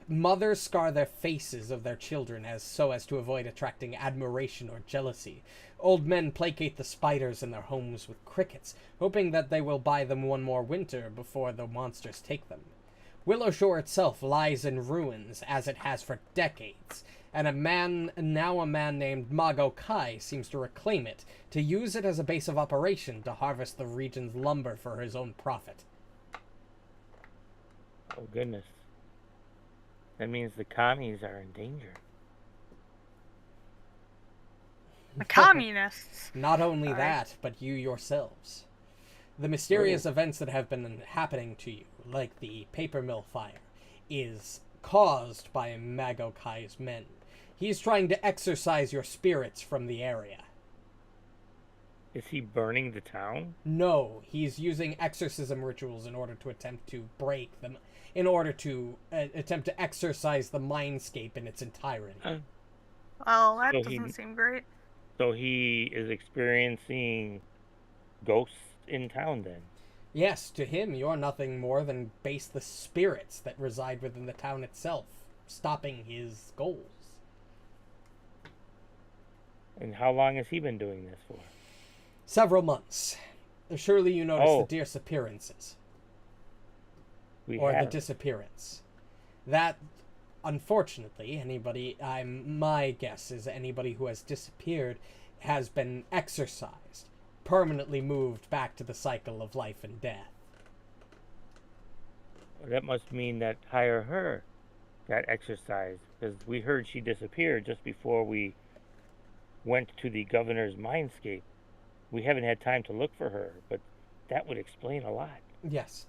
Mothers scar their faces of their children so as to avoid attracting admiration or jealousy. Old men placate the spiders in their homes with crickets, hoping that they will buy them one more winter before the monsters take them. Willow Shore itself lies in ruins, as it has for decades, and a man named Mago Kai seems to reclaim it, to use it as a base of operation to harvest the region's lumber for his own profit. Oh, goodness. That means the commies are in danger. The communists? Not only that, but you yourselves. The mysterious events that have been happening to you, like the paper mill fire, is caused by Mago Kai's men. He's trying to exorcise your spirits from the area. Is he burning the town? No, he's using exorcism rituals in order to attempt to break them, in order to attempt to exorcise the mindscape in its entirety. Well, that doesn't seem great. So he is experiencing ghosts in town then? Yes, to him you're nothing more than baseless spirits that reside within the town itself, stopping his goals. And how long has he been doing this for? Several months. Surely you noticed the disappearances. The disappearance. That, unfortunately, my guess is anybody who has disappeared has been exorcised, permanently moved back to the cycle of life and death. That must mean that Hire Her got exorcised, because we heard she disappeared just before we went to the governor's mindscape. We haven't had time to look for her, but that would explain a lot. Yes,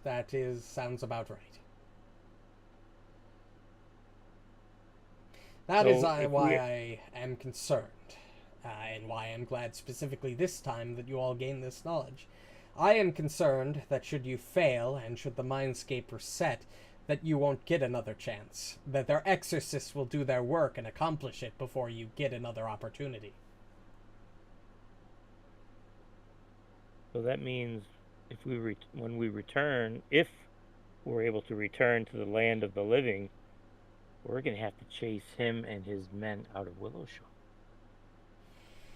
sounds about right. That is why I am concerned, and why I'm glad specifically this time that you all gain this knowledge. I am concerned that should you fail, and should the mindscape reset, that you won't get another chance. That their exorcists will do their work and accomplish it before you get another opportunity. So that means when we return, if we're able to return to the land of the living, we're going to have to chase him and his men out of Willow Shore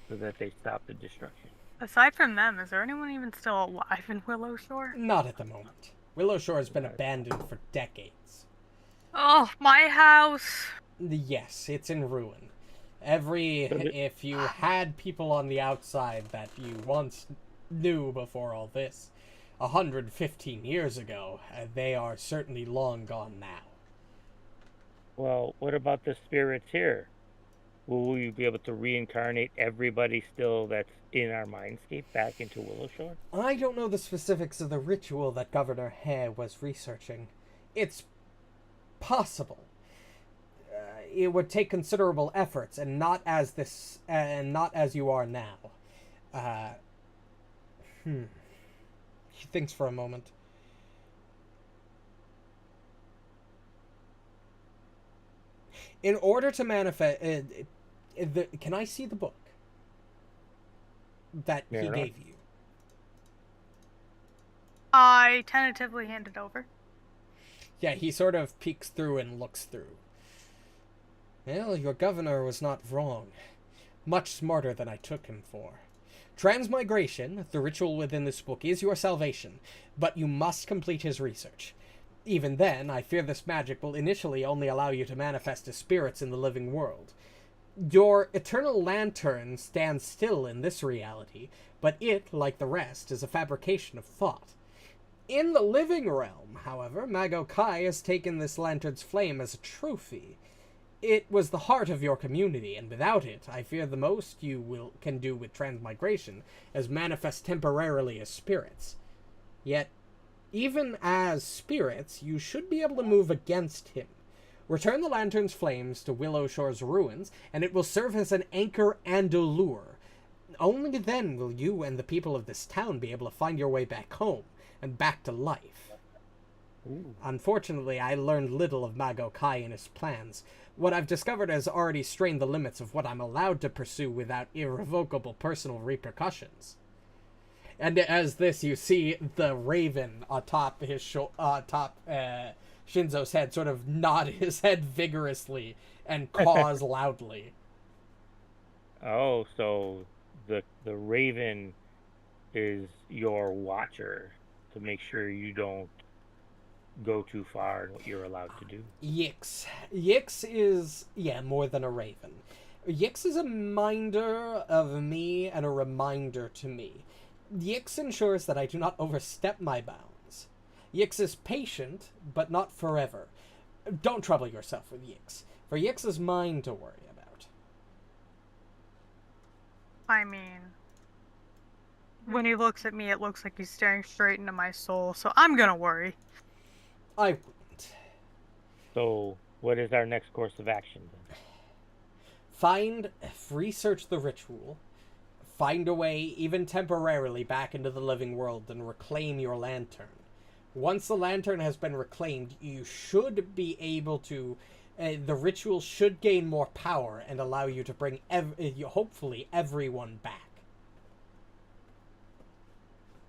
so that they stop the destruction. Aside from them, is there anyone even still alive in Willow Shore? Not at the moment. Willow Shore has been abandoned for decades. Oh, my house! Yes, it's in ruin. If you had people on the outside that you once knew before all this, 115 years ago, they are certainly long gone now. Well, what about the spirits here? Will we be able to reincarnate everybody still that's in our mindscape back into Willowshore? I don't know the specifics of the ritual that Governor Hare was researching. It's possible. It would take considerable efforts, and not as you are now. He thinks for a moment. In order to manifest, can I see the book that he gave you? I tentatively hand it over. Yeah, he sort of peeks through and looks through. Well, your governor was not wrong. Much smarter than I took him for. Transmigration, the ritual within this book, is your salvation, but you must complete his research. Even then, I fear this magic will initially only allow you to manifest as spirits in the living world. Your eternal lantern stands still in this reality, but it, like the rest, is a fabrication of thought. In the living realm, however, Magokai has taken this lantern's flame as a trophy. It was the heart of your community, and without it, I fear the most you can do with transmigration is manifest temporarily as spirits. Yet, even as spirits, you should be able to move against him. Return the lantern's flames to Willowshore's ruins, and it will serve as an anchor and a lure. Only then will you and the people of this town be able to find your way back home, and back to life. Ooh. Unfortunately, I learned little of Magokai and his plans. What I've discovered has already strained the limits of what I'm allowed to pursue without irrevocable personal repercussions. And as this, you see the raven atop his Shinzo's head sort of nod his head vigorously and caws loudly. Oh, so the raven is your watcher to make sure you don't go too far in what you're allowed to do. Yix. Yix is, more than a raven. Yix is a minder of me and a reminder to me. Yix ensures that I do not overstep my bounds. Yix is patient, but not forever. Don't trouble yourself with Yix, for Yix is mine to worry about. I mean, when he looks at me, it looks like he's staring straight into my soul, so I'm gonna worry. I wouldn't. So, what is our next course of action then? Research the ritual, find a way, even temporarily, back into the living world and reclaim your lantern. Once the lantern has been reclaimed, you should be able to... the ritual should gain more power and allow you to bring, hopefully, everyone back.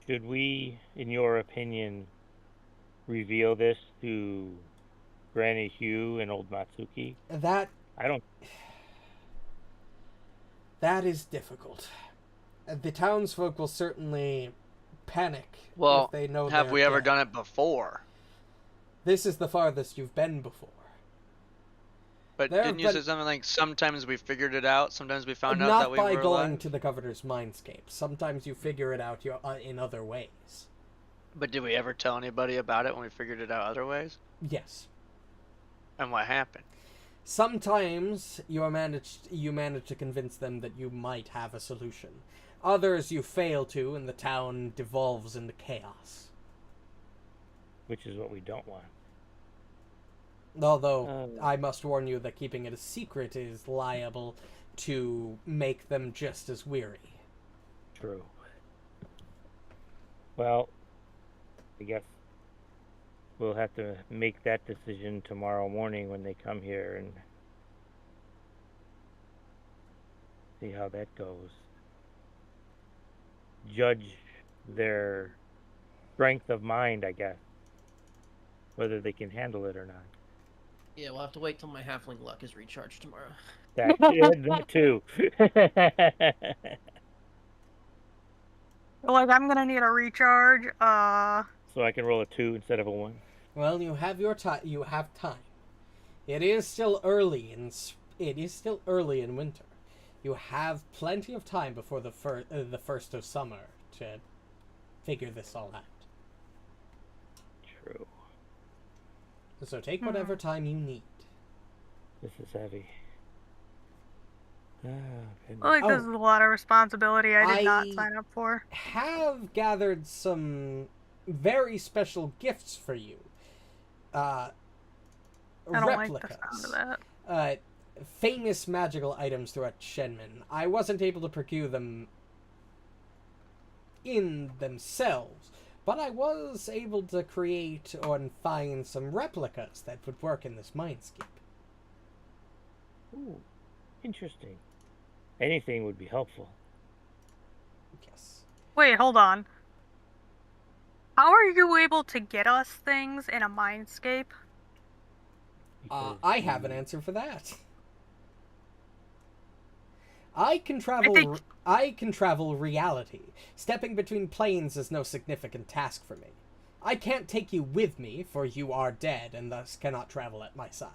Should we, in your opinion, reveal this to Granny Hugh and old Matsuki? That is difficult. The townsfolk will certainly panic if they know. Have we ever done it before? This is the farthest you've been before. But didn't you say something like sometimes we figured it out, sometimes we found out that we were alive? Not by going to the governor's mindscape. Sometimes you figure it out in other ways. But did we ever tell anybody about it when we figured it out other ways? Yes. And what happened? Sometimes you manage to convince them that you might have a solution. Others you fail to, and the town devolves into chaos. Which is what we don't want. Although, I must warn you that keeping it a secret is liable to make them just as weary. True. Well, I guess we'll have to make that decision tomorrow morning when they come here and see how that goes. Judge their strength of mind, I guess. Whether they can handle it or not. Yeah, we'll have to wait till my halfling luck is recharged tomorrow. That too. Like, I'm gonna need a recharge. So I can roll a 2 instead of a 1. Well, you have time. It is still early It is still early in winter. You have plenty of time before the first of summer to figure this all out. True. So take whatever time you need. This is heavy. Like, this is a lot of responsibility I did not sign up for. Have gathered some very special gifts for you. I don't Replicas. like the sound of that. Famous magical items throughout Shenmue. I wasn't able to procure them in themselves, but I was able to create and find some replicas that would work in this mindscape. Ooh, interesting. Anything would be helpful. Yes. Wait, hold on. How are you able to get us things in a mindscape? I have an answer for that. I can travel reality. Stepping between planes is no significant task for me. I can't take you with me, for you are dead and thus cannot travel at my side.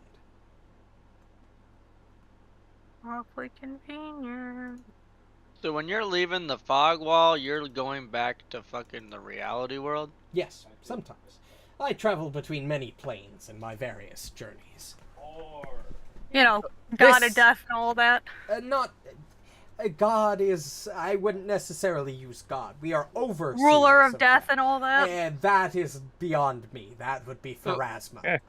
Awfully convenient. So when you're leaving the fog wall, you're going back to fucking the reality world? Yes, sometimes. I travel between many planes in my various journeys. You know, God of Death and all that. God is... I wouldn't necessarily use God. We are overseers. Ruler of Death and all that. And that is beyond me. That would be Pharasma.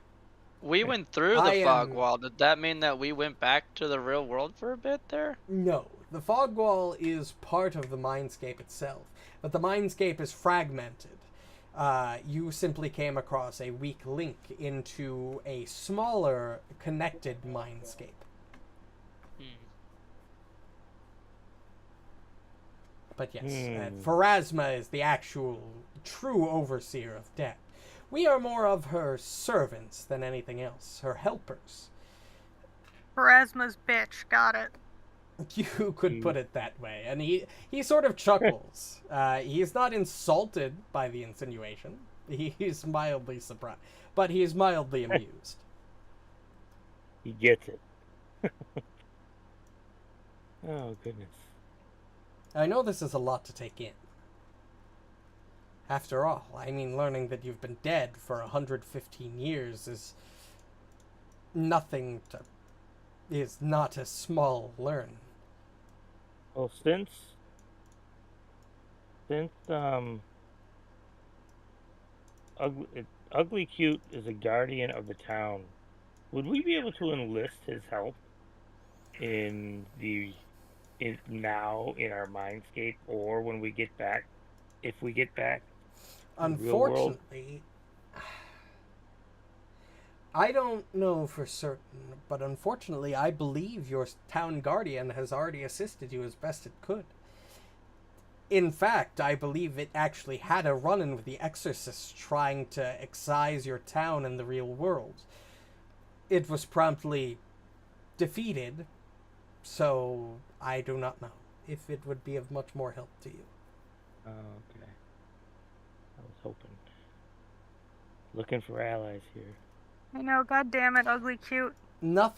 We went through the fog wall. Did that mean that we went back to the real world for a bit there? No. The fog wall is part of the mindscape itself. But the mindscape is fragmented. You simply came across a weak link into a smaller, connected mindscape. But yes, Pharasma is the actual, true overseer of death. We are more of her servants than anything else, her helpers. Pharasma's bitch, got it. You could put it that way. And he sort of chuckles. He's not insulted by the insinuation. He's mildly surprised. But he's mildly amused. He gets it. Oh, goodness. I know this is a lot to take in. After all, I mean, learning that you've been dead for 115 years is not a small learn. Well, since Ugly Cute is a guardian of the town, would we be able to enlist his help now in our mindscape, or when we get back, if we get back? Unfortunately, I don't know for certain, but unfortunately, I believe your town guardian has already assisted you as best it could. In fact, I believe it actually had a run-in with the exorcists trying to excise your town in the real world. It was promptly defeated, so I do not know if it would be of much more help to you. Oh, okay. I was hoping. Looking for allies here. I know, God damn it, Ugly Cute. No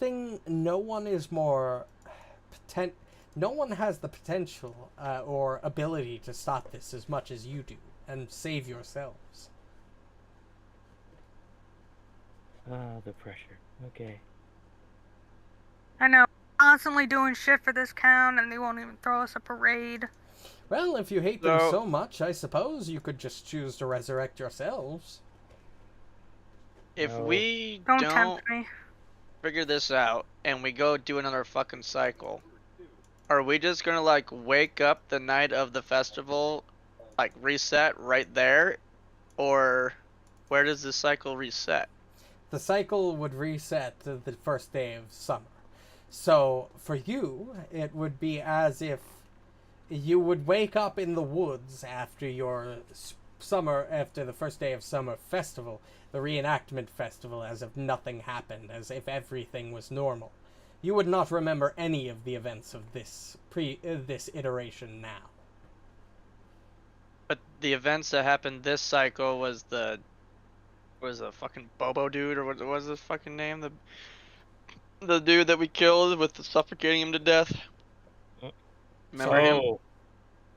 one has the potential or ability to stop this as much as you do and save yourselves. Ah, the pressure. Okay. I know, constantly doing shit for this town and they won't even throw us a parade. Well, if you hate them so much, I suppose you could just choose to resurrect yourselves. If we Don't don't tempt me. figure this out and we go do another fucking cycle, are we just gonna like wake up the night of the festival, like reset right there? Or where does the cycle reset? The cycle would reset to the first day of summer. So for you, it would be as if you would wake up in the woods after the first day of summer festival, the reenactment festival, as if nothing happened, as if everything was normal. You would not remember any of the events of this iteration now. But the events that happened this cycle was the fucking Bobo dude, or what was his fucking name? The dude that we killed with the suffocating him to death. Remember him? Oh,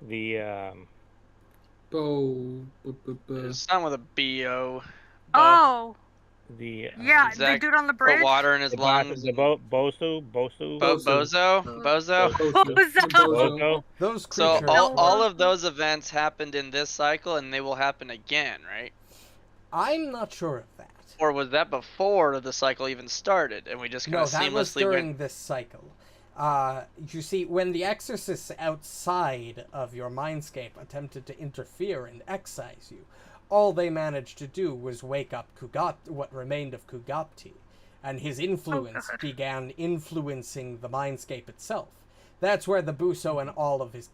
the It's not with a B-O. Oh, the yeah, Exact- the dude on the Put bridge. water in his the lungs. Bosu. Bozo? Bozo. Bozo. Those So creatures. all of those events happened in this cycle, and they will happen again, right? I'm not sure of that. Or was that before the cycle even started, and we just kind No, of that was seamlessly during went? this cycle. You see, when the exorcists outside of your mindscape attempted to interfere and excise you, all they managed to do was wake up what remained of Kugapti, and his influence began influencing the mindscape itself. That's where the Buso and all of his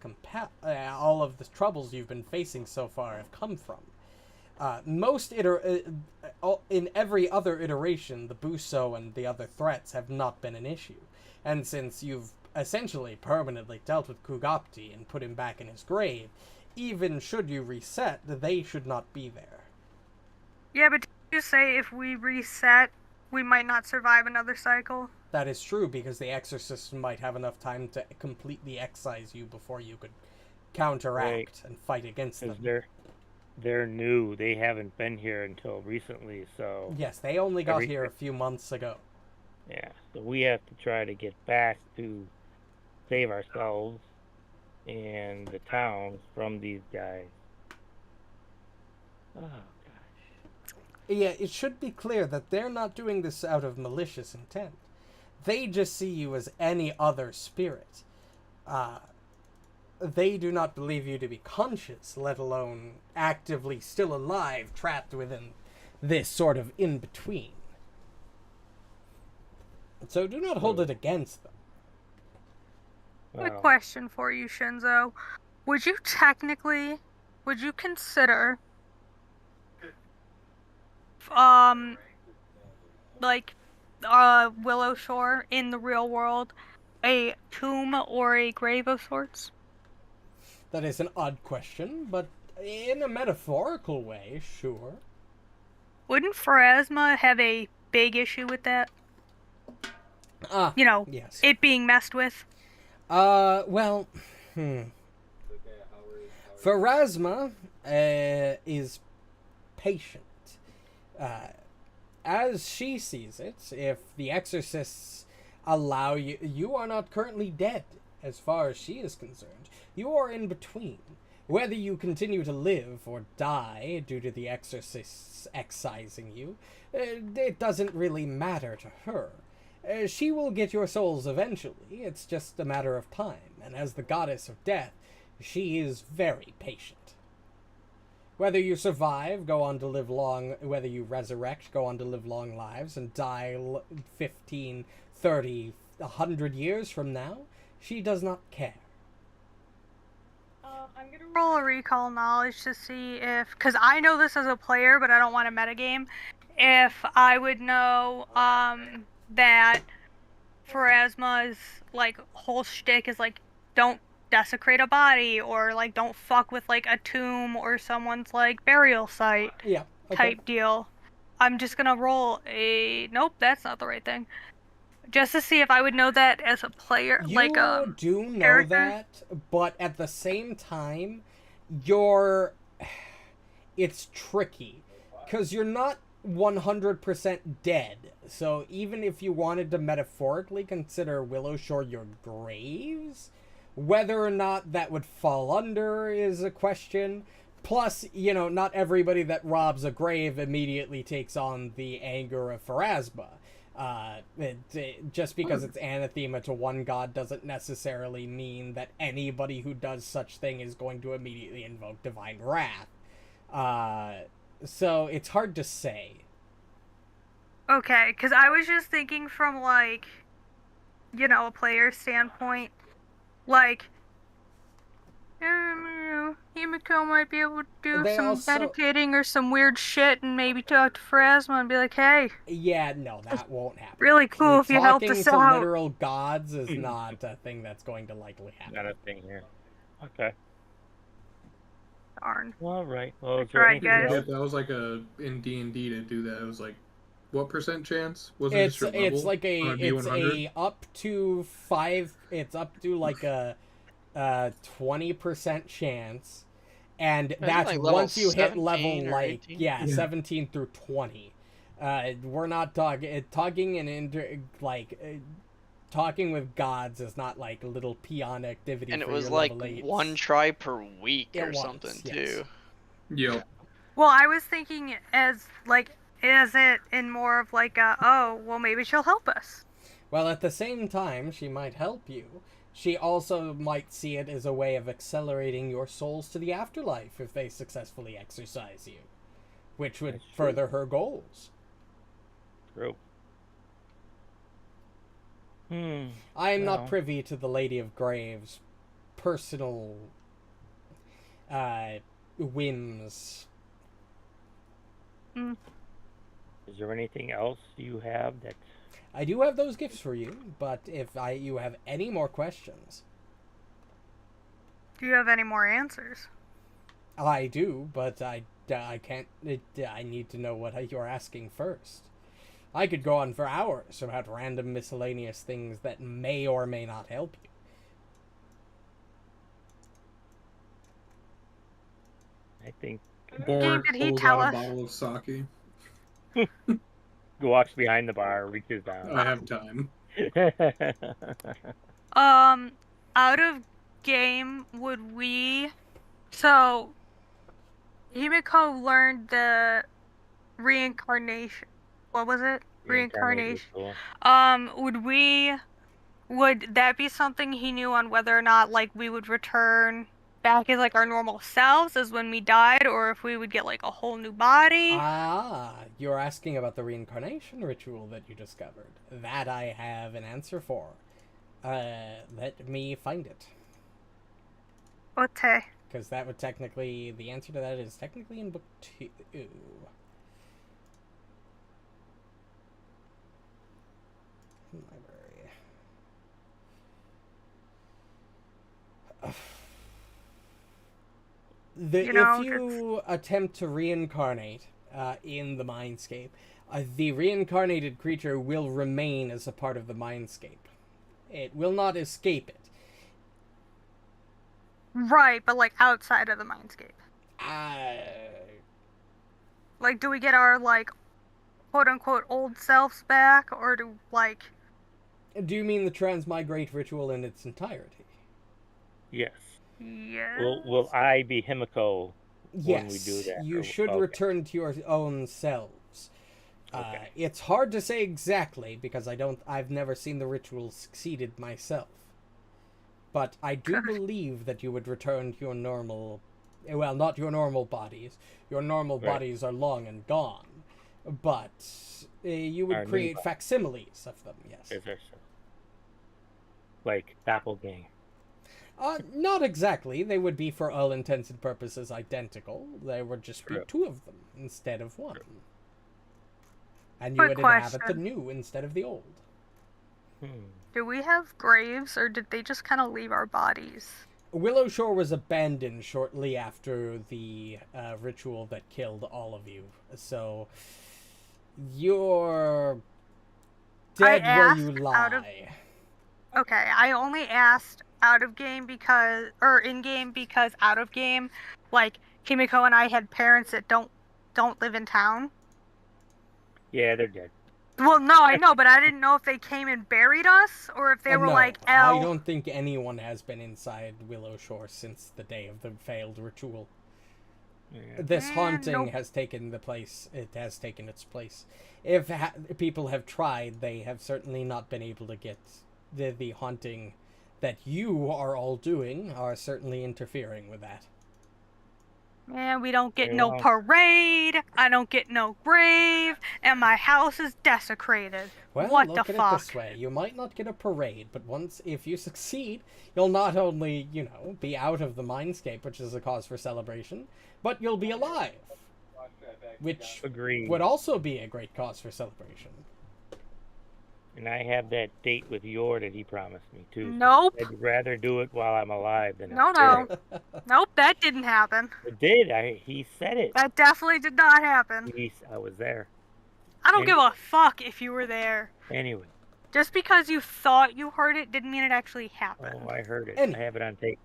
all of the troubles you've been facing so far have come from. In every other iteration, the Buso and the other threats have not been an issue. And since you've essentially permanently dealt with Kugapti and put him back in his grave, even should you reset, they should not be there. Yeah, but did you say if we reset, we might not survive another cycle? That is true, because the exorcists might have enough time to completely excise you before you could counteract and fight against them. They're new. They haven't been here until recently, so... Yes, they only got here a few months ago. Yeah, so we have to try to get back to save ourselves and the town from these guys. Oh, gosh. Yeah, it should be clear that they're not doing this out of malicious intent. They just see you as any other spirit. They do not believe you to be conscious, let alone actively still alive, trapped within this sort of in-between. So do not hold it against them. A question for you, Shinzo. Would you consider, Willow Shore in the real world a tomb or a grave of sorts? That is an odd question, but in a metaphorical way, sure. Wouldn't Pharasma have a big issue with that? Yes. It being messed with? Pharasma is patient. As she sees it, if the exorcists allow you... You are not currently dead, as far as she is concerned. You are in between. Whether you continue to live or die due to the exorcists excising you, it doesn't really matter to her. She will get your souls eventually. It's just a matter of time. And as the goddess of death, she is very patient. Whether you survive, go on to live long, whether you resurrect, go on to live long lives, and die 15, 30, 100 years from now, she does not care. I'm gonna roll a recall knowledge to see if, because I know this as a player, but I don't want a metagame, if I would know, that Pharasma's, whole shtick is, don't desecrate a body, or, don't fuck with, a tomb or someone's, burial site type deal. I'm just gonna roll a... Nope, that's not the right thing. Just to see if I would know that as a player, you do know character. that, but at the same time, it's tricky, because you're not 100% dead. So even if you wanted to metaphorically consider Willowshore your graves, whether or not that would fall under is a question. Plus, not everybody that robs a grave immediately takes on the anger of Pharasma. Just because it's anathema to one god doesn't necessarily mean that anybody who does such thing is going to immediately invoke divine wrath. So it's hard to say. Okay, because I was just thinking from, a player standpoint. Himiko might be able to do some meditating or some weird shit and maybe talk to Pharasma and be like, hey. Yeah, no, that won't happen. Really cool if you helped us out. Talking to literal gods is not a thing that's going to likely happen. Not a thing here. Okay. Darn. Well, all right. Well, Right, guys. That was in D&D to do that. It was what percent chance? Was it just your level? It's like on it's D100? a up to 5. It's up to like a 20% chance, and that's like level once you hit 17 level or like 18? Yeah. 17 through 20. We're not talking talking with gods is not like a little peon activity. And it for was your like level 8s. 1 try per week It or was, something yes. too. Yep. Well, I was thinking as like, is it in more of like a, oh, well, maybe she'll help us. Well, at the same time, she might help you. She also might see it as a way of accelerating your souls to the afterlife if they successfully exercise you, which would That's true. further her goals. True. I am not Well. privy to the Lady of Graves' personal whims. Is there anything else you have that? I do have those gifts for you, but if you have any more questions, Do you have any more answers? I do, but I can't. I need to know what you're asking first. I could go on for hours about random miscellaneous things that may or may not help you. I think Borraeck did he pulls tell out us? a bottle of sake. walks behind the bar, reaches down. I have time. Out of game, would we... So, Himiko learned the reincarnation. What was it? Reincarnation. Cool. Would that be something he knew on whether or not, like, we would return back as, like, our normal selves as when we died, or if we would get, like, a whole new body? Ah, you're asking about the reincarnation ritual that you discovered. That I have an answer for. Let me find it. Okay. Because that would technically... The answer to that is technically in book 2. Library. If you attempt to reincarnate in the mindscape, the reincarnated creature will remain as a part of the mindscape. It will not escape it. Right, but, like, outside of the mindscape. Like, do we get our, like, quote-unquote old selves back, or do, like... Do you mean the transmigrate ritual in its entirety? Yes. Yes. Will I be Himiko when we do Yes, that? you should return to your own selves. Okay. It's hard to say exactly because I've never seen the ritual succeeded myself. But I do believe that you would return to your normal, well, not your normal bodies. Your normal bodies are long and gone. But you would create facsimiles of them, yes. Is there like doppelganger? Not exactly. They would be, for all intents and purposes, identical. There would just be two of them instead of one. And you would inhabit the new instead of the old. Do we have graves, or did they just kind of leave our bodies? Willow Shore was abandoned shortly after the ritual that killed all of you. So, you're dead where you lie. Okay, I only asked out of game because, or in game because out of game, like, Himiko and I had parents that don't live in town. Yeah, they're dead. Well, no, I know, but I didn't know if they came and buried us, or if they were no, like, I don't think anyone has been inside Willow Shore since the day of the failed ritual. Yeah. This haunting has taken the place. It has taken its place. If people have tried, they have certainly not been able to get the haunting that you are all doing are certainly interfering with that. And we don't get no parade, I don't get no grave, and my house is desecrated. Well, what look the at fuck? it this way. You might not get a parade, but if you succeed, you'll not only, be out of the mindscape, which is a cause for celebration, but you'll be alive. Which would also be a great cause for celebration. And I have that date with Yor that he promised me, too. Nope. I'd rather do it while I'm alive than... No. Nope, that didn't happen. It did. He said it. That definitely did not happen. I was there. I don't give a fuck if you were there. Anyway. Just because you thought you heard it didn't mean it actually happened. Oh, I heard it. And- I have it on tape.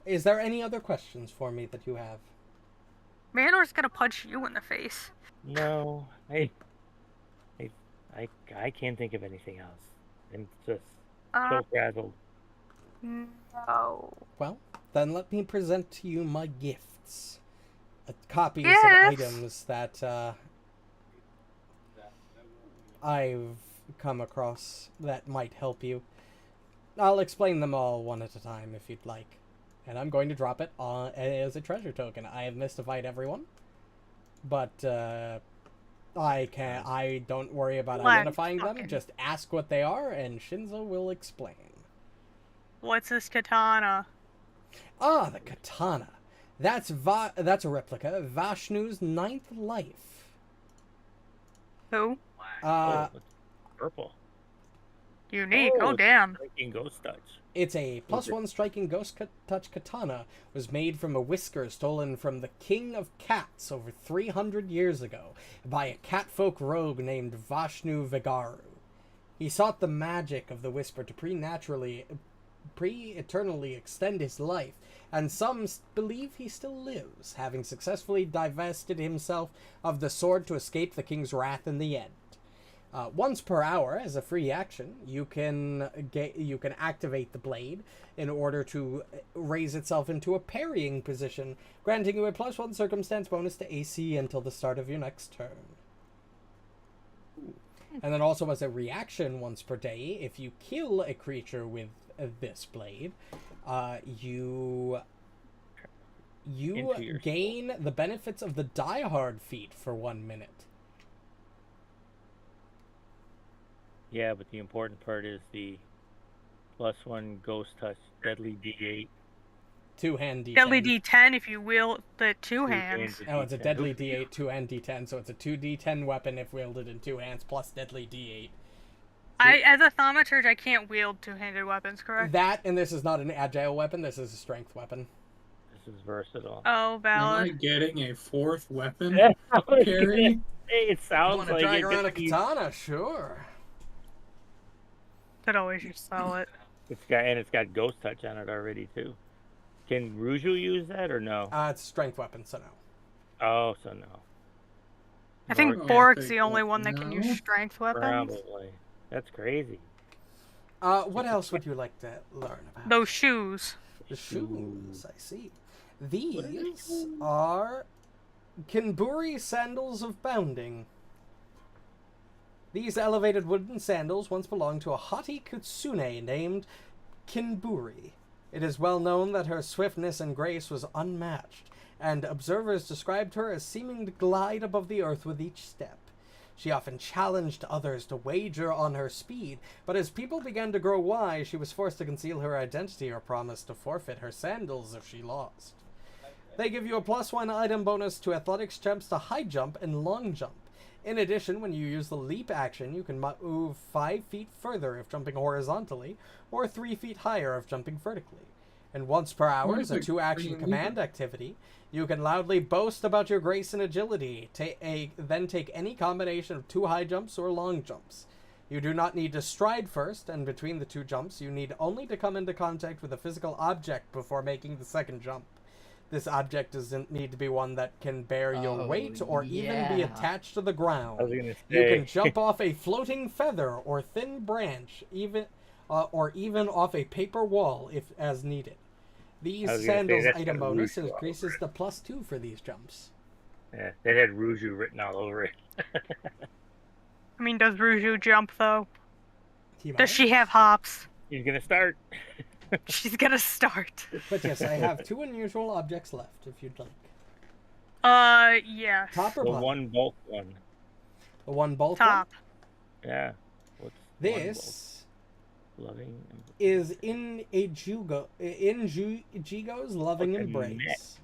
Is there any other questions for me that you have? Manor's gonna punch you in the face. No, I can't think of anything else. I'm just so frazzled. No. Well, then let me present to you my gifts. Copies Yes. of items that I've come across that might help you. I'll explain them all one at a time if you'd like. And I'm going to drop it as a treasure token. I have mystified everyone. But I don't worry about identifying them. Just ask what they are and Shinzo will explain. What's this katana? Ah, the katana. That's a replica. Vashnu's ninth life. Who? It's purple. Unique. Oh, damn. Striking ghost touch. It's a +1 striking ghost touch katana. Was made from a whisker stolen from the King of Cats over 300 years ago by a catfolk rogue named Vashnu Vigaru. He sought the magic of the whisper to pre-eternally extend his life, and some believe he still lives, having successfully divested himself of the sword to escape the king's wrath in the end. Once per hour, as a free action, you can activate the blade in order to raise itself into a parrying position, granting you a +1 circumstance bonus to AC until the start of your next turn. And then also as a reaction once per day, if you kill a creature with this blade, you gain the benefits of the Die Hard feat for 1 minute. Yeah, but the important part is the +1 ghost touch, deadly D8. Two-hand D10. Deadly D10 if you wield the two hands. Oh, it's a deadly D8, two-hand D10, so it's a 2D10 weapon if wielded in two hands, plus deadly D8. As a thaumaturge, I can't wield two-handed weapons, correct? That, and this is not an agile weapon, this is a strength weapon. This is versatile. Oh, valid. Am I getting a fourth weapon? Yeah. Carry? It sounds Want to like drag it around a could be- katana? Sure. Could always just sell it. It's got ghost touch on it already too. Can Ruju use that or no? It's a strength weapon, so no. Oh, so no. I think Borraeck. Borraeck's the only one that can No. use strength weapons. Probably. That's crazy. What else would you like to learn about? Those shoes. The shoes, I see. These are Kinburi sandals of bounding. These elevated wooden sandals once belonged to a haughty kitsune named Kinburi. It is well known that her swiftness and grace was unmatched, and observers described her as seeming to glide above the earth with each step. She often challenged others to wager on her speed, but as people began to grow wise, she was forced to conceal her identity or promise to forfeit her sandals if she lost. They give you a +1 item bonus to athletics jumps to high jump and long jump. In addition, when you use the leap action, you can move 5 feet further if jumping horizontally, or 3 feet higher if jumping vertically. And once per hour, as a 2-action command activity, you can loudly boast about your grace and agility, then take any combination of 2 high jumps or long jumps. You do not need to stride first, and between the 2 jumps, you need only to come into contact with a physical object before making the second jump. This object doesn't need to be one that can bear your weight or even be attached to the ground. I was gonna say. You can jump off a floating feather or thin branch, or even off a paper wall if as needed. These sandals item bonus increases the +2 for these jumps. Yeah, they had Ruju written all over it. I mean, does Ruju jump, though? He Does might. she have hops? He's gonna start. She's gonna start. But yes, I have 2 unusual objects left, if you'd like. Yes. Top or The bottom? one bulk one. The one bolt Top. Yeah. What's This one bulk? Loving. is in Jigo's loving Like a embrace. net.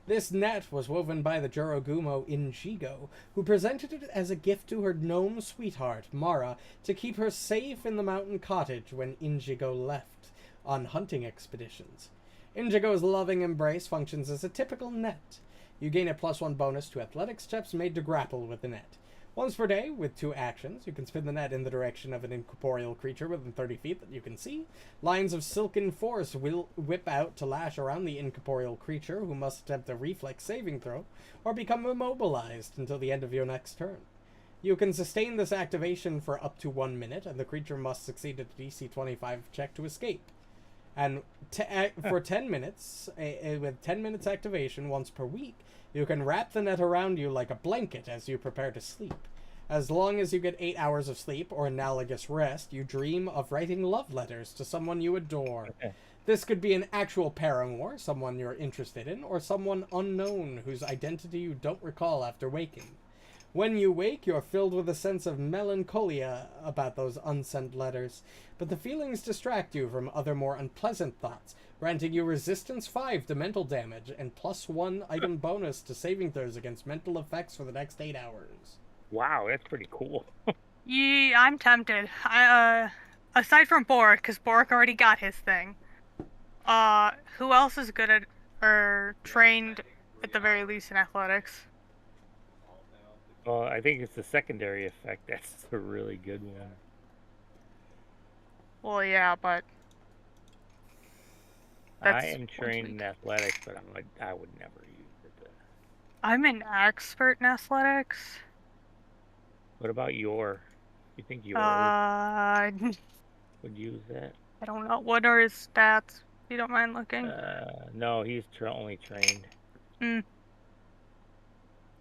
This net was woven by the Jorogumo in Jigo, who presented it as a gift to her gnome sweetheart, Mara, to keep her safe in the mountain cottage when Injigo left on hunting expeditions. Injigo's loving embrace functions as a typical net. You gain a +1 bonus to athletics checks made to grapple with the net. Once per day, with 2 actions, you can spin the net in the direction of an incorporeal creature within 30 feet that you can see. Lines of silken force will whip out to lash around the incorporeal creature, who must attempt a reflex saving throw, or become immobilized until the end of your next turn. You can sustain this activation for up to 1 minute, and the creature must succeed a DC 25 check to escape. And for 10 minutes, with 10 minutes activation once per week, you can wrap the net around you like a blanket as you prepare to sleep. As long as you get 8 hours of sleep or analogous rest, you dream of writing love letters to someone you adore. This could be an actual paramour, someone you're interested in, or someone unknown whose identity you don't recall after waking. When you wake, you're filled with a sense of melancholia about those unsent letters, but the feelings distract you from other more unpleasant thoughts, granting you resistance 5 to mental damage and +1 item bonus to saving throws against mental effects for the next 8 hours. Wow, that's pretty cool. Yeah, I'm tempted. Aside from Borraeck, because Borraeck already got his thing. Who else is good at, or trained at the very least in athletics? Well, I think it's the secondary effect. That's a really good one. Well, yeah, but I am trained in athletics, but I would never use it. I'm an expert in athletics. What about you think yours would use that? I don't know. What are his stats? If you don't mind looking. No, he's only trained.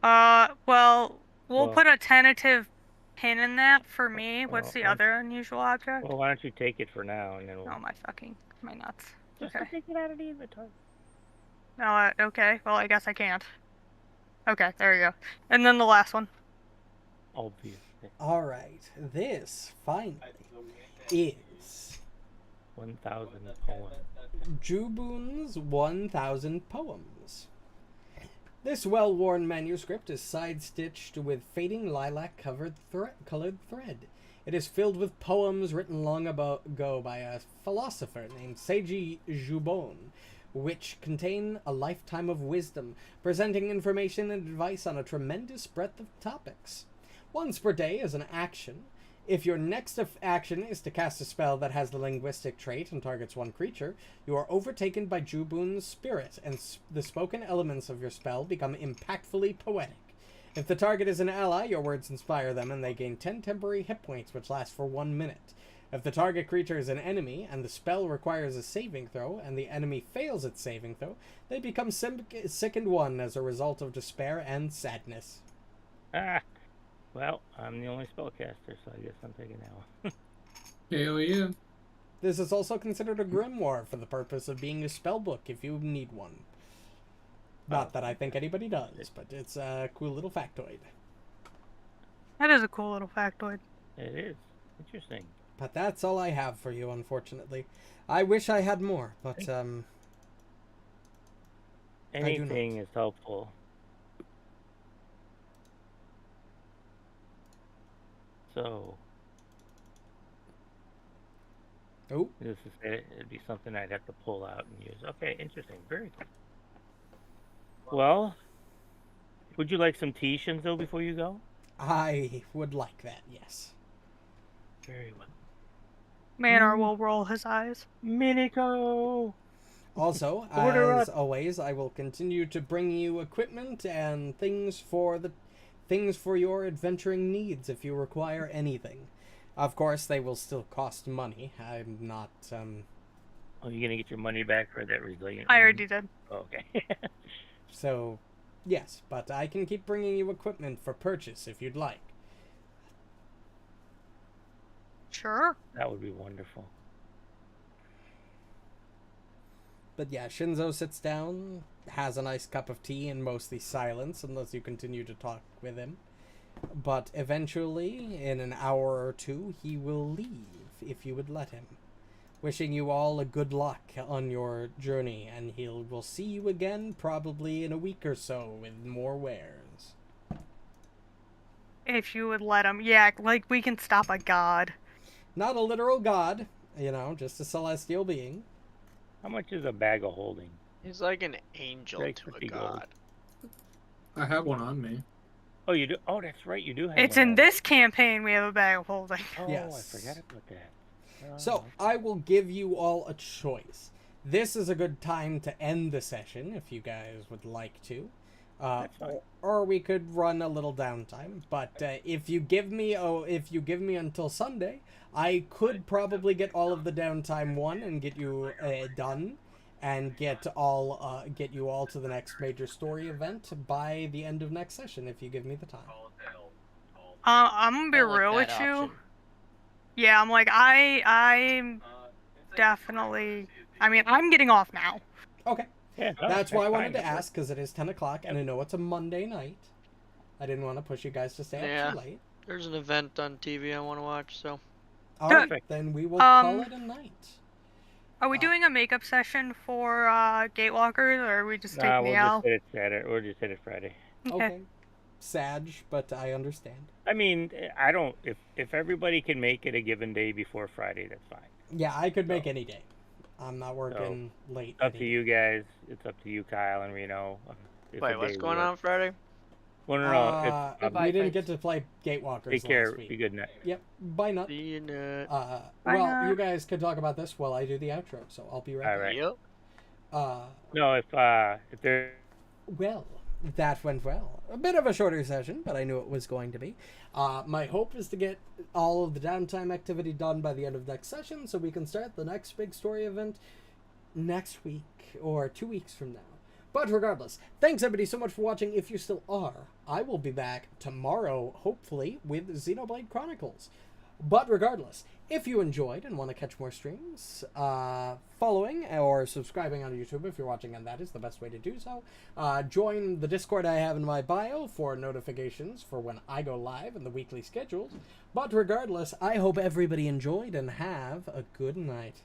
Well, we'll put a tentative pin in that for me. What's the other unusual object? Well, why don't you take it for now, and then we'll... Oh, my nuts. Just okay. take it out of the inventory. No, okay. Well, I guess I can't. Okay, there you go. And then the last one. Obviously. Alright, this, finally, is... 1,000 poems. Jubun's 1,000 Poems. This well-worn manuscript is side-stitched with fading lilac-colored thread. It is filled with poems written long ago by a philosopher named Seiji Jubon, which contain a lifetime of wisdom, presenting information and advice on a tremendous breadth of topics. Once per day is an action. If your next action is to cast a spell that has the linguistic trait and targets one creature, you are overtaken by Jubun's spirit, and the spoken elements of your spell become impactfully poetic. If the target is an ally, your words inspire them, and they gain 10 temporary hit points, which last for 1 minute. If the target creature is an enemy, and the spell requires a saving throw, and the enemy fails its saving throw, they become sickened 1 as a result of despair and sadness. Well, I'm the only spellcaster, so I guess I'm taking that one. Hell yeah. This is also considered a grimoire for the purpose of being a spellbook if you need one. Not that I think anybody does, but it's a cool little factoid. That is a cool little factoid. It is. Interesting. But that's all I have for you, unfortunately. I wish I had more, but, anything is helpful. So, this is it'd be something I'd have to pull out and use. Okay, interesting. Very good. Well, would you like some tea, Shinzo, before you go? I would like that, yes. Very well. Marynor will roll his eyes. Himiko! Also, as always, I will continue to bring you equipment and things for your adventuring needs if you require anything. Of course, they will still cost money. I'm not, Oh, you're gonna get your money back for that resilient? I already did. Okay. So, yes, but I can keep bringing you equipment for purchase if you'd like. Sure. That would be wonderful. But yeah, Shinzo sits down, has a nice cup of tea in mostly silence unless you continue to talk with him. But eventually, in an hour or two, he will leave if you would let him. Wishing you all a good luck on your journey, and will see you again probably in a week or so with more wares. If you would let him. Yeah, like we can stop a god. Not a literal god, just a celestial being. How much is a bag of holding? He's like an angel to a god. I have one on me. Oh, you do? Oh, that's right. You do have It's one in of this campaign we have a bag of holding. those. Oh, Yes. I forgot about that. Oh, So I will give you all a choice. This is a good time to end the session if you guys would like to. That's fine. Or we could run a little downtime. But if you give me until Sunday, I could probably get all of the downtime one and get you done, and get you all to the next major story event by the end of next session if you give me the time. I'm gonna be I like real that with you. option. Yeah, I'm like I'm definitely. I mean, I'm getting off now. Okay. Yeah, no, That's why I wanted fine, to that works. ask, because it is 10 o'clock, and I know it's a Monday night. I didn't want to push you guys to stay Yeah. up too late. There's an event on TV I want to watch, so. All right, Perfect. then we will call it a night. Are we doing a makeup session for Gatewalkers, or are we just Nah, taking we'll the just L? hit it Saturday. We'll just hit it Friday. Okay. Sag, but I understand. I mean, I don't. If everybody can make it a given day before Friday, that's fine. Yeah, I could make any day. I'm not working late. Up to you guys. It's up to you, Kyle and Reno. If Wait, a what's day going works. on Friday? Well, no. It's, Goodbye, we didn't friends. get to play Gatewalkers take care. last week. Be good night. Yep. Bye, Nut. See you next. Bye, Well, Nut. you guys can talk about this while I do the outro, so I'll be right All back. right. Yep. No, if there. Well, that went well. A bit of a shorter session, but I knew it was going to be. My hope is to get all of the downtime activity done by the end of next session, so we can start the next big story event next week, or 2 weeks from now. But regardless, thanks everybody so much for watching. If you still are, I will be back tomorrow, hopefully, with Xenoblade Chronicles. But regardless, if you enjoyed and want to catch more streams, following or subscribing on YouTube if you're watching, and that is the best way to do so. Join the Discord I have in my bio for notifications for when I go live and the weekly schedules. But regardless, I hope everybody enjoyed and have a good night.